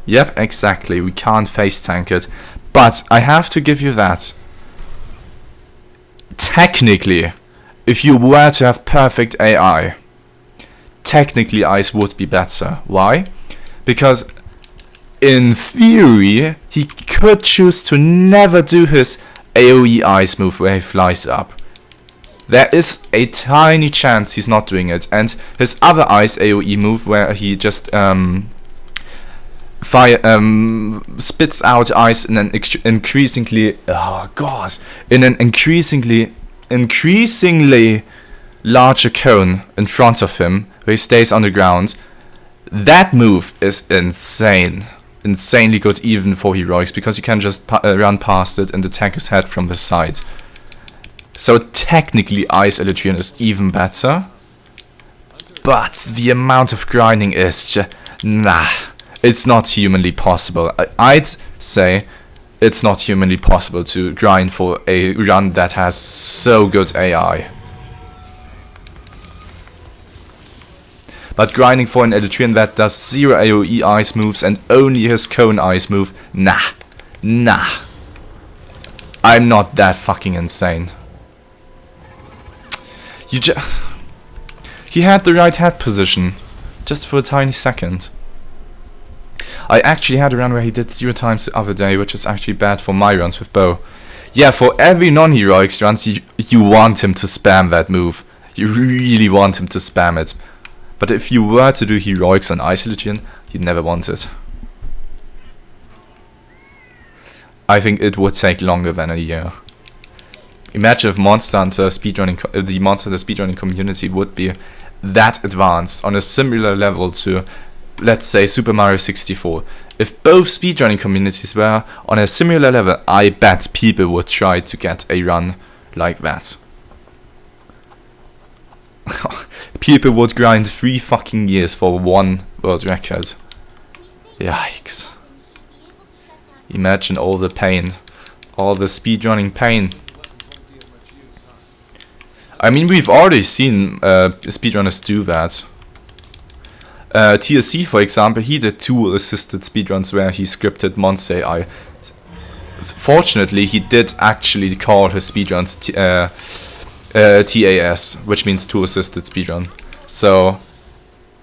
Speaker 1: Yep, exactly. We can't face tank it, but I have to give you that. Technically, if you were to have perfect AI, technically ice would be better. Why? Because in theory he could choose to never do his AoE ice move where he flies up. There is a tiny chance he's not doing it, and his other ice AoE move where he just spits out ice in an increasingly larger cone in front of him, where he stays on the ground. That move is insanely good even for heroics, because you can just run past it and attack his head from the side. So technically Ice Alatreon is even better, but the amount of grinding is just... nah, it's not humanly possible. I'd say it's not humanly possible to grind for a run that has so good AI. But grinding for an Alatreon that does 0 AoE ice moves and only his cone ice move, nah. I'm not that fucking insane. He had the right head position, just for a tiny second. I actually had a run where he did 0 times the other day, which is actually bad for my runs with bow. Yeah, for every non-heroics runs, you want him to spam that move. You really want him to spam it. But if you were to do heroics on Ice Alatreon, you'd never want it. I think it would take longer than a year. Imagine if Monster Hunter speedrunning, the Monster Hunter speedrunning community would be that advanced on a similar level to, let's say, Super Mario 64. If both speedrunning communities were on a similar level, I bet people would try to get a run like that. People would grind 3 fucking years for one world record. Yikes. Imagine all the pain. All the speedrunning pain. I mean, we've already seen speedrunners do that. TSC, for example, he did 2 assisted speedruns where he scripted Monster AI. Fortunately, he did actually call his speedruns TAS, which means 2 assisted speedrun. So,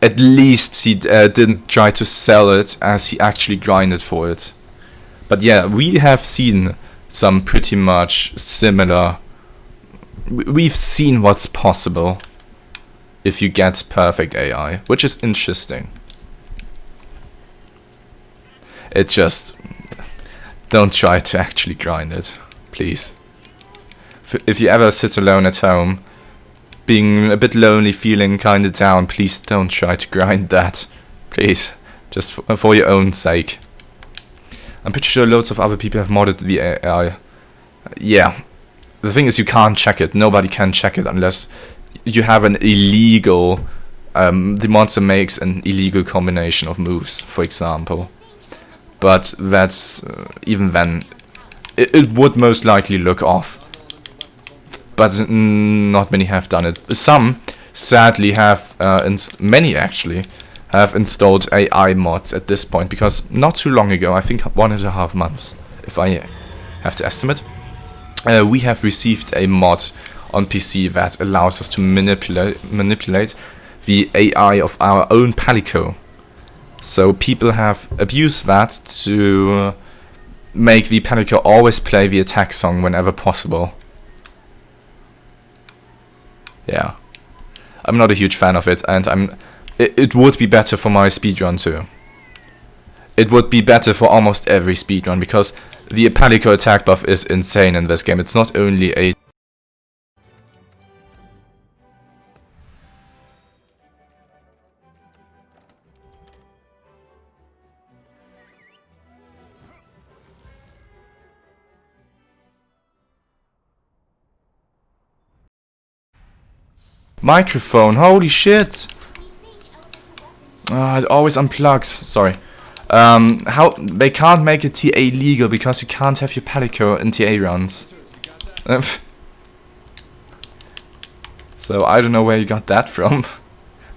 Speaker 1: at least he didn't try to sell it as he actually grinded for it. But yeah, we have seen some pretty much similar. We've seen what's possible if you get perfect AI, which is interesting. It just, don't try to actually grind it, please. If you ever sit alone at home, being a bit lonely, feeling kinda down, please don't try to grind that. Please, just for your own sake. I'm pretty sure loads of other people have modded the AI. Yeah, the thing is you can't check it. Nobody can check it unless you have an illegal, the monster makes an illegal combination of moves, for example. But that's, even then, it would most likely look off. But not many have done it. Some, sadly, have, many actually, have installed AI mods at this point. Because not too long ago, I think 1.5 months, if I have to estimate, we have received a mod on PC that allows us to manipulate the AI of our own Palico. So people have abused that to make the Palico always play the attack song whenever possible. Yeah, I'm not a huge fan of it, and it would be better for my speedrun too. It would be better for almost every speedrun, because the Palico attack buff is insane in this game. It's not only a microphone, holy shit! It always unplugs, sorry. How they can't make a TA legal because you can't have your Palico in TA runs. So I don't know where you got that from.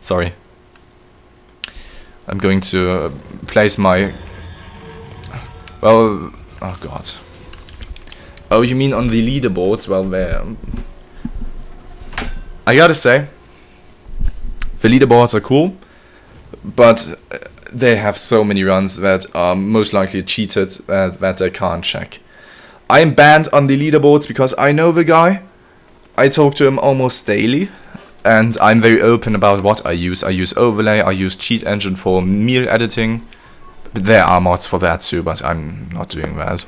Speaker 1: Sorry. I'm going to place my... Well, oh god. Oh, you mean on the leaderboards? Well, there... I gotta say, the leaderboards are cool, but they have so many runs that are most likely cheated that I can't check. I'm banned on the leaderboards because I know the guy. I talk to him almost daily, and I'm very open about what I use. I use overlay, I use cheat engine for meal editing. There are mods for that too, but I'm not doing that.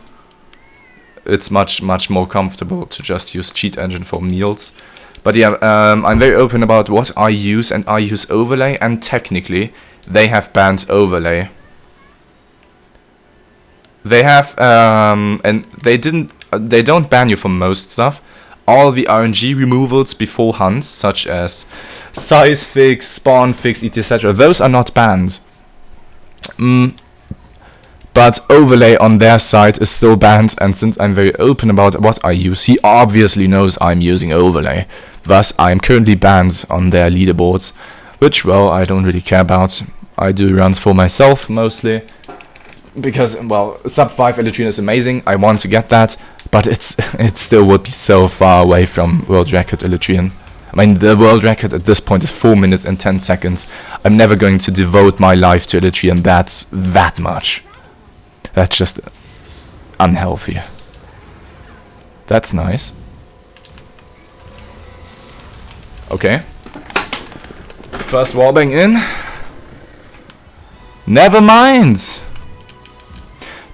Speaker 1: It's much more comfortable to just use cheat engine for meals. But yeah, I'm very open about what I use, and I use overlay, and technically they have banned overlay. They have, and they don't ban you for most stuff. All the RNG removals before hunts, such as size fix, spawn fix, etc., those are not banned. But overlay on their side is still banned, and since I'm very open about what I use, he obviously knows I'm using overlay. Thus, I'm currently banned on their leaderboards, which, well, I don't really care about. I do runs for myself, mostly. Because, well, sub 5 Alatreon is amazing, I want to get that, but it still would be so far away from world record Alatreon. I mean, the world record at this point is 4 minutes and 10 seconds. I'm never going to devote my life to Alatreon that much. That's just unhealthy. That's nice. Okay. First wallbang in. Never mind.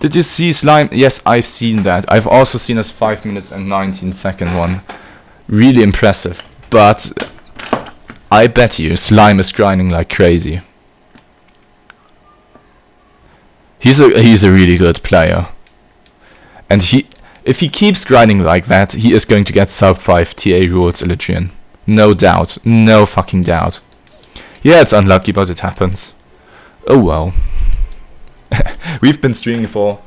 Speaker 1: Did you see Slime? Yes, I've seen that. I've also seen his 5 minutes and 19-second one. Really impressive. But I bet you Slime is grinding like crazy. He's a really good player. And if he keeps grinding like that, he is going to get sub 5 TA rules Alatreon. No doubt. No fucking doubt. Yeah, it's unlucky, but it happens. Oh well. We've been streaming for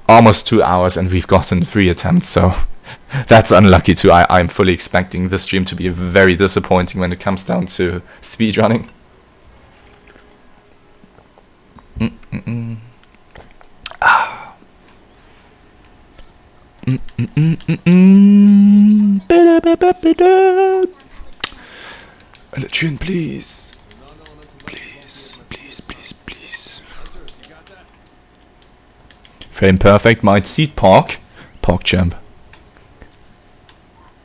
Speaker 1: almost 2 hours and we've gotten 3 attempts, so that's unlucky too. I'm fully expecting this stream to be very disappointing when it comes down to speedrunning. Alatreon, please. Please, please, please, please. Frame perfect, might seat Pork. Pork champ.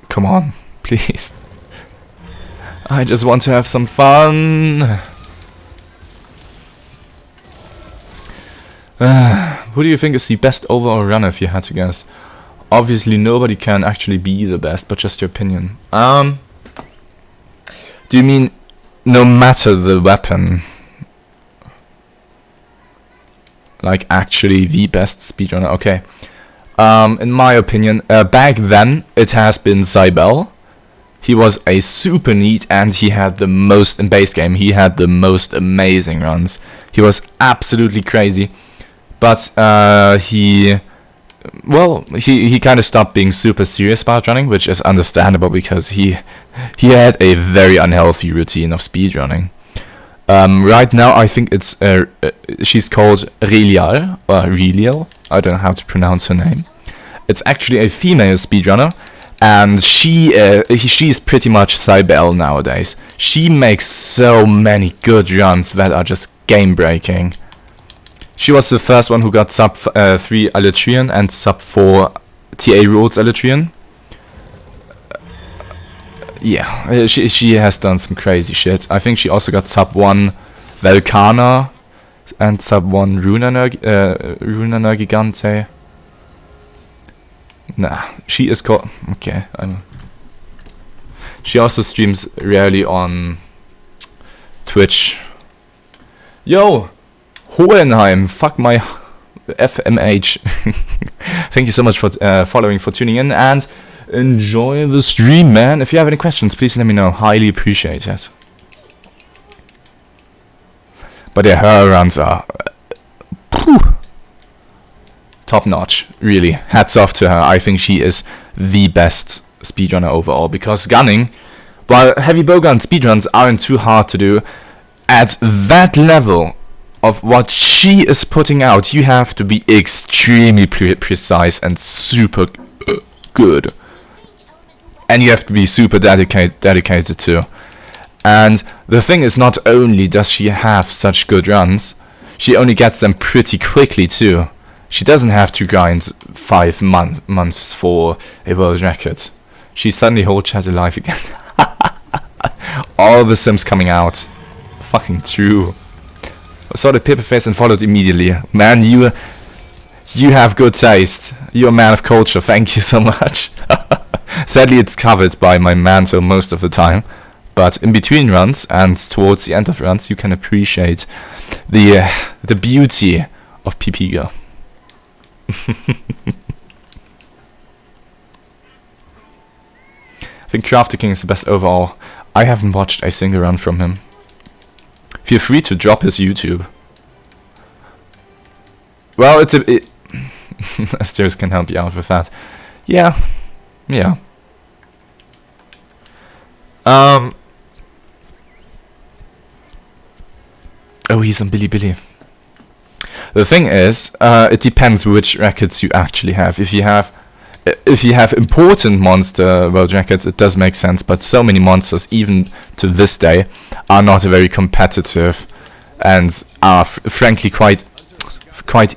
Speaker 1: Come on, please. I just want to have some fun. Who do you think is the best overall runner if you had to guess? Obviously nobody can actually be the best, but just your opinion. Do you mean no matter the weapon? Like actually the best speedrunner? Okay. In my opinion, back then it has been Cybele. He was a super neat and he had the most, in base game, he had the most amazing runs. He was absolutely crazy. But he kind of stopped being super serious about running, which is understandable because he had a very unhealthy routine of speedrunning. Right now, I think it's she's called Relial or Relial. I don't know how to pronounce her name. It's actually a female speedrunner, and she's pretty much Cybele nowadays. She makes so many good runs that are just game breaking. She was the first one who got sub 3 Alatreon and sub 4 TA rules Alatreon. Yeah, she has done some crazy shit. I think she also got sub 1 Velcana and sub 1 Runaner Gigante. Nah, she is called... Okay, she also streams rarely on Twitch. Yo! Hohenheim, fuck my FMH. Thank you so much for following, for tuning in, and enjoy the stream, man. If you have any questions, please let me know. Highly appreciate it. But yeah, her runs are top notch, really. Hats off to her. I think she is the best speedrunner overall, because gunning, while heavy bowgun speedruns aren't too hard to do, at that level of what she is putting out, you have to be extremely precise and super good. And you have to be super dedicated too. And the thing is, not only does she have such good runs, she only gets them pretty quickly too. She doesn't have to grind 5 months for a world record. She suddenly holds chat alive again. All the sims coming out. Fucking true. I saw the paper face and followed immediately. Man, you have good taste. You're a man of culture. Thank you so much. Sadly, it's covered by my mantle most of the time. But in between runs and towards the end of runs, you can appreciate the beauty of Pipigo. I think Crafter King is the best overall. I haven't watched a single run from him. Feel free to drop his YouTube. Well, Asteris can help you out with that. Yeah. Oh, he's on Bilibili. The thing is, it depends which records you actually have. If you have important monster world records, it does make sense, but so many monsters, even to this day, are not very competitive and are frankly quite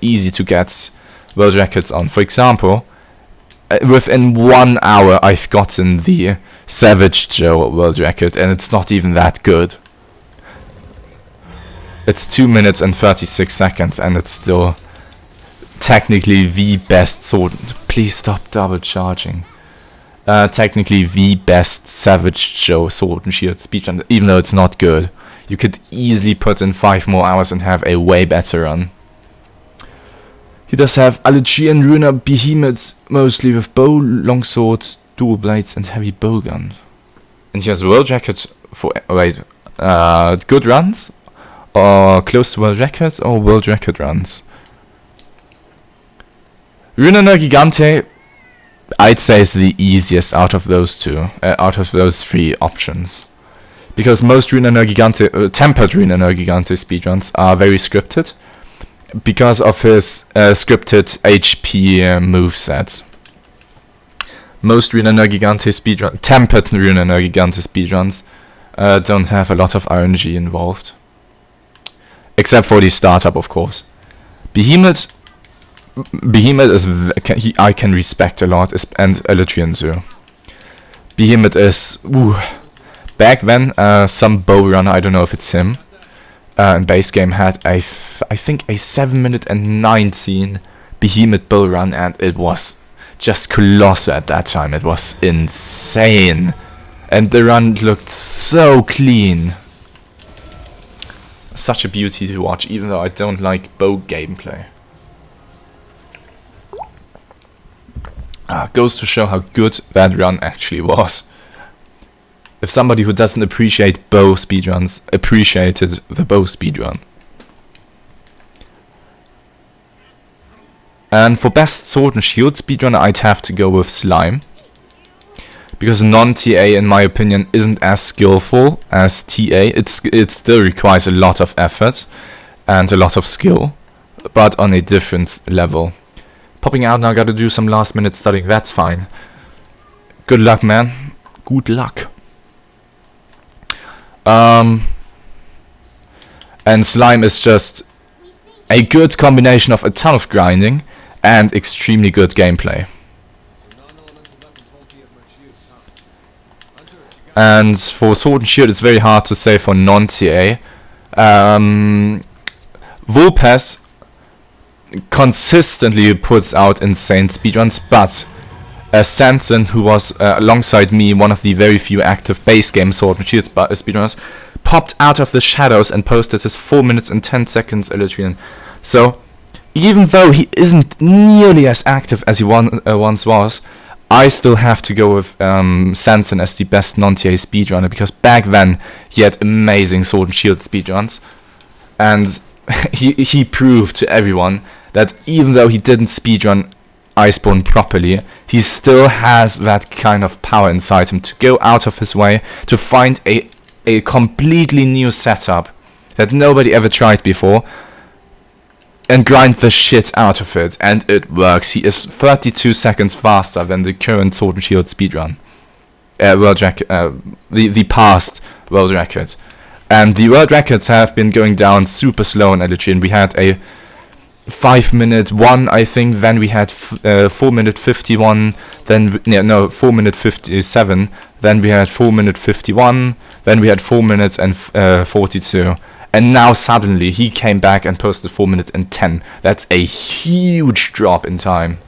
Speaker 1: easy to get world records on. For example, within 1 hour I've gotten the Savage Joe world record, and it's not even that good. It's 2 minutes and 36 seconds, and it's still technically the best sword. Please stop double charging. Technically the best Savage Show Sword and Shield speedrun, even though it's not good. You could easily put in 5 more hours and have a way better run. He does have Alatreon Runer Behemoth, mostly with bow, longsword, dual blades and heavy bowgun. And he has a world record for, good runs, or close to world record, or world record runs. Runer Gigante, I'd say, is the easiest out of those two, out of those 3 options. Because most Runer Gigante, tempered Runer Gigante speedruns are very scripted, because of his scripted HP moveset. Most Runer Gigante speedrun, tempered Runer Gigante speedruns, don't have a lot of RNG involved. Except for the startup, of course. Behemoth is I can respect a lot, and Alatreon too. Behemoth is back then some bow runner, I don't know if it's him, in base game had I think a 7 minute and 19 Behemoth bow run, and it was just colossal at that time. It was insane, and the run looked so clean. Such a beauty to watch, even though I don't like bow gameplay. Goes to show how good that run actually was. If somebody who doesn't appreciate bow speedruns appreciated the bow speedrun. And for best sword and shield speedrunner, I'd have to go with Slime. Because non-TA, in my opinion, isn't as skillful as TA. It still requires a lot of effort and a lot of skill, but on a different level. Popping out now, gotta do some last minute studying, that's fine. Good luck, man. Good luck. And Slime is just a good combination of a ton of grinding and extremely good gameplay. And for Sword and Shield, it's very hard to say for non-TA. Vulpes consistently puts out insane speedruns, but Sanson, who was alongside me one of the very few active base game Sword and Shield speedrunners, popped out of the shadows and posted his 4 minutes and 10 seconds Alatreon. So, even though he isn't nearly as active as he once was, I still have to go with Sanson as the best non-TA speedrunner, because back then he had amazing Sword and Shield speedruns, and he proved to everyone that even though he didn't speedrun Iceborne properly, he still has that kind of power inside him to go out of his way to find a completely new setup that nobody ever tried before and grind the shit out of it, and it works. He is 32 seconds faster than the current Sword and Shield speedrun world record, the past world record. And the world records have been going down super slow in Alatreon. We had a 5 minute 1, I think, then we had 4 minute 51, then 4 minute 57, then we had 4 minute 51, then we had 4 minutes and 42. And now suddenly he came back and posted 4 minutes and 10. That's a huge drop in time.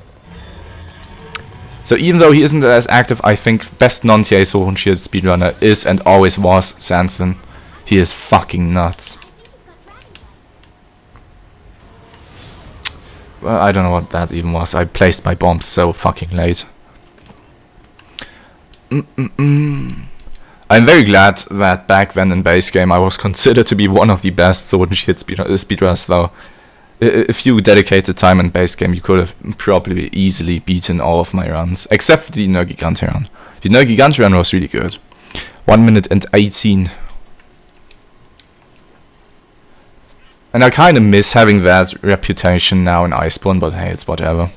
Speaker 1: So even though he isn't as active, I think best non-TA Sword and Shield speedrunner is and always was Sanson. He is fucking nuts. Well, I don't know what that even was. I placed my bombs so fucking late. I'm very glad that back then in base game I was considered to be one of the best Sword and Shield speedrunners, though. If you dedicated time in base game, you could have probably easily beaten all of my runs, except for the Nergigante run. The Nergigante run was really good. 1 minute and 18. And I kind of miss having that reputation now in Iceborne, but hey, it's whatever.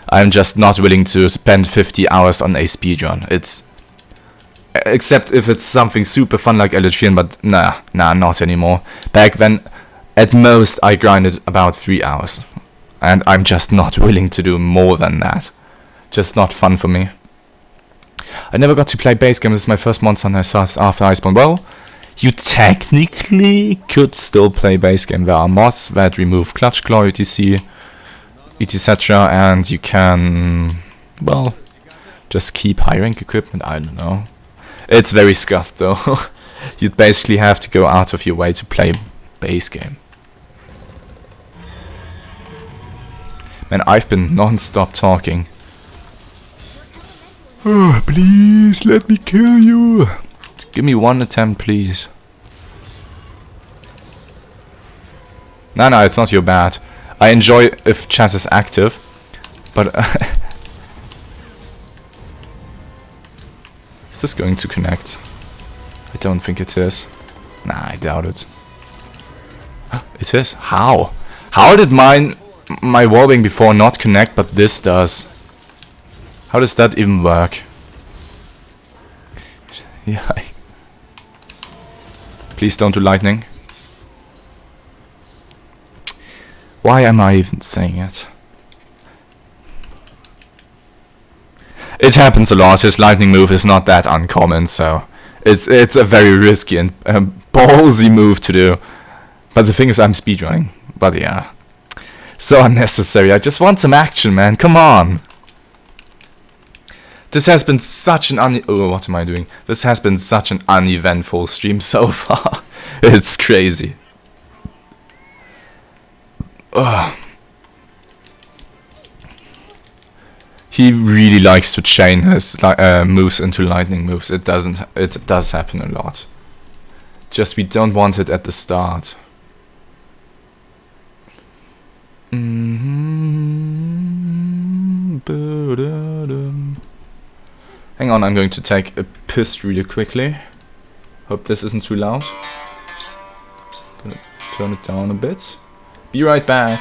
Speaker 1: I'm just not willing to spend 50 hours on a speedrun. It's... except if it's something super fun like Alatreon, but nah, not anymore. Back then, at most, I grinded about 3 hours. And I'm just not willing to do more than that. Just not fun for me. I never got to play base game. This is my first month on I started after Iceborne. Well, you technically could still play base game. There are mods that remove clutch claw, etc. etc. And you can, well, just keep high rank equipment. I don't know. It's very scuffed though. You'd basically have to go out of your way to play base game. Man, I've been non-stop talking. Oh, please let me kill you. Give me one attempt, please. No, it's not your bad. I enjoy if chat is active, but is this going to connect? I don't think it is. Nah, I doubt it. It is? How? How did my wallbang before not connect, but this does? How does that even work? Yeah. Please don't do lightning. Why am I even saying it? It happens a lot. His lightning move is not that uncommon, so it's a very risky and ballsy move to do. But the thing is, I'm speedrunning. But yeah, so unnecessary. I just want some action, man. Come on. This has been such an what am I doing? This has been such an uneventful stream so far. It's crazy. Ugh. He really likes to chain his moves into lightning moves. It does happen a lot. Just we don't want it at the start. Hang on, I'm going to take a piss really quickly. Hope this isn't too loud. Gonna turn it down a bit. Be right back.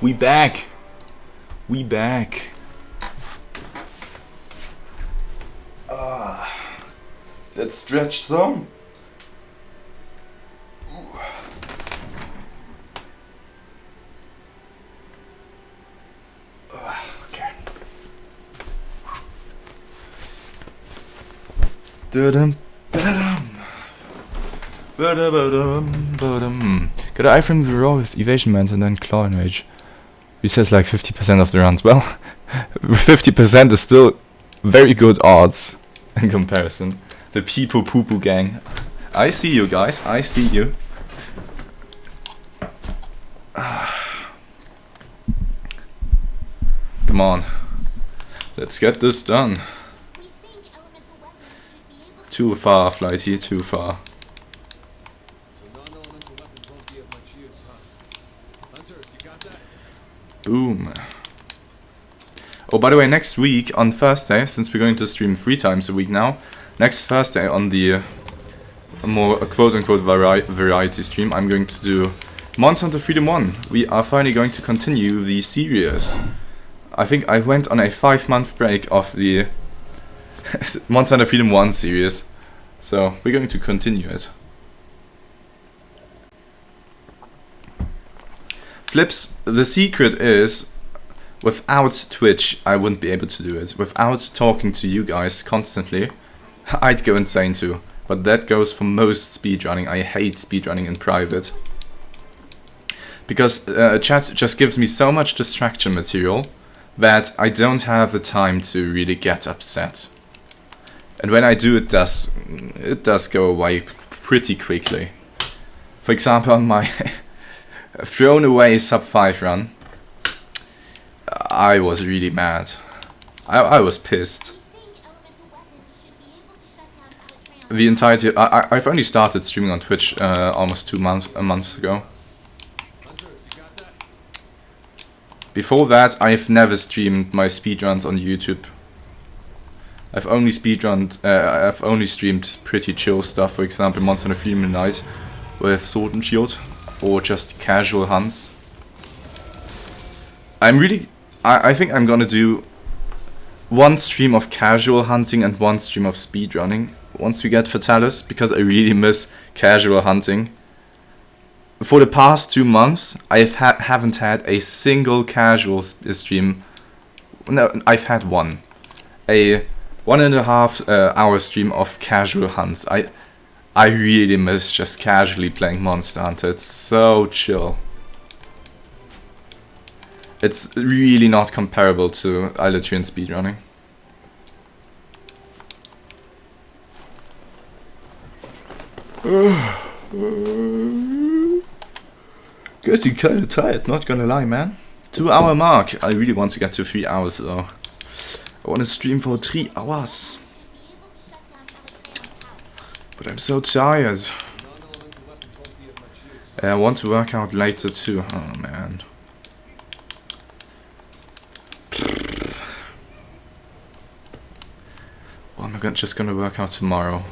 Speaker 1: We back. We back. Let's stretch some. Okay. Got an iframe raw with evasion mant and then claw and rage. Resets like 50% of the runs. Well, 50% is still very good odds in comparison. The people poo poo gang. I see you guys, I see you. Come on. Let's get this done. Too far, Flighty, too far. Boom. Oh, by the way, next week on Thursday, since we're going to stream 3 times a week now, next Thursday on the more quote-unquote variety stream, I'm going to do Monster Hunter Freedom 1. We are finally going to continue the series. I think I went on a 5-month break of the Monster Hunter Freedom 1 series, so we're going to continue it. Flips, the secret is, without Twitch, I wouldn't be able to do it. Without talking to you guys constantly, I'd go insane too. But that goes for most speedrunning. I hate speedrunning in private. Because chat just gives me so much distraction material that I don't have the time to really get upset. And when I do, it does go away pretty quickly. For example, on my thrown away sub 5 run, I was really mad. I was pissed. The entirety. I've only started streaming on Twitch almost 2 months ago. Before that, I've never streamed my speedruns on YouTube. I've only I've only streamed pretty chill stuff. For example, Monster Hunter Freedom Night with Sword and Shield, or just casual hunts. I think I'm gonna do 1 stream of casual hunting and 1 stream of speedrunning once we get Fatalis, because I really miss casual hunting. For the past 2 months, I haven't had a single casual stream. No, I've had one. A 1.5 hour stream of casual hunts. I really miss just casually playing Monster Hunter. It's so chill. It's really not comparable to Alatreon Speedrunning. Getting kinda tired, not gonna lie, man. 2 hour mark. I really want to get to 3 hours though. I want to stream for 3 hours. But I'm so tired. I want to work out later too. Oh man. Well, I'm just gonna work out tomorrow.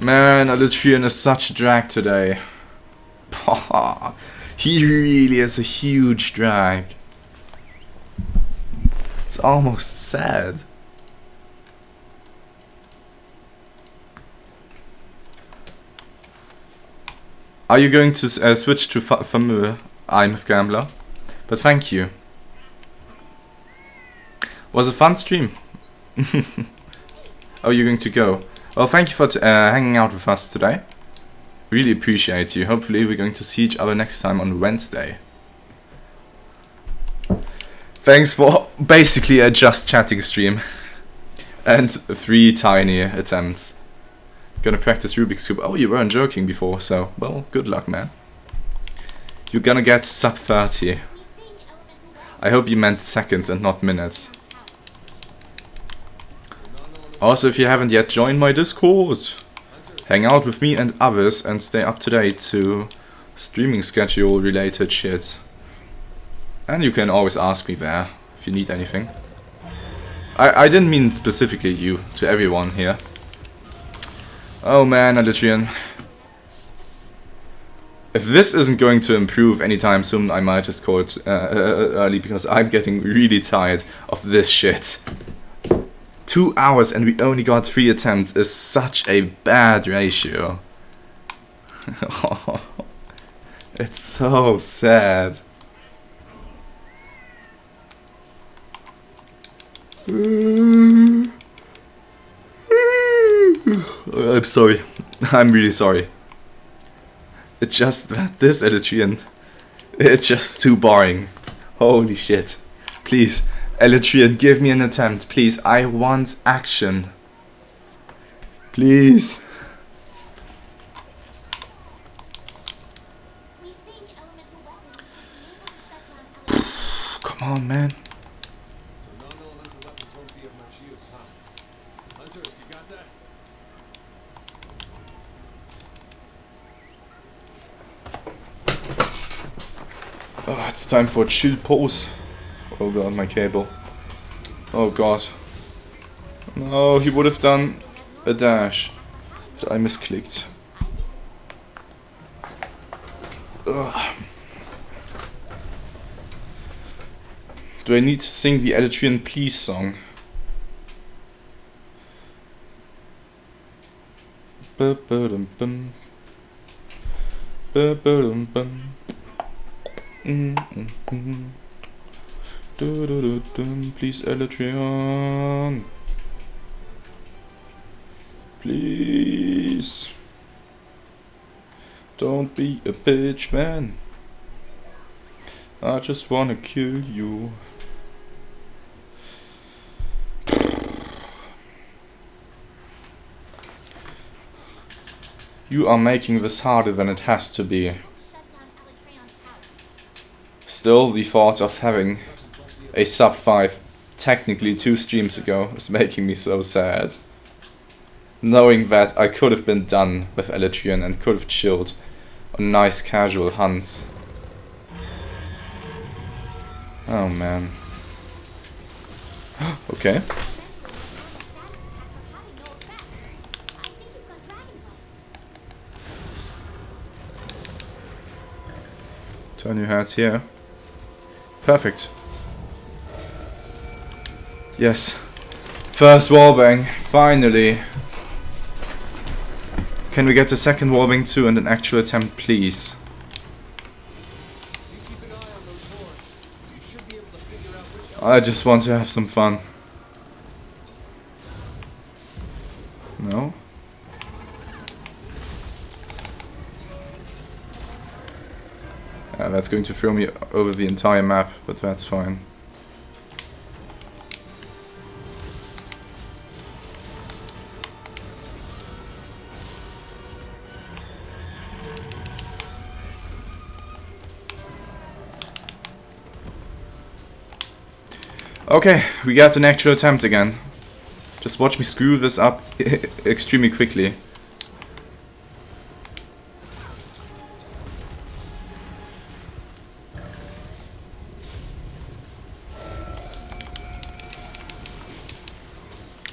Speaker 1: Man, Alatreon is such a drag today. He really is a huge drag. It's almost sad. Are you going to switch to Fameux? I'm a gambler. But thank you. Was a fun stream. Oh, you're going to go. Well, thank you for hanging out with us today. Really appreciate you. Hopefully we're going to see each other next time on Wednesday. Thanks for basically a just chatting stream. And 3 tiny attempts. Gonna practice Rubik's Cube. Oh, you weren't joking before, so, well, good luck, man. You're gonna get sub 30. I hope you meant seconds and not minutes. Also, if you haven't yet joined my Discord, hang out with me and others and stay up to date to streaming schedule related shit. And you can always ask me there if you need anything. I didn't mean specifically you, to everyone here. Oh man, Alatreon. If this isn't going to improve anytime soon, I might just call it early, because I'm getting really tired of this shit. 2 hours and we only got 3 attempts is such a bad ratio. It's so sad. I'm sorry. I'm really sorry. It's just that this Alatreon, it's just too boring. Holy shit. Please, Alatreon, give me an attempt. Please, I want action. Please. Come on, man. Oh, it's time for a chill pose. Oh god, my cable. Oh god. No, he would have done a dash. But I misclicked. Ugh. Do I need to sing the Alatreon Please song? Ba-ba-dum-bum. Ba-ba-dum-bum. Do-do-do-dum. Please, Alatreon. Please. Don't be a bitch, man. I just wanna kill you. You are making this harder than it has to be. Still, the thought of having a sub 5 technically 2 streams ago is making me so sad. Knowing that I could have been done with Alatreon and could have chilled on nice casual hunts. Oh man. Okay. Turn your heads here. Perfect. Yes. First wallbang. Finally. Can we get the second wallbang too and an actual attempt, please? I just want to have some fun. No? That's going to throw me over the entire map, but that's fine. Okay, we got an actual attempt again. Just watch me screw this up extremely quickly.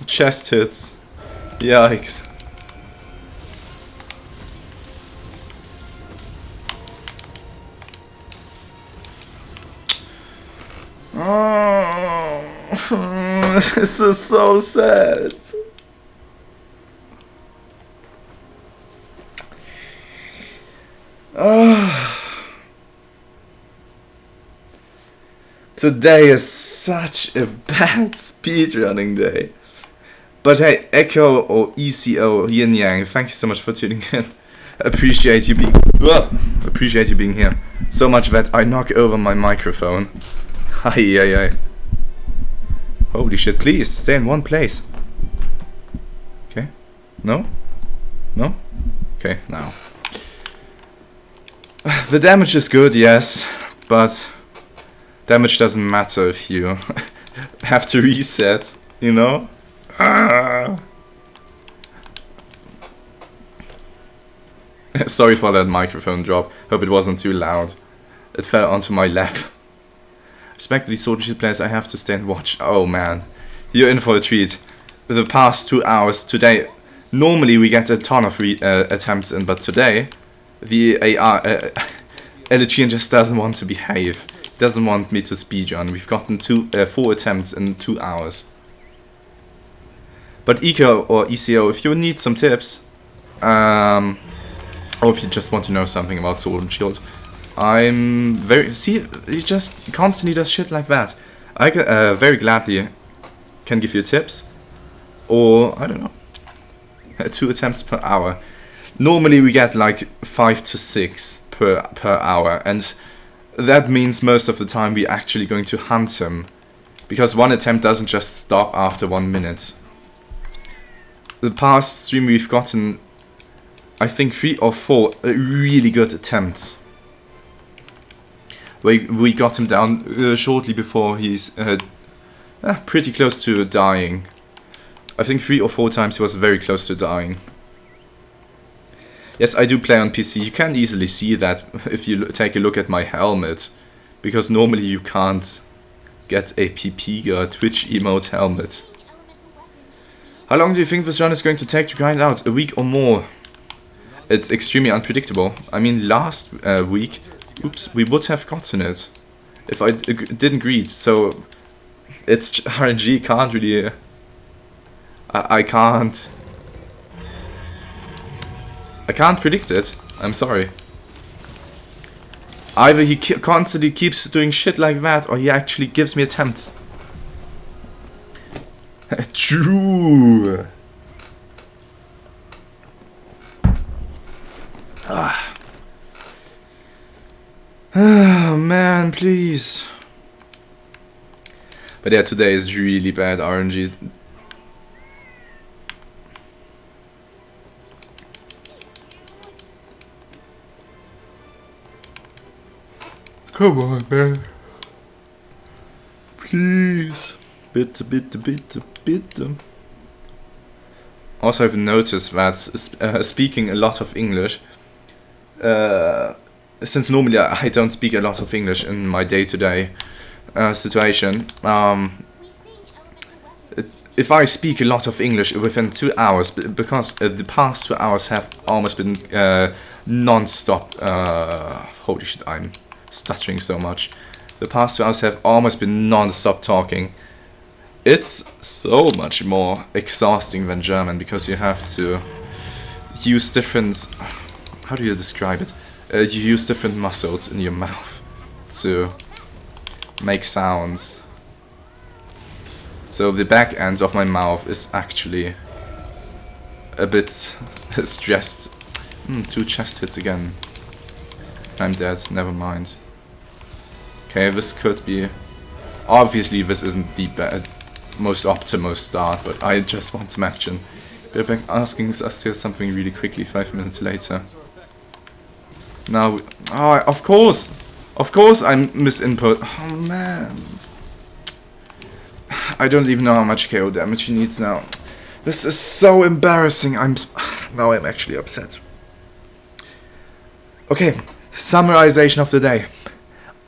Speaker 1: Chest hits. Yikes. Oh, this is so sad. Oh. Today is such a bad speedrunning day. But hey, Echo or ECO Yin Yang, thank you so much for tuning in. Appreciate you being here. So much that I knock over my microphone. Hi. Holy shit, please stay in one place. Okay. No? No? Okay, now. The damage is good, yes, but damage doesn't matter if you have to reset, you know? Sorry for that microphone drop. Hope it wasn't too loud. It fell onto my lap. Respectively, Sword Shield players, I have to stay and watch. Oh man, you're in for a treat. The past 2 hours today. Normally we get a ton of attempts in, but today the Alatreon just doesn't want to behave. Doesn't want me to speedrun. We've gotten 4 attempts in 2 hours. But Eco or ECO, if you need some tips, or if you just want to know something about Sword and Shield, I'm very... See, he just constantly does shit like that. I very gladly can give you tips, or, I don't know, 2 attempts per hour. Normally we get like 5 to 6 per hour, and that means most of the time we're actually going to hunt him, because one attempt doesn't just stop after 1 minute. The past stream we've gotten, I think 3 or 4 really good attempts. We got him down shortly before he's pretty close to dying. I think 3 or 4 times he was very close to dying. Yes, I do play on PC. You can easily see that if you take a look at my helmet. Because normally you can't get a Pipiga Twitch emote helmet. How long do you think this run is going to take to grind out? A week or more? It's extremely unpredictable. I mean, last week, oops, we would have gotten it if I didn't greed. So it's RNG, can't really. I can't predict it. I'm sorry. Either he constantly keeps doing shit like that, or he actually gives me attempts. True. Oh man, please. But yeah, today is really bad RNG. Come on, man. Please. Bitte, bitte, bitte, bitte. Also, I've noticed that speaking a lot of English, since normally I don't speak a lot of English in my day-to-day situation, if I speak a lot of English within 2 hours, because the past 2 hours have almost been non-stop, holy shit, I'm stuttering so much. The past 2 hours have almost been non-stop talking. It's so much more exhausting than German, because you have to use different, how do you describe it? You use different muscles in your mouth to make sounds. So the back end of my mouth is actually a bit stressed. 2 chest hits again. I'm dead, never mind. Okay, this could be... Obviously this isn't the most optimal start, but I just want some action. They're back asking us to something really quickly 5 minutes later. Now, oh, of course I misinput. Oh man. I don't even know how much KO damage he needs now. This is so embarrassing. Now I'm actually upset. Okay, summarization of the day.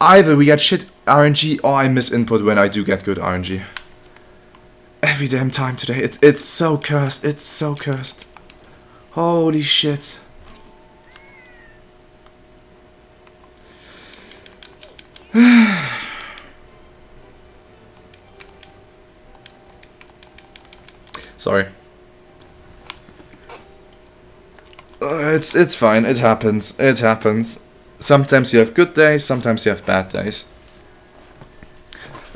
Speaker 1: Either we get shit RNG or I misinput when I do get good RNG. Every damn time today. It's so cursed. It's so cursed. Holy shit. Sorry. It's fine. It happens. It happens. Sometimes you have good days. Sometimes you have bad days.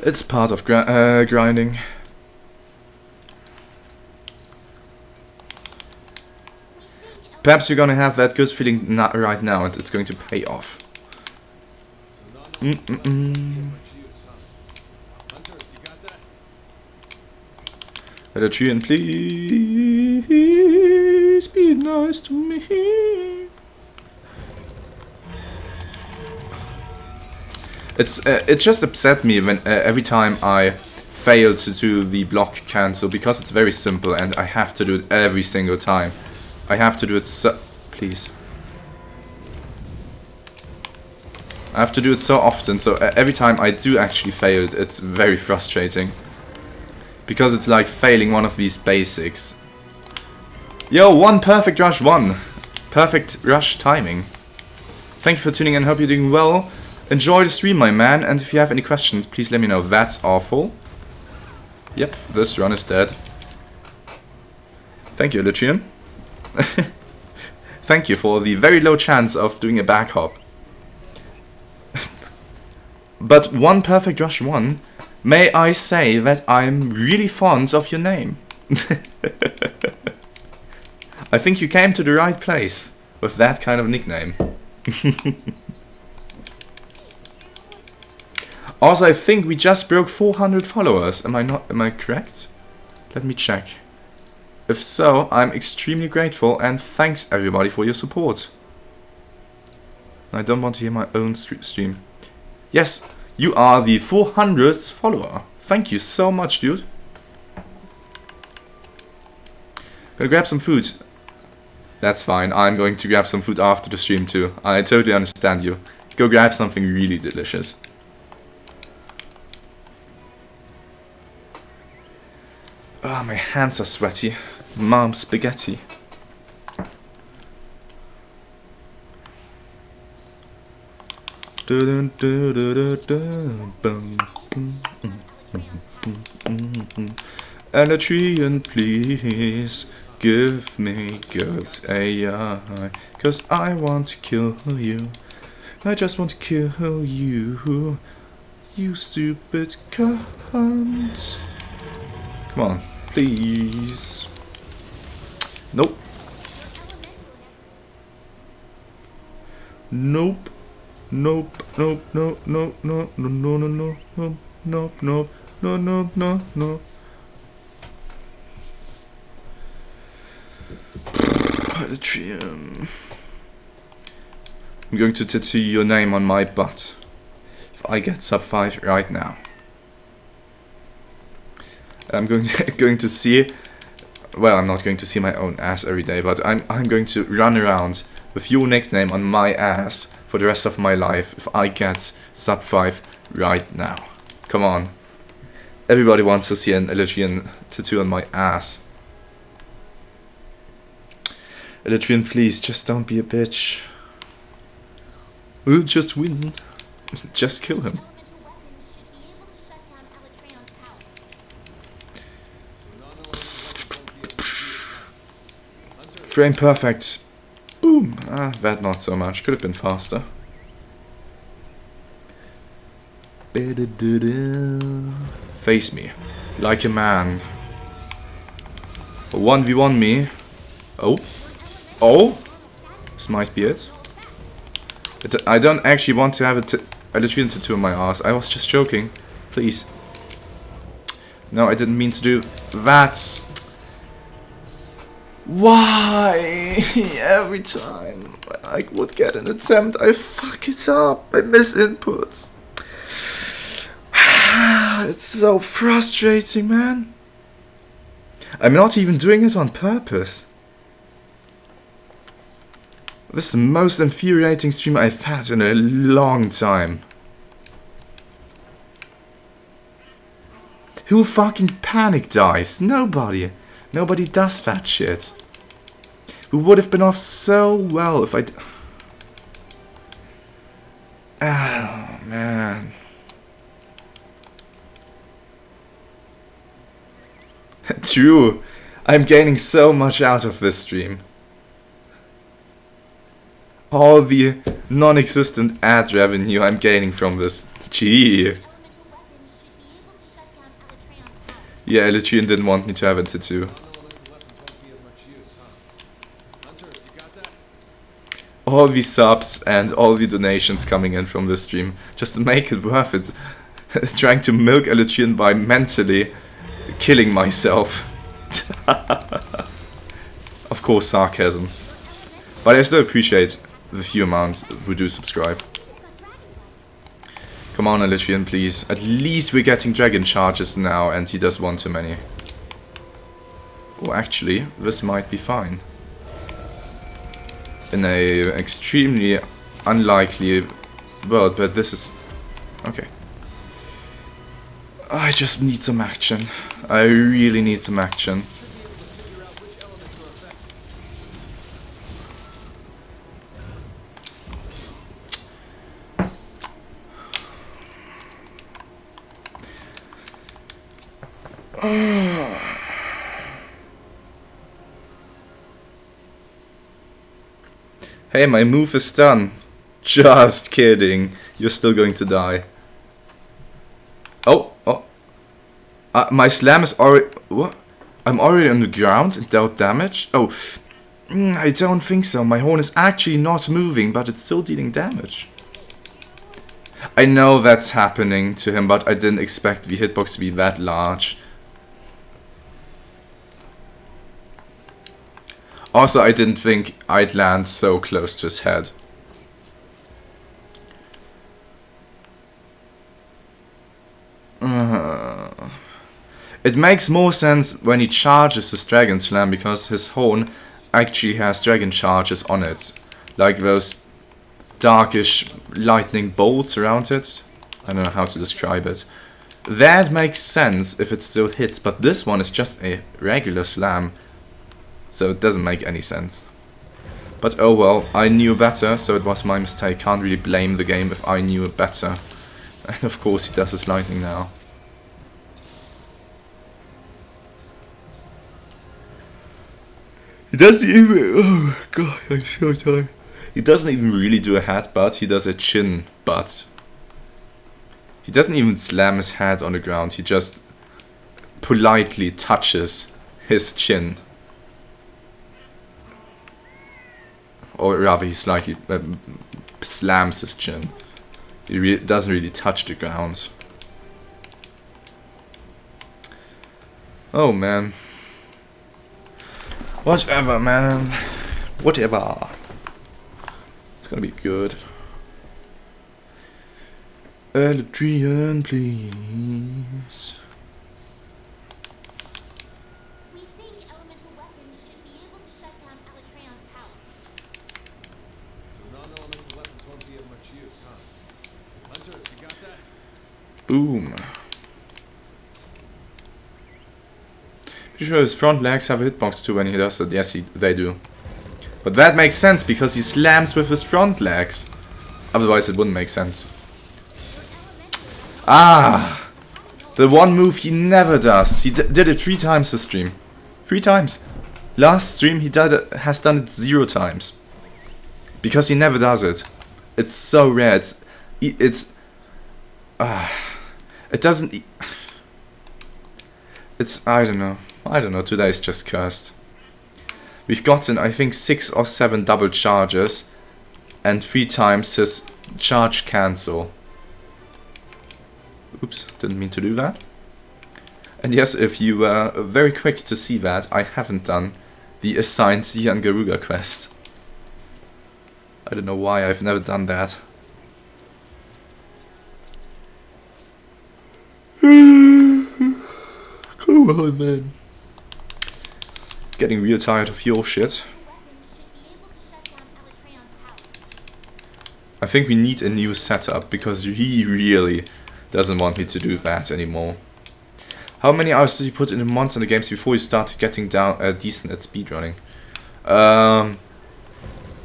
Speaker 1: It's part of grinding. Perhaps you're gonna have that good feeling right now, and it's going to pay off. Alatreon, please be nice to me. It just upset me when every time I fail to do the block cancel, because it's very simple and I have to do it every single time. I have to do it so... Please. I have to do it so often, so every time I do actually fail it, it's very frustrating. Because it's like failing one of these basics. Yo, 1 perfect rush, 1. Perfect rush timing. Thank you for tuning in, hope you're doing well. Enjoy the stream, my man, and if you have any questions, please let me know. That's awful. Yep, this run is dead. Thank you, Alatreon. Thank you for the very low chance of doing a back hop. But 1 perfect rush 1, may I say that I'm really fond of your name. I think you came to the right place with that kind of nickname. Also, I think we just broke 400 followers. Am I correct? Let me check. If so, I'm extremely grateful, and thanks everybody for your support. I don't want to hear my own stream. Yes, you are the 400th follower. Thank you so much, dude. Gonna grab some food. That's fine. I'm going to grab some food after the stream too. I totally understand you. Go grab something really delicious. Ah, my hands are sweaty. Mom spaghetti. Alatreon, please give me good AI, 'cause I want to kill you. I just want to kill you, you stupid cunt. Come on, please. Nope. Nope. Nope. Nope. Nope. Nope. Nope. No. No. No. No. Nope. Nope. Nope. No. No. No. No. Alatreon. I'm going to tattoo your name on my butt if I get sub 5 right now. I'm going to see. Well, I'm not going to see my own ass every day, but I'm going to run around with your nickname on my ass for the rest of my life if I get sub 5 right now. Come on. Everybody wants to see an Alatreon tattoo on my ass. Alatreon, please, just don't be a bitch. We'll just win. Just kill him. Frame perfect. Boom. Ah, that not so much. Could have been faster. Face me. Like a man. 1v1 me. Oh. Oh. This might be it. I don't actually want to have a Alatreon tattoo on my ass. I was just joking. Please. No, I didn't mean to do that. Why? Every time I would get an attempt, I fuck it up. I miss inputs. It's so frustrating, man. I'm not even doing it on purpose. This is the most infuriating stream I've had in a long time. Who fucking panic dives? Nobody. Nobody does that shit. We would have been off so well if I... Oh, man. True. I'm gaining so much out of this stream. All the non-existent ad revenue I'm gaining from this. Gee. Yeah, Alatreon didn't want me to have a tattoo. All the subs and all the donations coming in from this stream, just to make it worth it. Trying to milk Alatreon by mentally killing myself. Of course, sarcasm. But I still appreciate the few amounts who do subscribe. Come on, Alatreon, please. At least we're getting dragon charges now, and he does one too many. Oh, actually, this might be fine. In a extremely unlikely world, but this is... Okay. I just need some action. I really need some action. Hey, my move is done. Just kidding. You're still going to die. Oh, oh. My slam is already... What? I'm already on the ground without damage? Oh, I don't think so. My horn is actually not moving, but it's still dealing damage. I know that's happening to him, but I didn't expect the hitbox to be that large. Also, I didn't think I'd land so close to his head. It makes more sense when he charges his Dragon Slam, because his horn actually has dragon charges on it. Like those darkish lightning bolts around it. I don't know how to describe it. That makes sense if it still hits, but this one is just a regular slam, so it doesn't make any sense. But oh well, I knew better, so it was my mistake. Can't really blame the game if I knew it better. And of course he does his lightning now. He doesn't even... Oh god, I'm so tired. He doesn't even really do a headbutt, he does a chin butt. He doesn't even slam his head on the ground, he just politely touches his chin. Or rather, he slightly slams his chin. He doesn't really touch the ground. Oh man. Whatever, man. Whatever. It's gonna be good. Alatreon, please.
Speaker 2: We think elemental weapons should be able to shut down Alatreon's powers.
Speaker 3: So non-elemental weapons won't be of much use, huh? Hunters, you got that?
Speaker 1: Boom. Pretty sure his front legs have a hitbox too when he does that. Yes, they do. But that makes sense because he slams with his front legs. Otherwise it wouldn't make sense. Ah! The one move he never does. He did it 3 times this stream. 3 times. Last stream he has done it 0 times. Because he never does it. It's so rare. It doesn't... It's... I don't know. Today's just cursed. We've gotten, I think, 6 or 7 double charges. And 3 times his charge cancel. Oops, didn't mean to do that. And yes, if you were very quick to see that, I haven't done the assigned Zian Garuga quest. I don't know why I've never done that. Come on, man. Getting real tired of your shit. I think we need a new setup because he really doesn't want me to do that anymore. How many hours did you put into Monster Hunter games before you started getting down decent at speedrunning?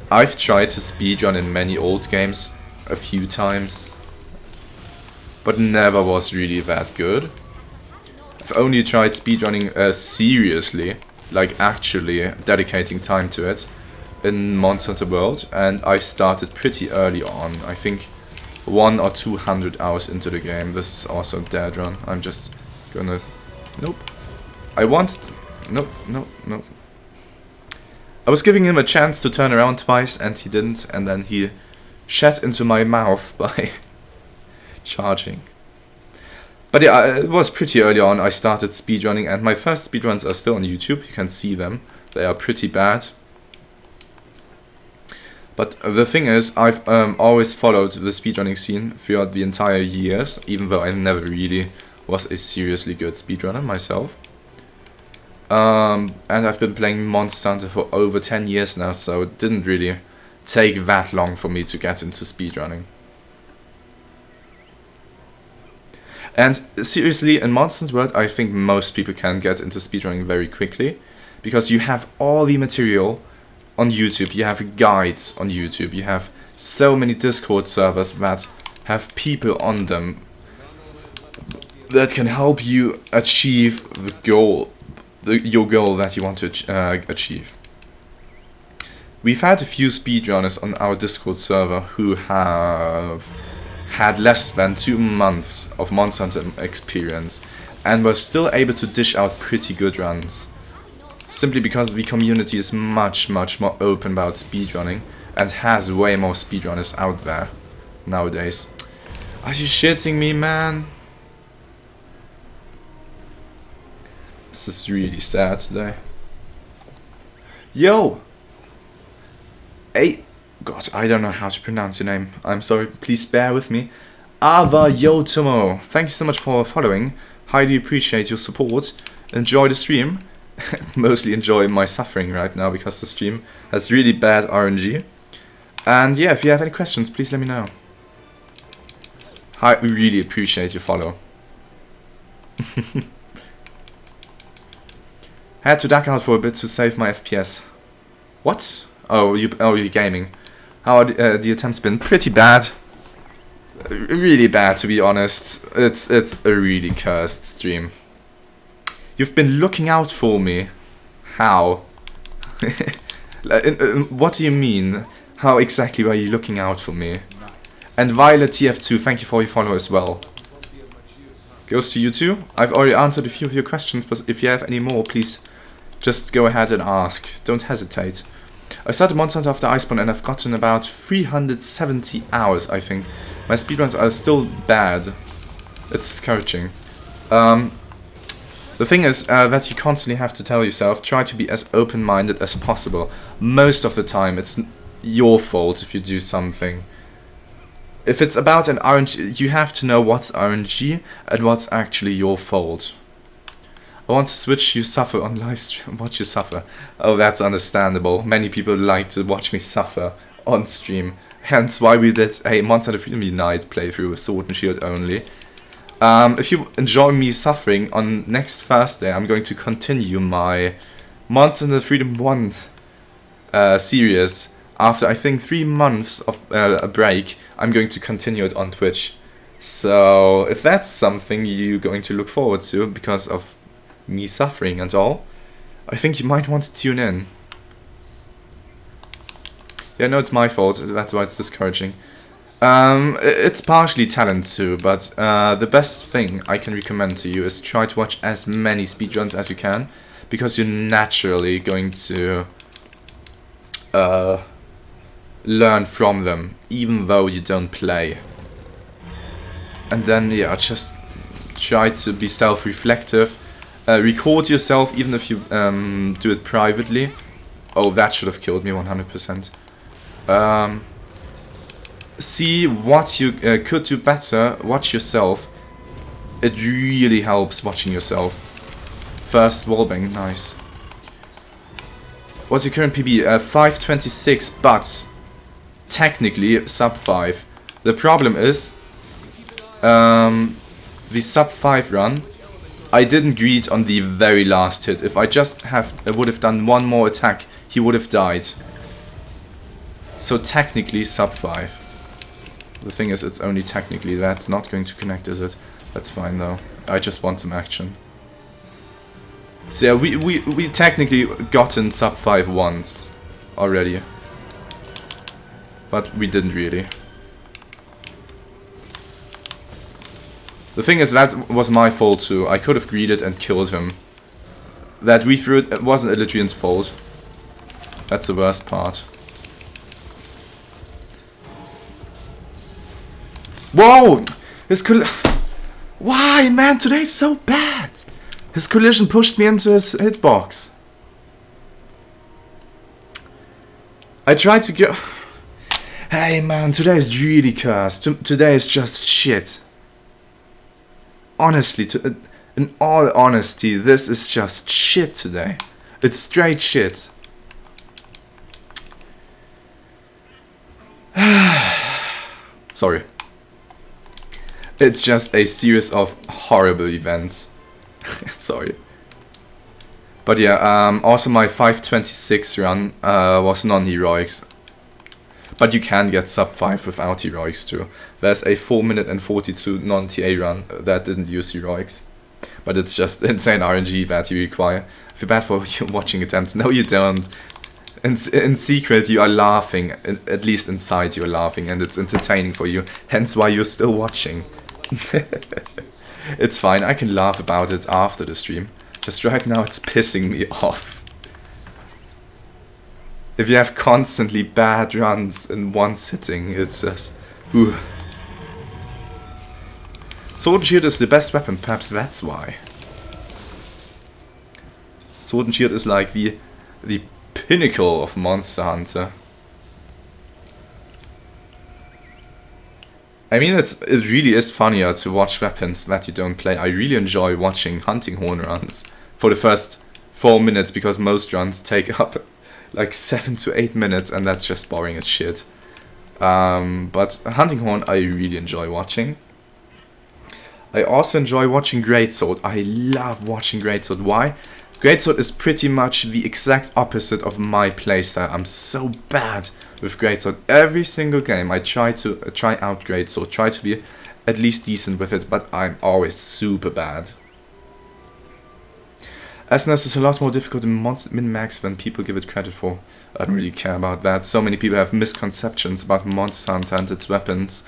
Speaker 1: I've tried to speedrun in many old games a few times, but never was really that good. I've only tried speedrunning seriously, like actually dedicating time to it, in Monster Hunter World, and I started pretty early on. I think 100 or 200 hours into the game. This is also a dead run. I'm just gonna... Nope. I wanted... Nope, nope, nope. I was giving him a chance to turn around twice and he didn't, and then he shat into my mouth by charging. But yeah, it was pretty early on I started speedrunning, and my first speedruns are still on YouTube. You can see them. They are pretty bad. But the thing is, I've always followed the speedrunning scene throughout the entire years, even though I never really was a seriously good speedrunner myself. And I've been playing Monster Hunter for over 10 years now, so it didn't really take that long for me to get into speedrunning. And seriously, in Monster Hunter World, I think most people can get into speedrunning very quickly, because you have all the material on YouTube, you have guides on YouTube, you have so many Discord servers that have people on them that can help you achieve the goal, your goal that you want to achieve. We've had a few speedrunners on our Discord server who have had less than 2 months of Monster Hunter experience and were still able to dish out pretty good runs. Simply because the community is much more open about speedrunning and has way more speedrunners out there nowadays. Are you shitting me, man? This is really sad today. Yo! Hey! God, I don't know how to pronounce your name. I'm sorry, please bear with me. Ava Yotomo, thank you so much for following. Highly appreciate your support. Enjoy the stream. Mostly enjoy my suffering right now because the stream has really bad RNG. And yeah, if you have any questions, please let me know. We really appreciate your follow. Had to duck out for a bit to save my FPS. What? Oh, you're gaming. How are the attempts been? Pretty bad. Really bad, to be honest. It's a really cursed stream. You've been looking out for me. How? What do you mean? How exactly were you looking out for me? And Violet TF2, thank you for your follow as well. Goes to you too. I've already answered a few of your questions, but if you have any more, please just go ahead and ask. Don't hesitate. I started Monster Hunter after Iceborne and I've gotten about 370 hours, I think. My speedruns are still bad. It's discouraging. The thing is that you constantly have to tell yourself, try to be as open-minded as possible. Most of the time, it's your fault if you do something. If it's about an RNG, you have to know what's RNG and what's actually your fault. I want to switch you suffer on live stream. Watch you suffer. Oh, that's understandable. Many people like to watch me suffer on stream. Hence why we did a Monster Hunter Freedom Unite playthrough with Sword and Shield only. If you enjoy me suffering, on next Thursday I'm going to continue my Monster Hunter Freedom 1 series. After I think 3 months of a break, I'm going to continue it on Twitch. So if that's something you're going to look forward to because of me suffering and all, I think you might want to tune in. Yeah, no, it's my fault, that's why it's discouraging. It's partially talent too, but the best thing I can recommend to you is try to watch as many speedruns as you can, because you're naturally going to learn from them, even though you don't play. And then, yeah, just try to be self-reflective. Record yourself, even if you do it privately. Oh, that should have killed me 100%. See what you could do better. Watch yourself. It really helps watching yourself. First wallbang, nice. What's your current PB? 526, but technically sub 5. The problem is the sub 5 run, I didn't greet on the very last hit. If I just would have done one more attack, he would have died. So technically sub 5. The thing is, it's only technically. That's not going to connect, is it? That's fine though. I just want some action. So yeah, we technically gotten sub 5 once already. But we didn't really. The thing is, that was my fault too. I could have greeted and killed him. That rethrough it wasn't Alatreon's fault. That's the worst part. Whoa! Why, man? Today's so bad! His collision pushed me into his hitbox. I tried to go... Hey man, today is really cursed. Today is just shit. Honestly, in all honesty, this is just shit today. It's straight shit. Sorry. It's just a series of horrible events. Sorry. But yeah, also my 526 run was non-heroics. But you can get sub 5 without heroics too. There's a 4 minute and 42 non-TA run that didn't use heroics. But it's just insane RNG that you require. I feel bad for you watching attempts. No, you don't. In secret, you are laughing. At least inside, you are laughing, and it's entertaining for you. Hence why you're still watching. It's fine. I can laugh about it after the stream. Just right now, it's pissing me off. If you have constantly bad runs in one sitting, it's just... Ooh. Sword and Shield is the best weapon, perhaps that's why. Sword and Shield is like the pinnacle of Monster Hunter. I mean, it really is funnier to watch weapons that you don't play. I really enjoy watching hunting horn runs for the first 4 minutes, because most runs take up like 7 to 8 minutes, and that's just boring as shit. But hunting horn I really enjoy watching. I also enjoy watching Greatsword. I love watching Greatsword. Why? Greatsword is pretty much the exact opposite of my playstyle. I'm so bad with Greatsword. Every single game I try out Greatsword, try to be at least decent with it, but I'm always super bad. SnS is a lot more difficult in min-max than people give it credit for. I don't really care about that. So many people have misconceptions about Monster Hunter and its weapons.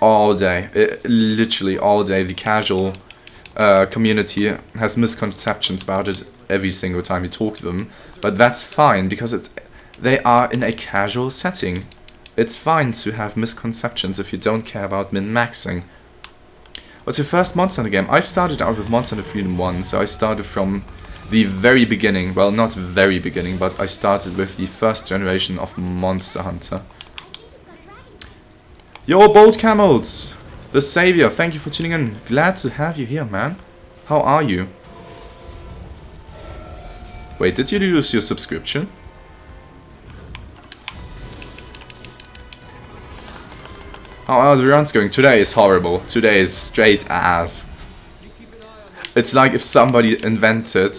Speaker 1: All day, literally all day, the casual community has misconceptions about it every single time you talk to them. But that's fine, because they are in a casual setting. It's fine to have misconceptions if you don't care about min-maxing. What's your first Monster Hunter game? I've started out with Monster Hunter Freedom 1, so I started from the very beginning. Well, not very beginning, but I started with the first generation of Monster Hunter. Yo, Bold Camels! The Savior, thank you for tuning in. Glad to have you here, man. How are you? Wait, did you lose your subscription? How are the runs going? Today is horrible. Today is straight ass. It's like if somebody invented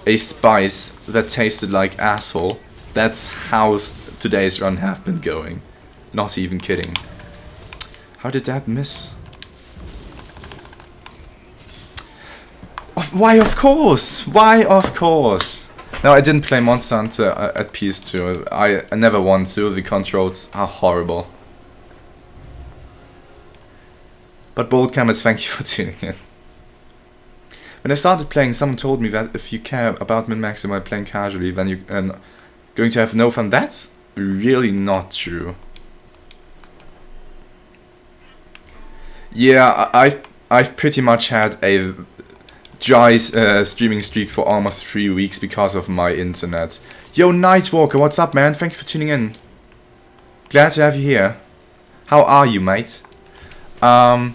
Speaker 1: a spice that tasted like asshole. That's how today's run have been going. Not even kidding. How did that miss? Why of course? Why of course? No, I didn't play Monster Hunter at PS2. I never want to. The controls are horrible. But Bold Cameras, thank you for tuning in. When I started playing, someone told me that if you care about min-maxing while playing casually, then you're going to have no fun. That's really not true. Yeah, I've pretty much had a dry streaming streak for almost 3 weeks because of my internet. Yo, Nightwalker, what's up, man? Thank you for tuning in. Glad to have you here. How are you, mate? I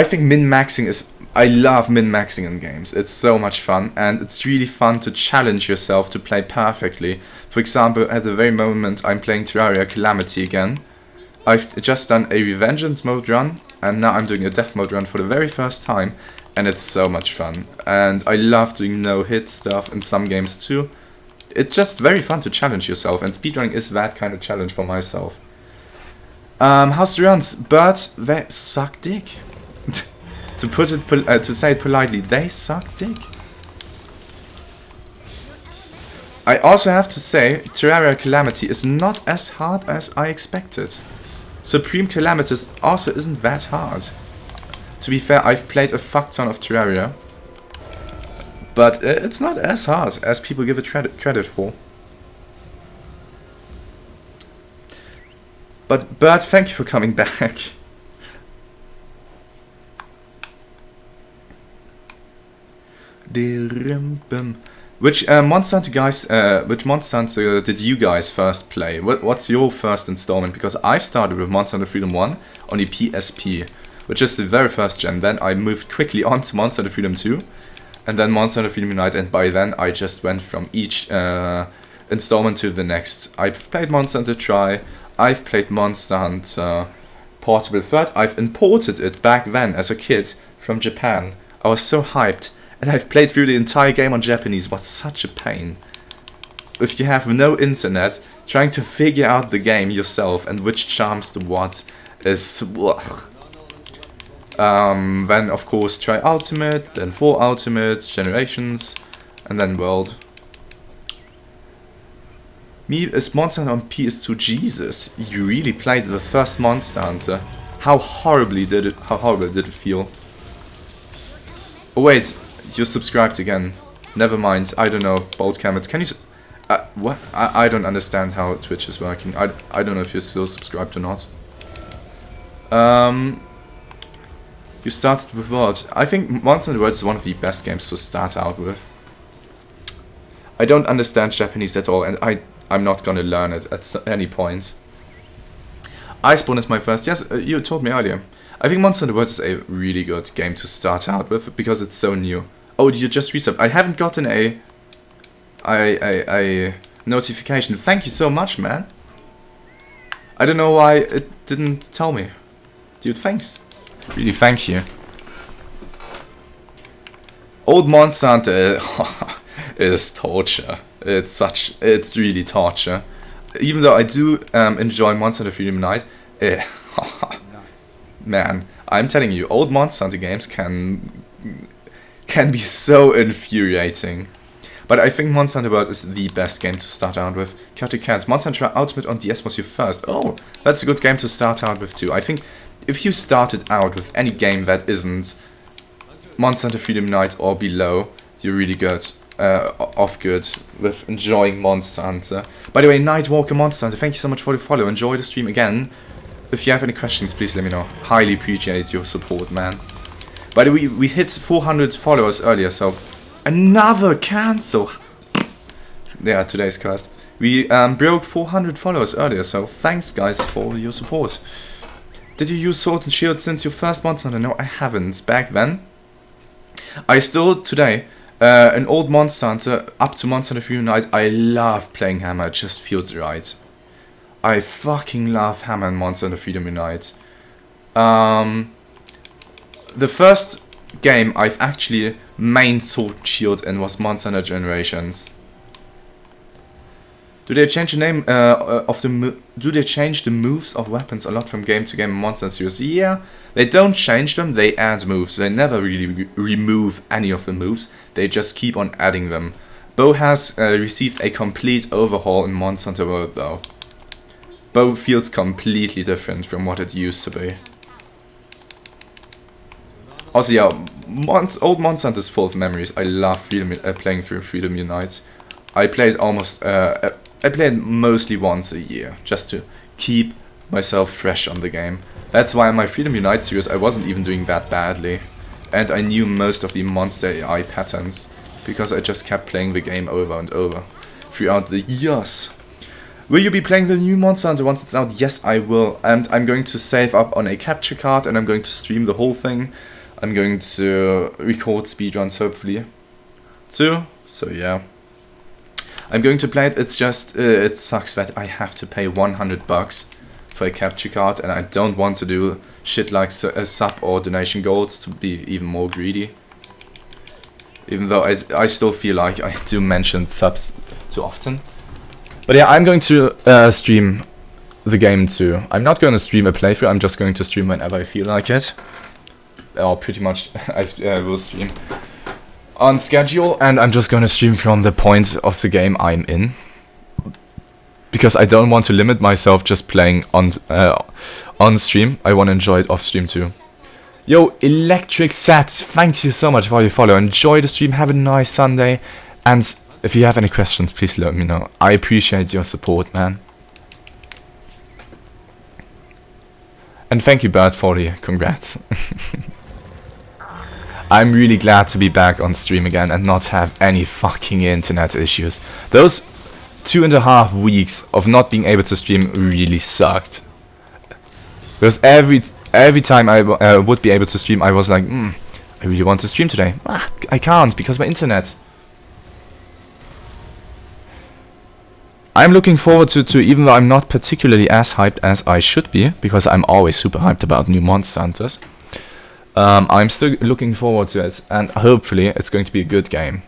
Speaker 1: think min-maxing is... I love min-maxing in games. It's so much fun, and it's really fun to challenge yourself to play perfectly. For example, at the very moment I'm playing Terraria Calamity again. I've just done a Revengeance mode run, and now I'm doing a Death mode run for the very first time, and it's so much fun. And I love doing no-hit stuff in some games too. It's just very fun to challenge yourself, and speedrunning is that kind of challenge for myself. How's the runs? But they suck dick. To put it, to say it politely, they suck dick. I also have to say, Terraria Calamity is not as hard as I expected. Supreme Calamities also isn't that hard. To be fair, I've played a fuck ton of Terraria, but it's not as hard as people give it credit for. But Bert, thank you for coming back. Which Monster Hunter guys? Which Monster Hunter did you guys first play? What's your first installment? Because I've started with Monster Hunter Freedom 1 on the PSP, which is the very first gen. Then I moved quickly on to Monster Hunter Freedom 2, and then Monster Hunter Freedom Unite. And by then I just went from each installment to the next. I've played Monster Hunter Tri. I've played Monster Hunter Portable Threat. I've imported it back then as a kid from Japan. I was so hyped. And I've played through the entire game on Japanese. What's such a pain. If you have no internet, trying to figure out the game yourself and which charms the what is... then of course try Ultimate, then 4 Ultimate, Generations, and then World. Me is Monster Hunter on PS2. Jesus, you really played the first Monster Hunter. How horrible did it feel? Oh wait, you're subscribed again. Never mind. I don't know. Bold Cameras. Can you? What? I don't understand how Twitch is working. I don't know if you're still subscribed or not. You started with what? I think Monster Hunter World is one of the best games to start out with. I don't understand Japanese at all, and I'm not gonna learn it at any point. Iceborne is my first. Yes, you told me earlier. I think Monster Hunter World is a really good game to start out with because it's so new. Oh, you just resubbed. I haven't gotten a notification. Thank you so much, man. I don't know why it didn't tell me. Dude, thanks. Really, thank you. Old Monster Hunter is torture. It's really torture. Even though I do enjoy Monster Hunter Freedom Unite, man, I'm telling you, old Monster Hunter games can be so infuriating. But I think Monster Hunter World is the best game to start out with. Chaotic Cats, Monster Hunter Ultimate on DS was your first. Oh, that's a good game to start out with too. I think if you started out with any game that isn't Monster Hunter Freedom Unite or below, you're really good. Off good with enjoying Monster Hunter. By the way, Nightwalker Monster Hunter, thank you so much for the follow. Enjoy the stream again. If you have any questions, please let me know. Highly appreciate your support, man. By the way, we hit 400 followers earlier, so another cancel. Yeah, today's cursed. We broke 400 followers earlier, so thanks guys for your support. Did you use Sword and Shield since your first Monster Hunter? No, I haven't. Back then, I still today. An old Monster Hunter up to Monster Hunter Freedom Unite. I love playing Hammer. It just feels right. I fucking love Hammer and Monster Hunter Freedom Unite. The first game I've actually main Sword and Shield in was Monster Hunter Generations. Do they change the name of the do they change the moves of weapons a lot from game to game in Monster Hunter series? Yeah, they don't change them, they add moves. They never really remove any of the moves, they just keep on adding them. Bow has received a complete overhaul in Monster Hunter World though. Bow feels completely different from what it used to be. Also yeah, old Monster Hunter is full of memories. I love playing through Freedom Unite. I played I played mostly once a year, just to keep myself fresh on the game. That's why in my Freedom Unite series I wasn't even doing that badly. And I knew most of the monster AI patterns, because I just kept playing the game over and over throughout the years. Will you be playing the new Monster Hunter once it's out? Yes, I will. And I'm going to save up on a capture card and I'm going to stream the whole thing. I'm going to record speedruns hopefully too, so yeah. I'm going to play it. It's just it sucks that I have to pay $100 for a capture card, and I don't want to do shit like sub or donation goals to be even more greedy. Even though I still feel like I do mention subs too often. But yeah, I'm going to stream the game too. I'm not going to stream a playthrough. I'm just going to stream whenever I feel like it. Or pretty much I will stream on schedule, and I'm just going to stream from the point of the game I'm in, because I don't want to limit myself just playing on stream. I want to enjoy it off stream too. Yo, Electric Sats, thank you so much for your follow. Enjoy the stream, have a nice Sunday, and if you have any questions, please let me know. I appreciate your support, man. And thank you, Bert, for the congrats. I'm really glad to be back on stream again and not have any fucking internet issues. Those 2.5 weeks of not being able to stream really sucked. Because every time I would be able to stream, I was like, I really want to stream today. I can't because my internet. I'm looking forward to, even though I'm not particularly as hyped as I should be, because I'm always super hyped about new Monster Hunters. I'm still looking forward to it, and hopefully it's going to be a good game.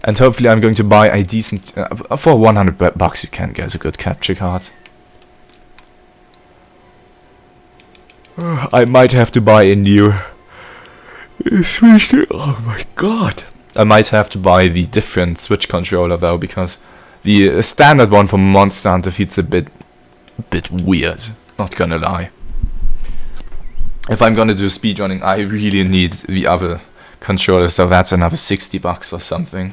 Speaker 1: And hopefully I'm going to buy a decent... for $100 you can get a good capture card. I might have to buy a new... Switch... Oh my god. I might have to buy the different Switch controller though, because the standard one for Monster Hunter feels a bit weird, not gonna lie. If I'm gonna do speedrunning, I really need the other controller, so that's another $60 or something.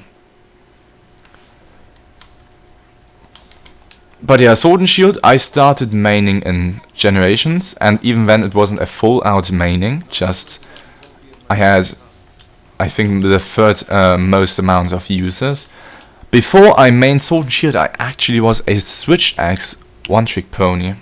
Speaker 1: But yeah, Sword and Shield, I started maining in Generations, and even then it wasn't a full out maining, just I had, I think, the third most amount of users. Before I mained Sword and Shield, I actually was a Switch Axe one-trick pony.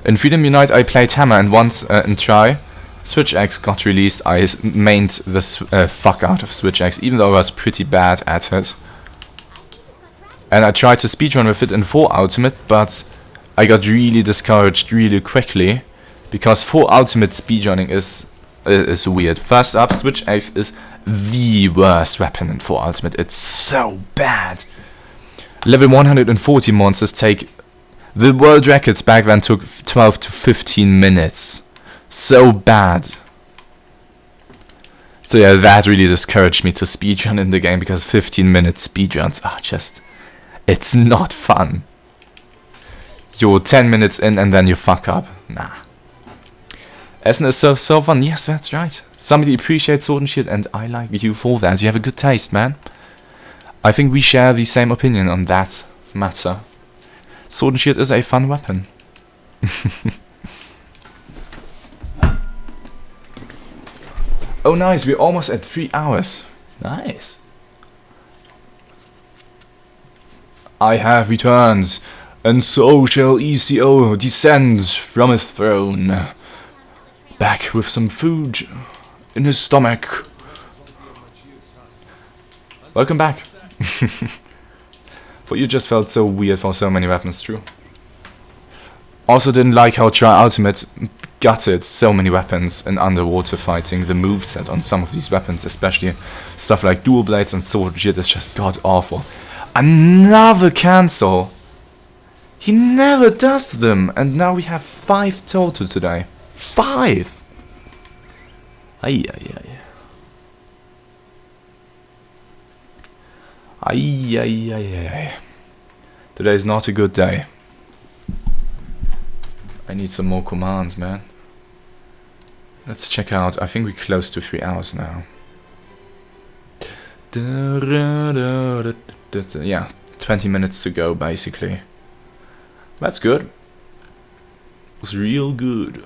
Speaker 1: In Freedom Unite I played Hammer, and once in Try Switch Axe got released, I mained the fuck out of Switch Axe, even though I was pretty bad at it. And I tried to speedrun with it in 4 Ultimate, but I got really discouraged really quickly, because full ultimate speedrunning is weird. First up, Switch Axe is the worst weapon in full ultimate. It's so bad. Level 140 monsters take... The world records back then took 12 to 15 minutes. So bad. So yeah, that really discouraged me to speedrun in the game, because 15-minute speedruns are just... It's not fun. You're 10 minutes in and then you fuck up. Nah. SnS is so fun. Yes, that's right. Somebody appreciates Sword and Shield, and I like you for that. You have a good taste, man. I think we share the same opinion on that matter. Sword and Shield is a fun weapon. Oh nice, we're almost at 3 hours. Nice. I have returned, and so shall ECO descend from his throne. Back with some food in his stomach. Welcome back. But you just felt so weird for so many weapons, true. Also didn't like how Try Ultimate gutted so many weapons in underwater fighting. The moveset on some of these weapons, especially stuff like dual blades and sword shit, is just god awful. Another cancel! He never does them, and now we have 5 total today. 5! Ay ay ay. Ay ay ay ay. Today is not a good day. I need some more commands, man. Let's check out. I think we're close to 3 hours now. Yeah, 20 minutes to go, basically. That's good. It was real good.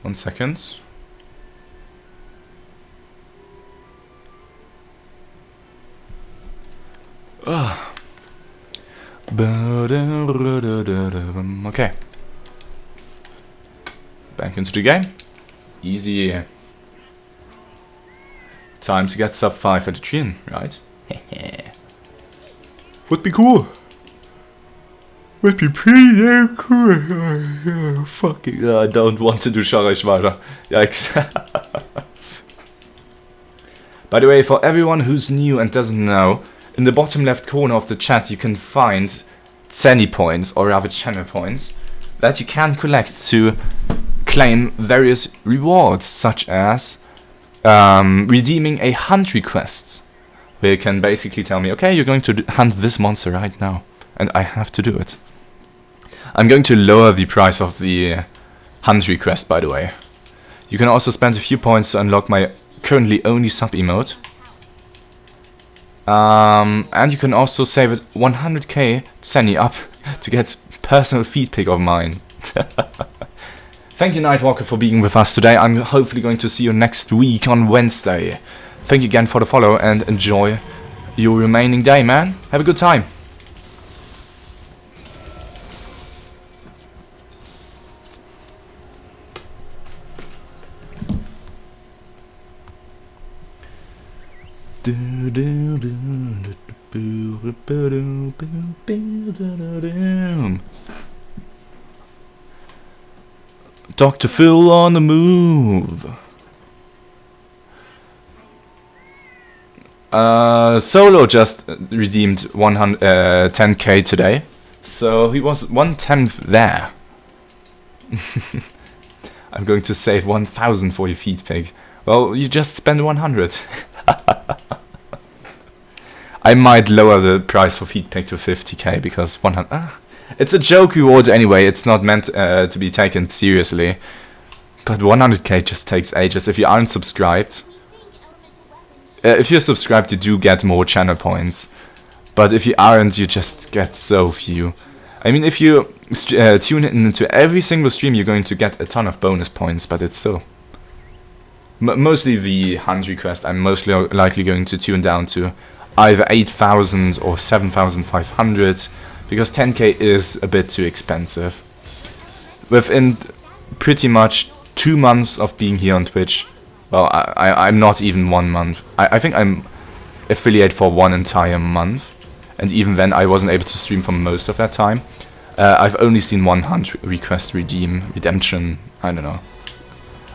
Speaker 1: 1 second. Okay. Back into the game. Easy. Time to get sub 5 Alatreon, right? Would be cool. Would be pretty damn cool. Fucking, I don't want to do Schweizer. Yikes. By the way, for everyone who's new and doesn't know, in the bottom left corner of the chat you can find Zenny points, or rather channel points, that you can collect to claim various rewards, such as redeeming a hunt request, where you can basically tell me, okay, you're going to hunt this monster right now, and I have to do it. I'm going to lower the price of the hunt request, by the way. You can also spend a few points to unlock my currently only sub emote. And you can also save it 100k Zenny up to get personal feed pic of mine. Thank you, Nightwalker, for being with us today. I'm hopefully going to see you next week on Wednesday. Thank you again for the follow, and enjoy your remaining day, man. Have a good time. Dr. Phil on the move. Solo just redeemed 10k today, so he was 1/10 there. I'm going to save 1,000 for your feed pic. Well, you just spend 100. I might lower the price for feed pic to 50k, because 100... it's a joke reward anyway, it's not meant to be taken seriously. But 100k just takes ages if you aren't subscribed. If you're subscribed, you do get more channel points. But if you aren't, you just get so few. I mean, if you tune in into every single stream, you're going to get a ton of bonus points, but it's still... mostly the hunt request, I'm mostly likely going to tune down to either 8,000 or 7,500, because 10k is a bit too expensive. Within pretty much 2 months of being here on Twitch, well, I'm not even 1 month. I think I'm affiliate for 1 entire month, and even then I wasn't able to stream for most of that time. I've only seen one hunt request redemption, I don't know.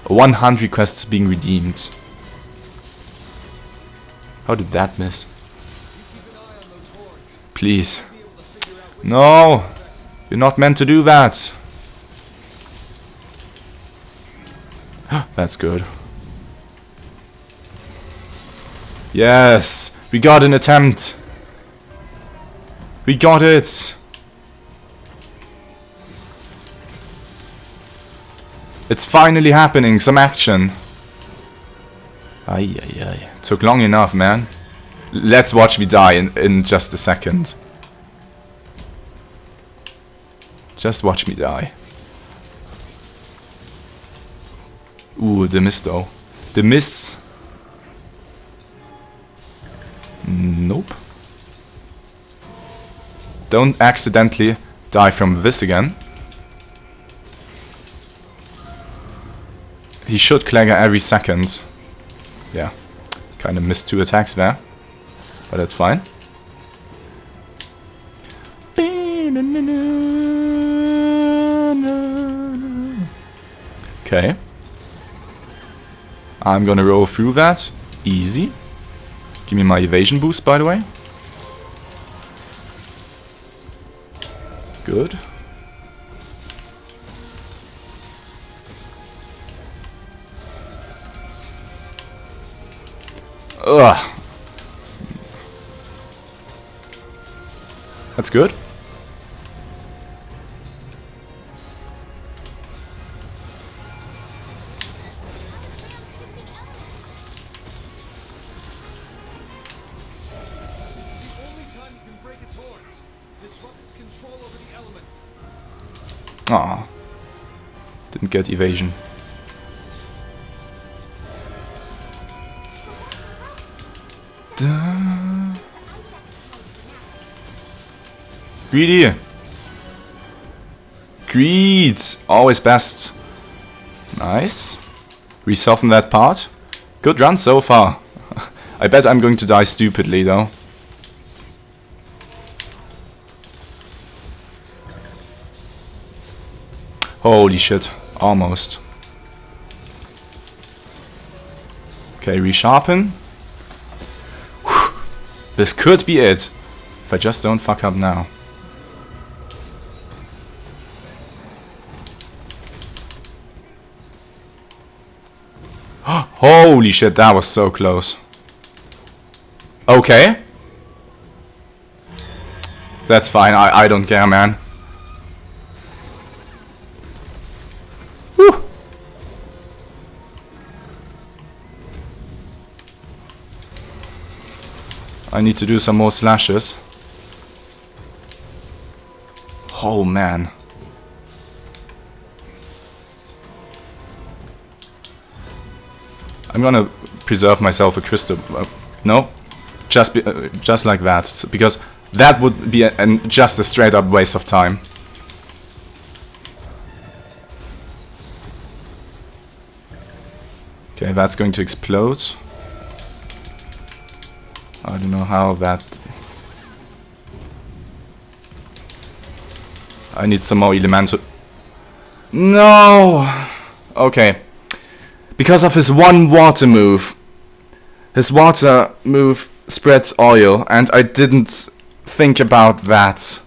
Speaker 1: One hunt request being redeemed. How did that miss? Please. No! You're not meant to do that! That's good. Yes! We got an attempt! We got it! It's finally happening, some action. Ay, ay, ay. Took long enough, man. Let's watch me die in just a second. Just watch me die. Ooh, the miss though. The miss. Nope. Don't accidentally die from this again. He should Clagger every second. Yeah. Kind of missed 2 attacks there. But that's fine. Okay. I'm gonna roll through that. Easy. Give me my evasion boost, by the way. Good. Ugh. That's good. Aw. Didn't get evasion. Greedy! Greed! Always best. Nice. We soften that part. Good run so far. I bet I'm going to die stupidly though. Holy shit. Almost. Okay, resharpen. Whew. This could be it. If I just don't fuck up now. Holy shit, that was so close. Okay. That's fine, I don't care, man. Whew. I need to do some more slashes. Oh man. I'm gonna preserve myself a crystal. No, just like that, because that would be just a straight up waste of time. Okay, that's going to explode. I don't know how that. I need some more elemental. No. Okay. Because of his one water move. His water move spreads oil, and I didn't think about that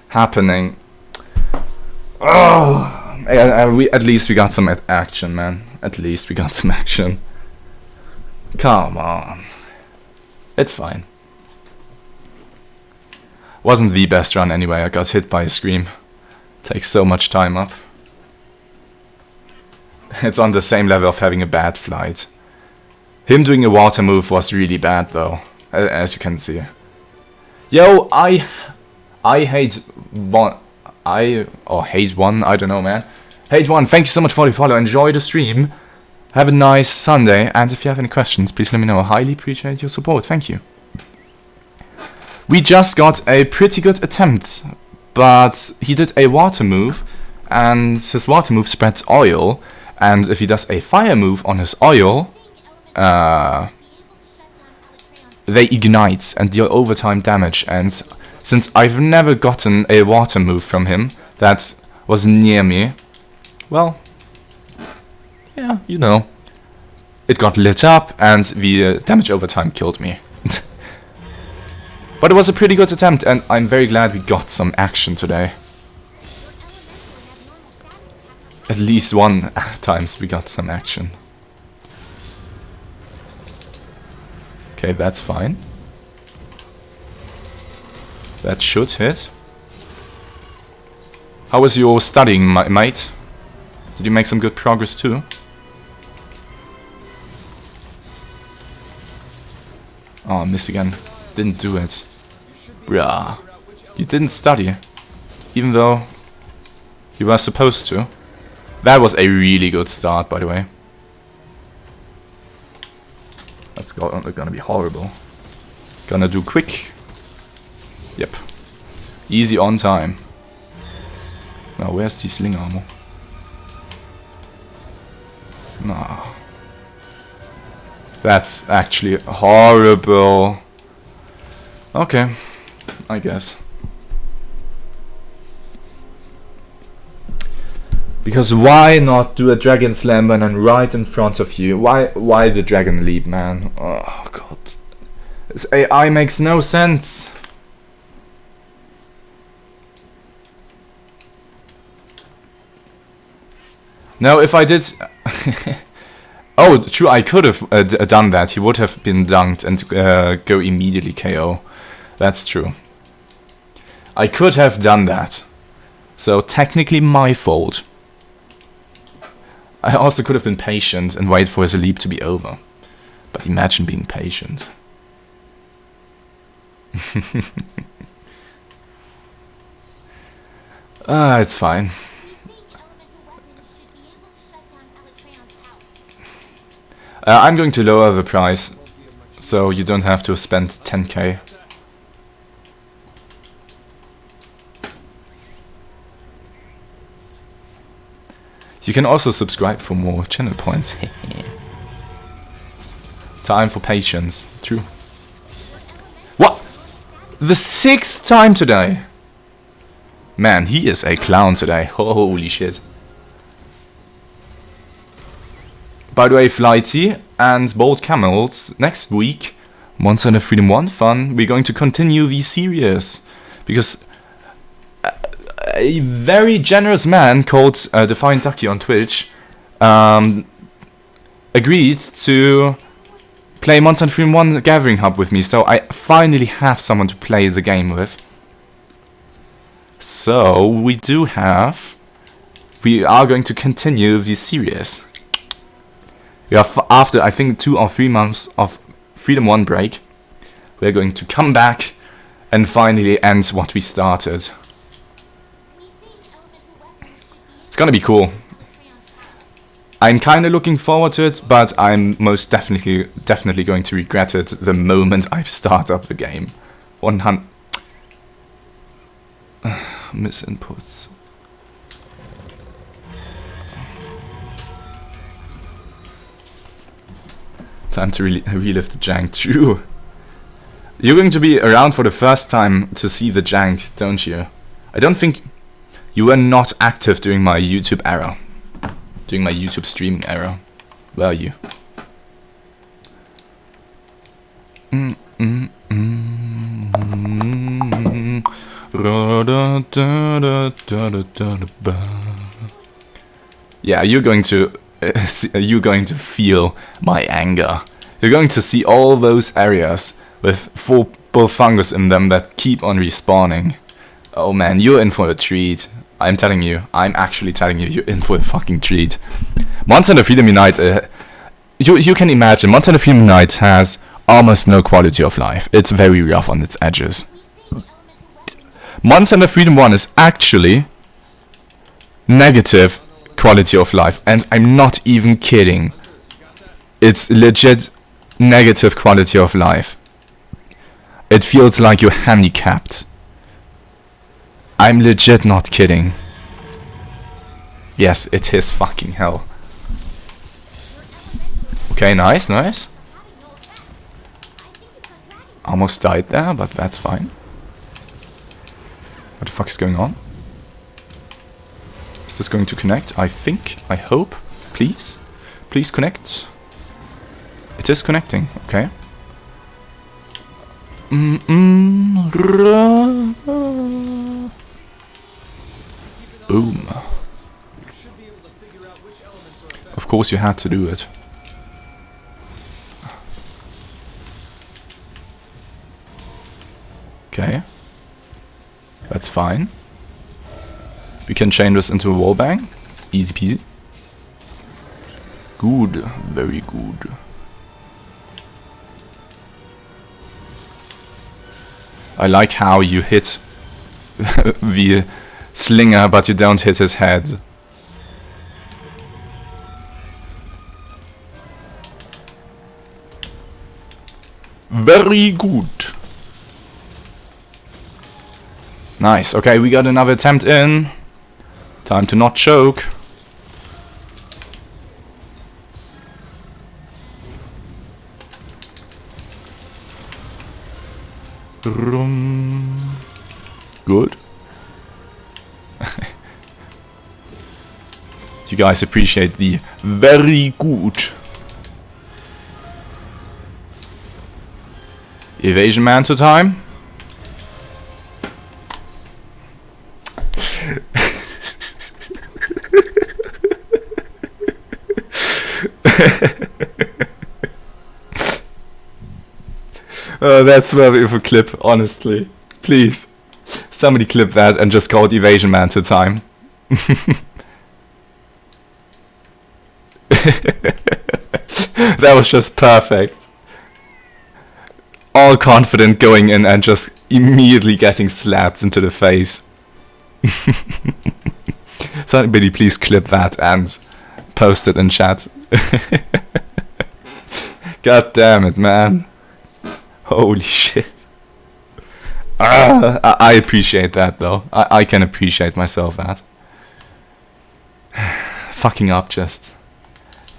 Speaker 1: happening. Oh, at least we got some action, man. At least we got some action. Come on. It's fine. Wasn't the best run anyway, I got hit by a scream. Takes so much time up. It's on the same level of having a bad flight. Him doing a water move was really bad though, as you can see. Yo, I hate one. Hate one, I don't know, man. Hate one, thank you so much for the follow. Enjoy the stream. Have a nice Sunday, and if you have any questions, please let me know. I highly appreciate your support. Thank you. We just got a pretty good attempt, but he did a water move, and his water move spreads oil, and if he does a fire move on his oil, they ignite and deal overtime damage, and since I've never gotten a water move from him that was near me, well, yeah, you know, it got lit up and the damage overtime killed me. But it was a pretty good attempt, and I'm very glad we got some action today. At least one times we got some action. Okay, that's fine. That should hit. How was your studying, mate? Did you make some good progress too? Oh, I missed again. Didn't do it. Bruh. You didn't study. Even though you were supposed to. That was a really good start, by the way. That's gonna be horrible. Gonna do quick. Yep. Easy on time. Now, where's the sling armor? Nah. That's actually horrible. Okay, I guess. Because why not do a dragon slam when I'm right in front of you? Why the dragon leap, man? Oh god. This AI makes no sense. No, if I did... Oh, true, I could have done that. He would have been dunked and go immediately KO. That's true. I could have done that. So, technically my fault. I also could have been patient and wait for his leap to be over. But imagine being patient. It's fine. I'm going to lower the price, so you don't have to spend 10k. You can also subscribe for more channel points. Time for patience. True. What? The 6th time today? Man, he is a clown today. Holy shit. By the way, Flighty and Bold Camels, next week, Monster Hunter Freedom 1 fun, we're going to continue the series. Because a very generous man called Defiant Ducky on Twitch agreed to play Monster Hunter Freedom 1 Gathering Hub with me. So I finally have someone to play the game with. So we are going to continue the series. We are after, I think, 2 or 3 months of Freedom 1 break, we're going to come back and finally end what we started. It's gonna be cool. I'm kinda looking forward to it, but I'm most definitely going to regret it the moment I start up the game. 100... Misinputs. Time to relive the jank. True. You're going to be around for the first time to see the jank, don't you? I don't think you were not active during my YouTube era. During my YouTube streaming era. Were you? Yeah, you're going to feel my anger. You're going to see all those areas with full fungus in them that keep on respawning. Oh man, you're in for a treat. I'm telling you. I'm actually telling you, you're in for a fucking treat. Monster Hunter Freedom Unite, you can imagine, Monster Hunter Freedom Unite has almost no quality of life. It's very rough on its edges. Monster Hunter Freedom 1 is actually negative quality of life, and I'm not even kidding. It's legit negative quality of life. It feels like you're handicapped. I'm legit not kidding. Yes, it is fucking hell. Okay, nice. Almost died there, but that's fine. What the fuck is going on? Is this going to connect? I think. I hope. Please. Please connect. It is connecting. Okay. Boom. Of course you had to do it. Okay. That's fine. We can chain this into a wallbang. Easy peasy. Good. Very good. I like how you hit the slinger, but you don't hit his head. Very good. Nice. Okay, we got another attempt in. Time to not choke. Good. You guys appreciate the very good. Evasion Manto time. That's worthy of a clip, honestly. Please. Somebody clip that and just call it Evasion Manto time. That was just perfect. All confident going in and just immediately getting slapped into the face. Somebody please clip that and post it in chat. God damn it, man. Holy shit. I appreciate that though. I can appreciate myself that. Fucking up just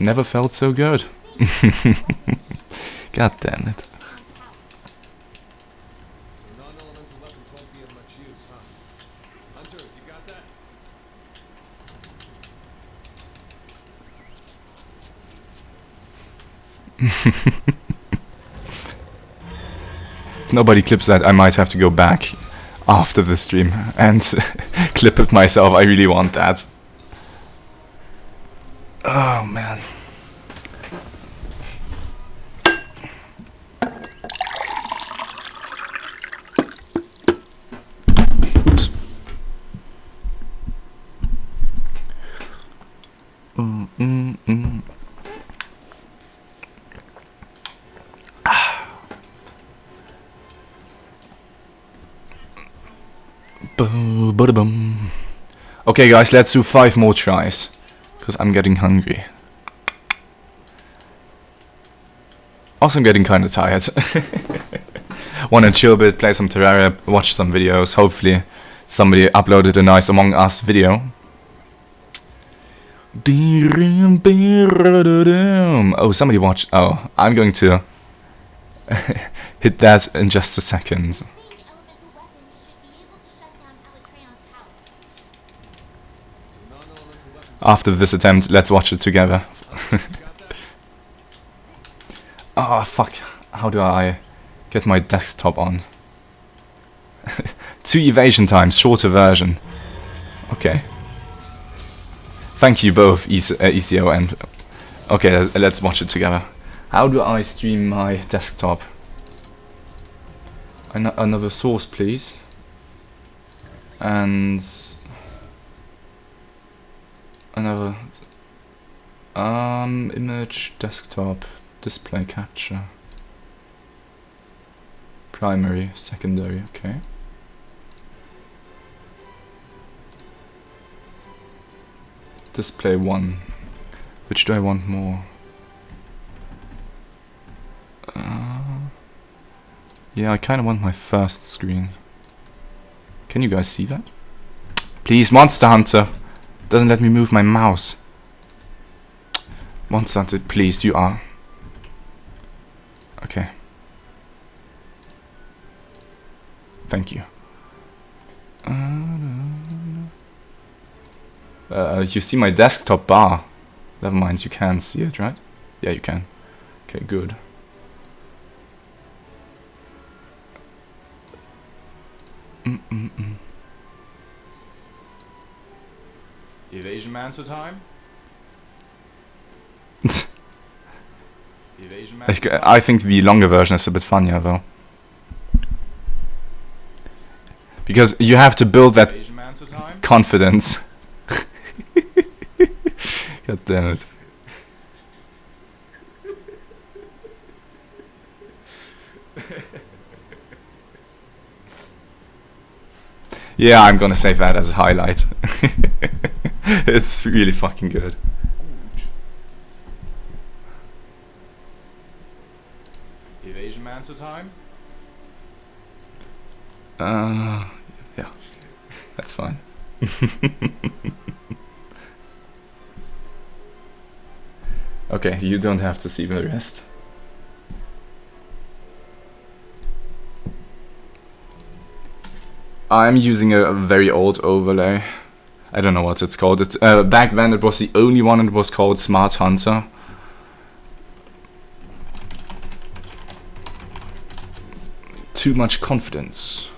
Speaker 1: never felt so good. God damn it.
Speaker 3: So non-elemental weapons won't be of much use, huh? Hunters, you got that?
Speaker 1: If nobody clips that, I might have to go back after the stream and clip it myself. I really want that. Oh man. Oops. Okay guys, let's do 5 more tries, because I'm getting hungry. Also I'm getting kinda tired. Wanna chill a bit, play some Terraria, watch some videos, hopefully somebody uploaded a nice Among Us video. Oh, somebody watched. Oh, I'm going to hit that in just a second. After this attempt, let's watch it together. Oh, fuck. How do I get my desktop on? 2 evasion times, shorter version. Okay. Thank you both, ECO and... Okay, let's watch it together. How do I stream my desktop? Another source, please. And... another... image, desktop, display capture. Primary, secondary, okay. Display 1. Which do I want more? Yeah, I kind of want my first screen. Can you guys see that? Please, Monster Hunter! Doesn't let me move my mouse. Monster Hunter, please, you are. Okay. Thank you. You see my desktop bar. Never mind, you can see it, right? Yeah, you can. Okay, good. Evasion man to time? Evasion man
Speaker 4: I think the longer version is a bit funnier though. Because you have to build that
Speaker 1: Evasion man to time?
Speaker 4: confidence. God damn it. Yeah, I'm gonna save that as a highlight. It's really fucking good.
Speaker 1: Evasion man to time?
Speaker 4: Yeah, that's fine. Okay, you don't have to see the rest. I'm using a very old overlay. I don't know what it's called. It's back then it was the only one. It was called Smart Hunter. Too much confidence.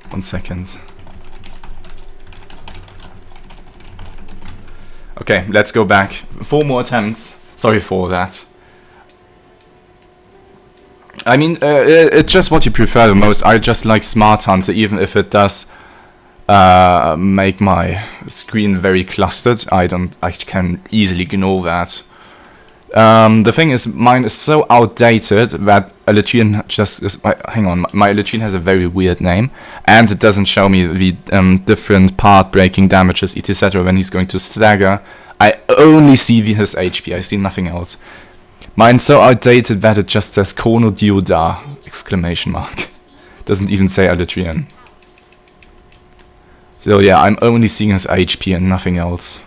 Speaker 4: One second. Okay, let's go back. 4 more attempts. Sorry for that. I mean, it's just what you prefer the most. I just like Smart Hunter, even if it does make my screen very clustered. I can easily ignore that. The thing is, mine is so outdated that Alatreon just is. Hang on, my Alatreon has a very weird name, and it doesn't show me the different part breaking damages, etc. when he's going to stagger. I only see his HP. I see nothing else. Mine's so outdated that it just says Kono Dioda! Exclamation mark. Doesn't even say Alatreon. So yeah, I'm only seeing his HP and nothing else.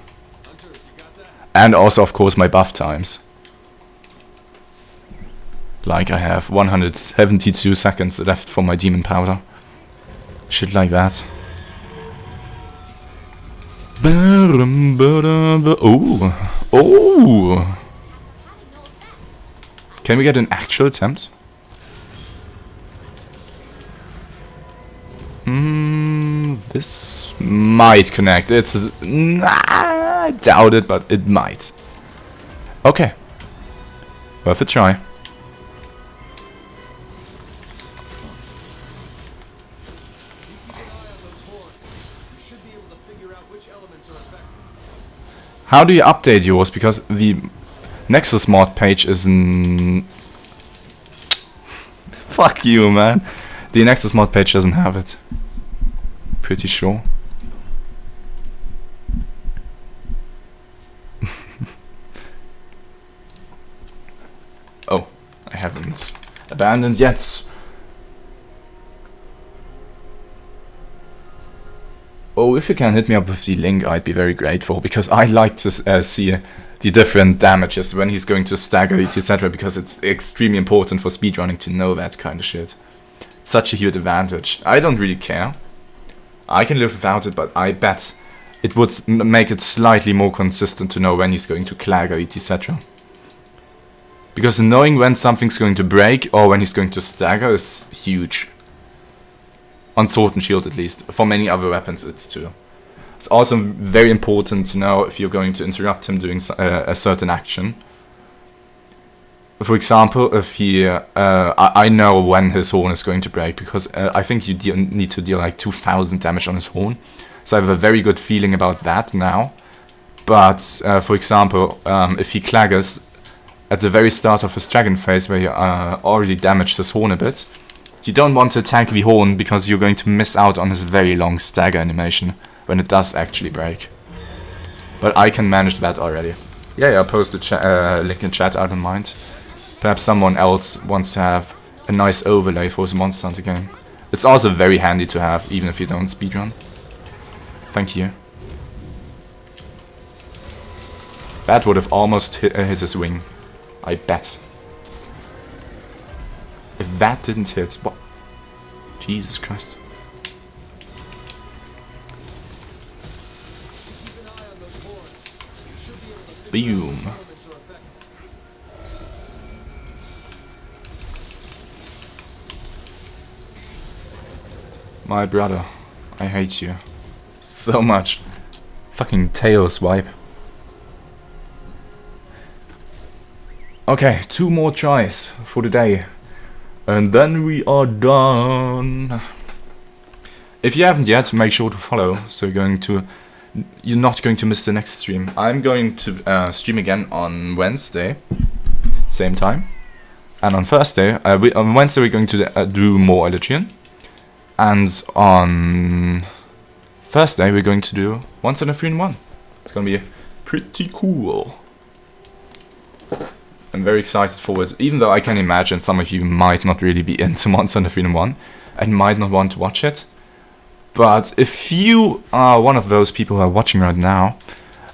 Speaker 4: And also, of course, my buff times. Like I have 172 seconds left for my demon powder. Shit like that. Oh! Oh! Can we get an actual attempt? This might connect. I doubt it, but it might. Okay. Worth a try. How do you update yours? Because the Nexus mod page is fuck you, man. The Nexus mod page doesn't have it. Pretty sure. Oh, I haven't abandoned yet. Oh, if you can hit me up with the link, I'd be very grateful, because I like to see the different damages when he's going to stagger, etc., because it's extremely important for speedrunning to know that kind of shit. It's such a huge advantage. I don't really care. I can live without it, but I bet it would make it slightly more consistent to know when he's going to clagger, etc. Because knowing when something's going to break or when he's going to stagger is huge. On Sword and Shield at least. For many other weapons it's too. It's also very important to know if you're going to interrupt him doing a certain action. For example, if he... I know when his horn is going to break, because I think you need to deal like 2000 damage on his horn. So I have a very good feeling about that now. But, for example, if he claggers at the very start of his dragon phase, where you already damaged his horn a bit, you don't want to attack the horn because you're going to miss out on his very long stagger animation when it does actually break.
Speaker 1: But I can manage that already. Yeah, I'll post the link in chat, I don't mind. Perhaps someone else wants to have a nice overlay for his Monster Hunter game. It's also very handy to have, even if you don't speedrun. Thank you. That would have almost hit his wing. I bet. If that didn't hit, what? Jesus Christ. Boom. My brother, I hate you so much. Fucking tail swipe. Okay, 2 more tries for the day. And then we are done. If you haven't yet, make sure to follow, so you're not going to miss the next stream. I'm going to stream again on Wednesday, same time. And on Thursday, on Wednesday we're going to do more Alatreon. And on Thursday we're going to do Monster Hunter 3 in 1. It's going to be pretty cool. I'm very excited for it, even though I can imagine some of you might not really be into Monster Hunter 3 in 1 and might not want to watch it. But if you are one of those people who are watching right now,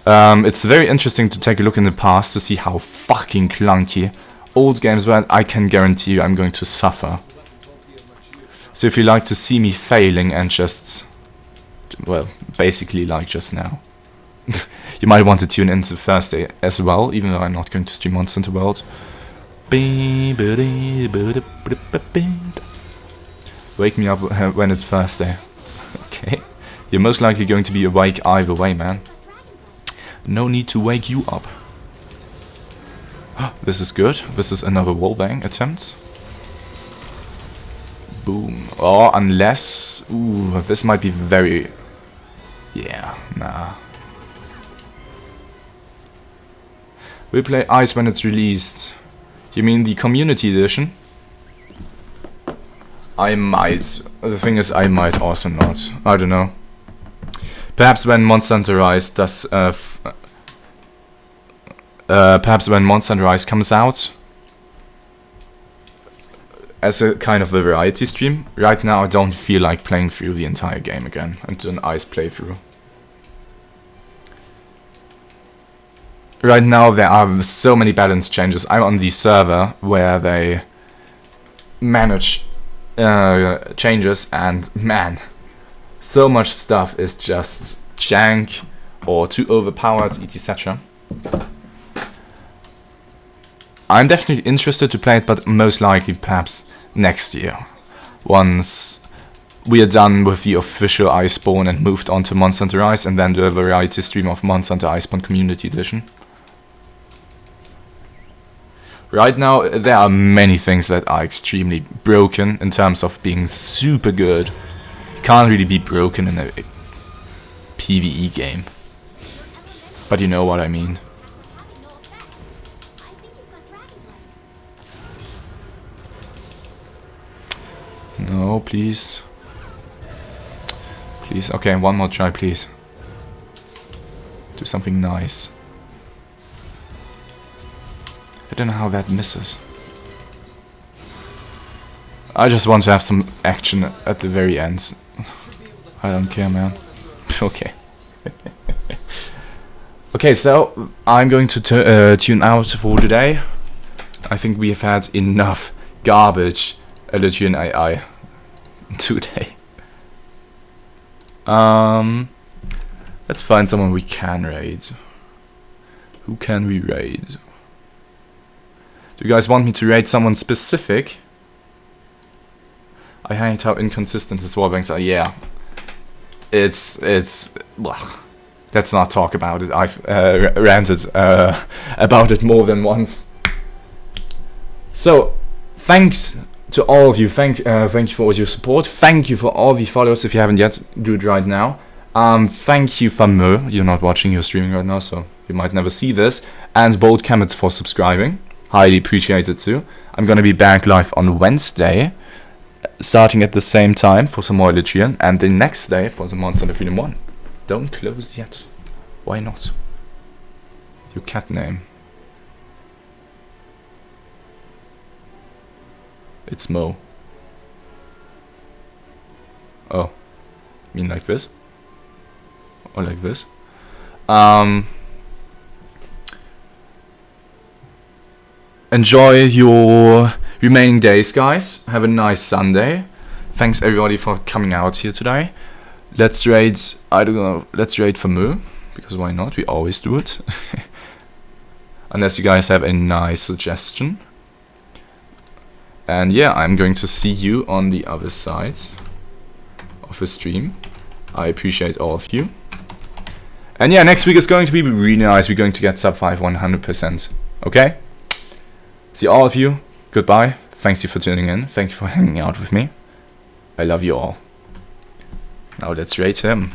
Speaker 1: it's very interesting to take a look in the past to see how fucking clunky old games were. I can guarantee you I'm going to suffer. So if you like to see me failing and just, well, basically like just now, you might want to tune into Thursday as well, even though I'm not going to stream Monster Hunter World. Wake me up when it's Thursday. Okay. You're most likely going to be awake either way, man. No need to wake you up. This is good. This is another wallbang attempt. Boom. Or unless... Ooh, this might be very... Yeah, nah. We play Ice when it's released. You mean the community edition? I might. The thing is, I might also not. I don't know. Perhaps when Monster Hunter Rise does... perhaps when Monster Hunter Rise comes out as a kind of a variety stream. Right now I don't feel like playing through the entire game again and do an Ice playthrough. Right now there are so many balance changes. I'm on the server where they manage changes, and man, so much stuff is just jank or too overpowered, etc. I'm definitely interested to play it, but most likely perhaps next year, once we are done with the official Iceborne and moved on to Monster Hunter Rise, and then do a variety stream of Monster Hunter Iceborne Community Edition. Right now there are many things that are extremely broken in terms of being super good. Can't really be broken in a PvE game, but you know what I mean. No, please. Please, okay, one more try, please. Do something nice. I don't know how that misses. I just want to have some action at the very end. I don't care, man. Okay. Okay, so I'm going to tune out for today. I think we have had enough garbage Alatreon AI today. Let's find someone we can raid. Who can we raid? Do you guys want me to raid someone specific? I hate how inconsistent his wallbangs are. Yeah, it's. Ugh. Let's not talk about it. I've ranted about it more than once. So, thanks to all of you. Thank you for all your support. Thank you for all the followers. If you haven't yet, do it right now. Thank you, Fameux. You're not watching, you're streaming right now, so you might never see this. And Bold Kemet for subscribing. Highly appreciated too. I'm gonna be back live on Wednesday, starting at the same time for some more Alatreon, and the next day for the Monster Hunter 3 in 1. Don't close yet. Why not? Your cat name. It's Mo. Oh. You mean like this? Or like this? Enjoy your remaining days, guys. Have a nice Sunday. Thanks everybody for coming out here today. Let's raid, I don't know, let's raid for Moo, because why not? We always do it. Unless you guys have a nice suggestion. And yeah, I'm going to see you on the other side of the stream. I appreciate all of you. And yeah, next week is going to be really nice. We're going to get sub 5 100%. Okay? See all of you. Goodbye. Thanks you for tuning in. Thank you for hanging out with me. I love you all. Now let's rate him.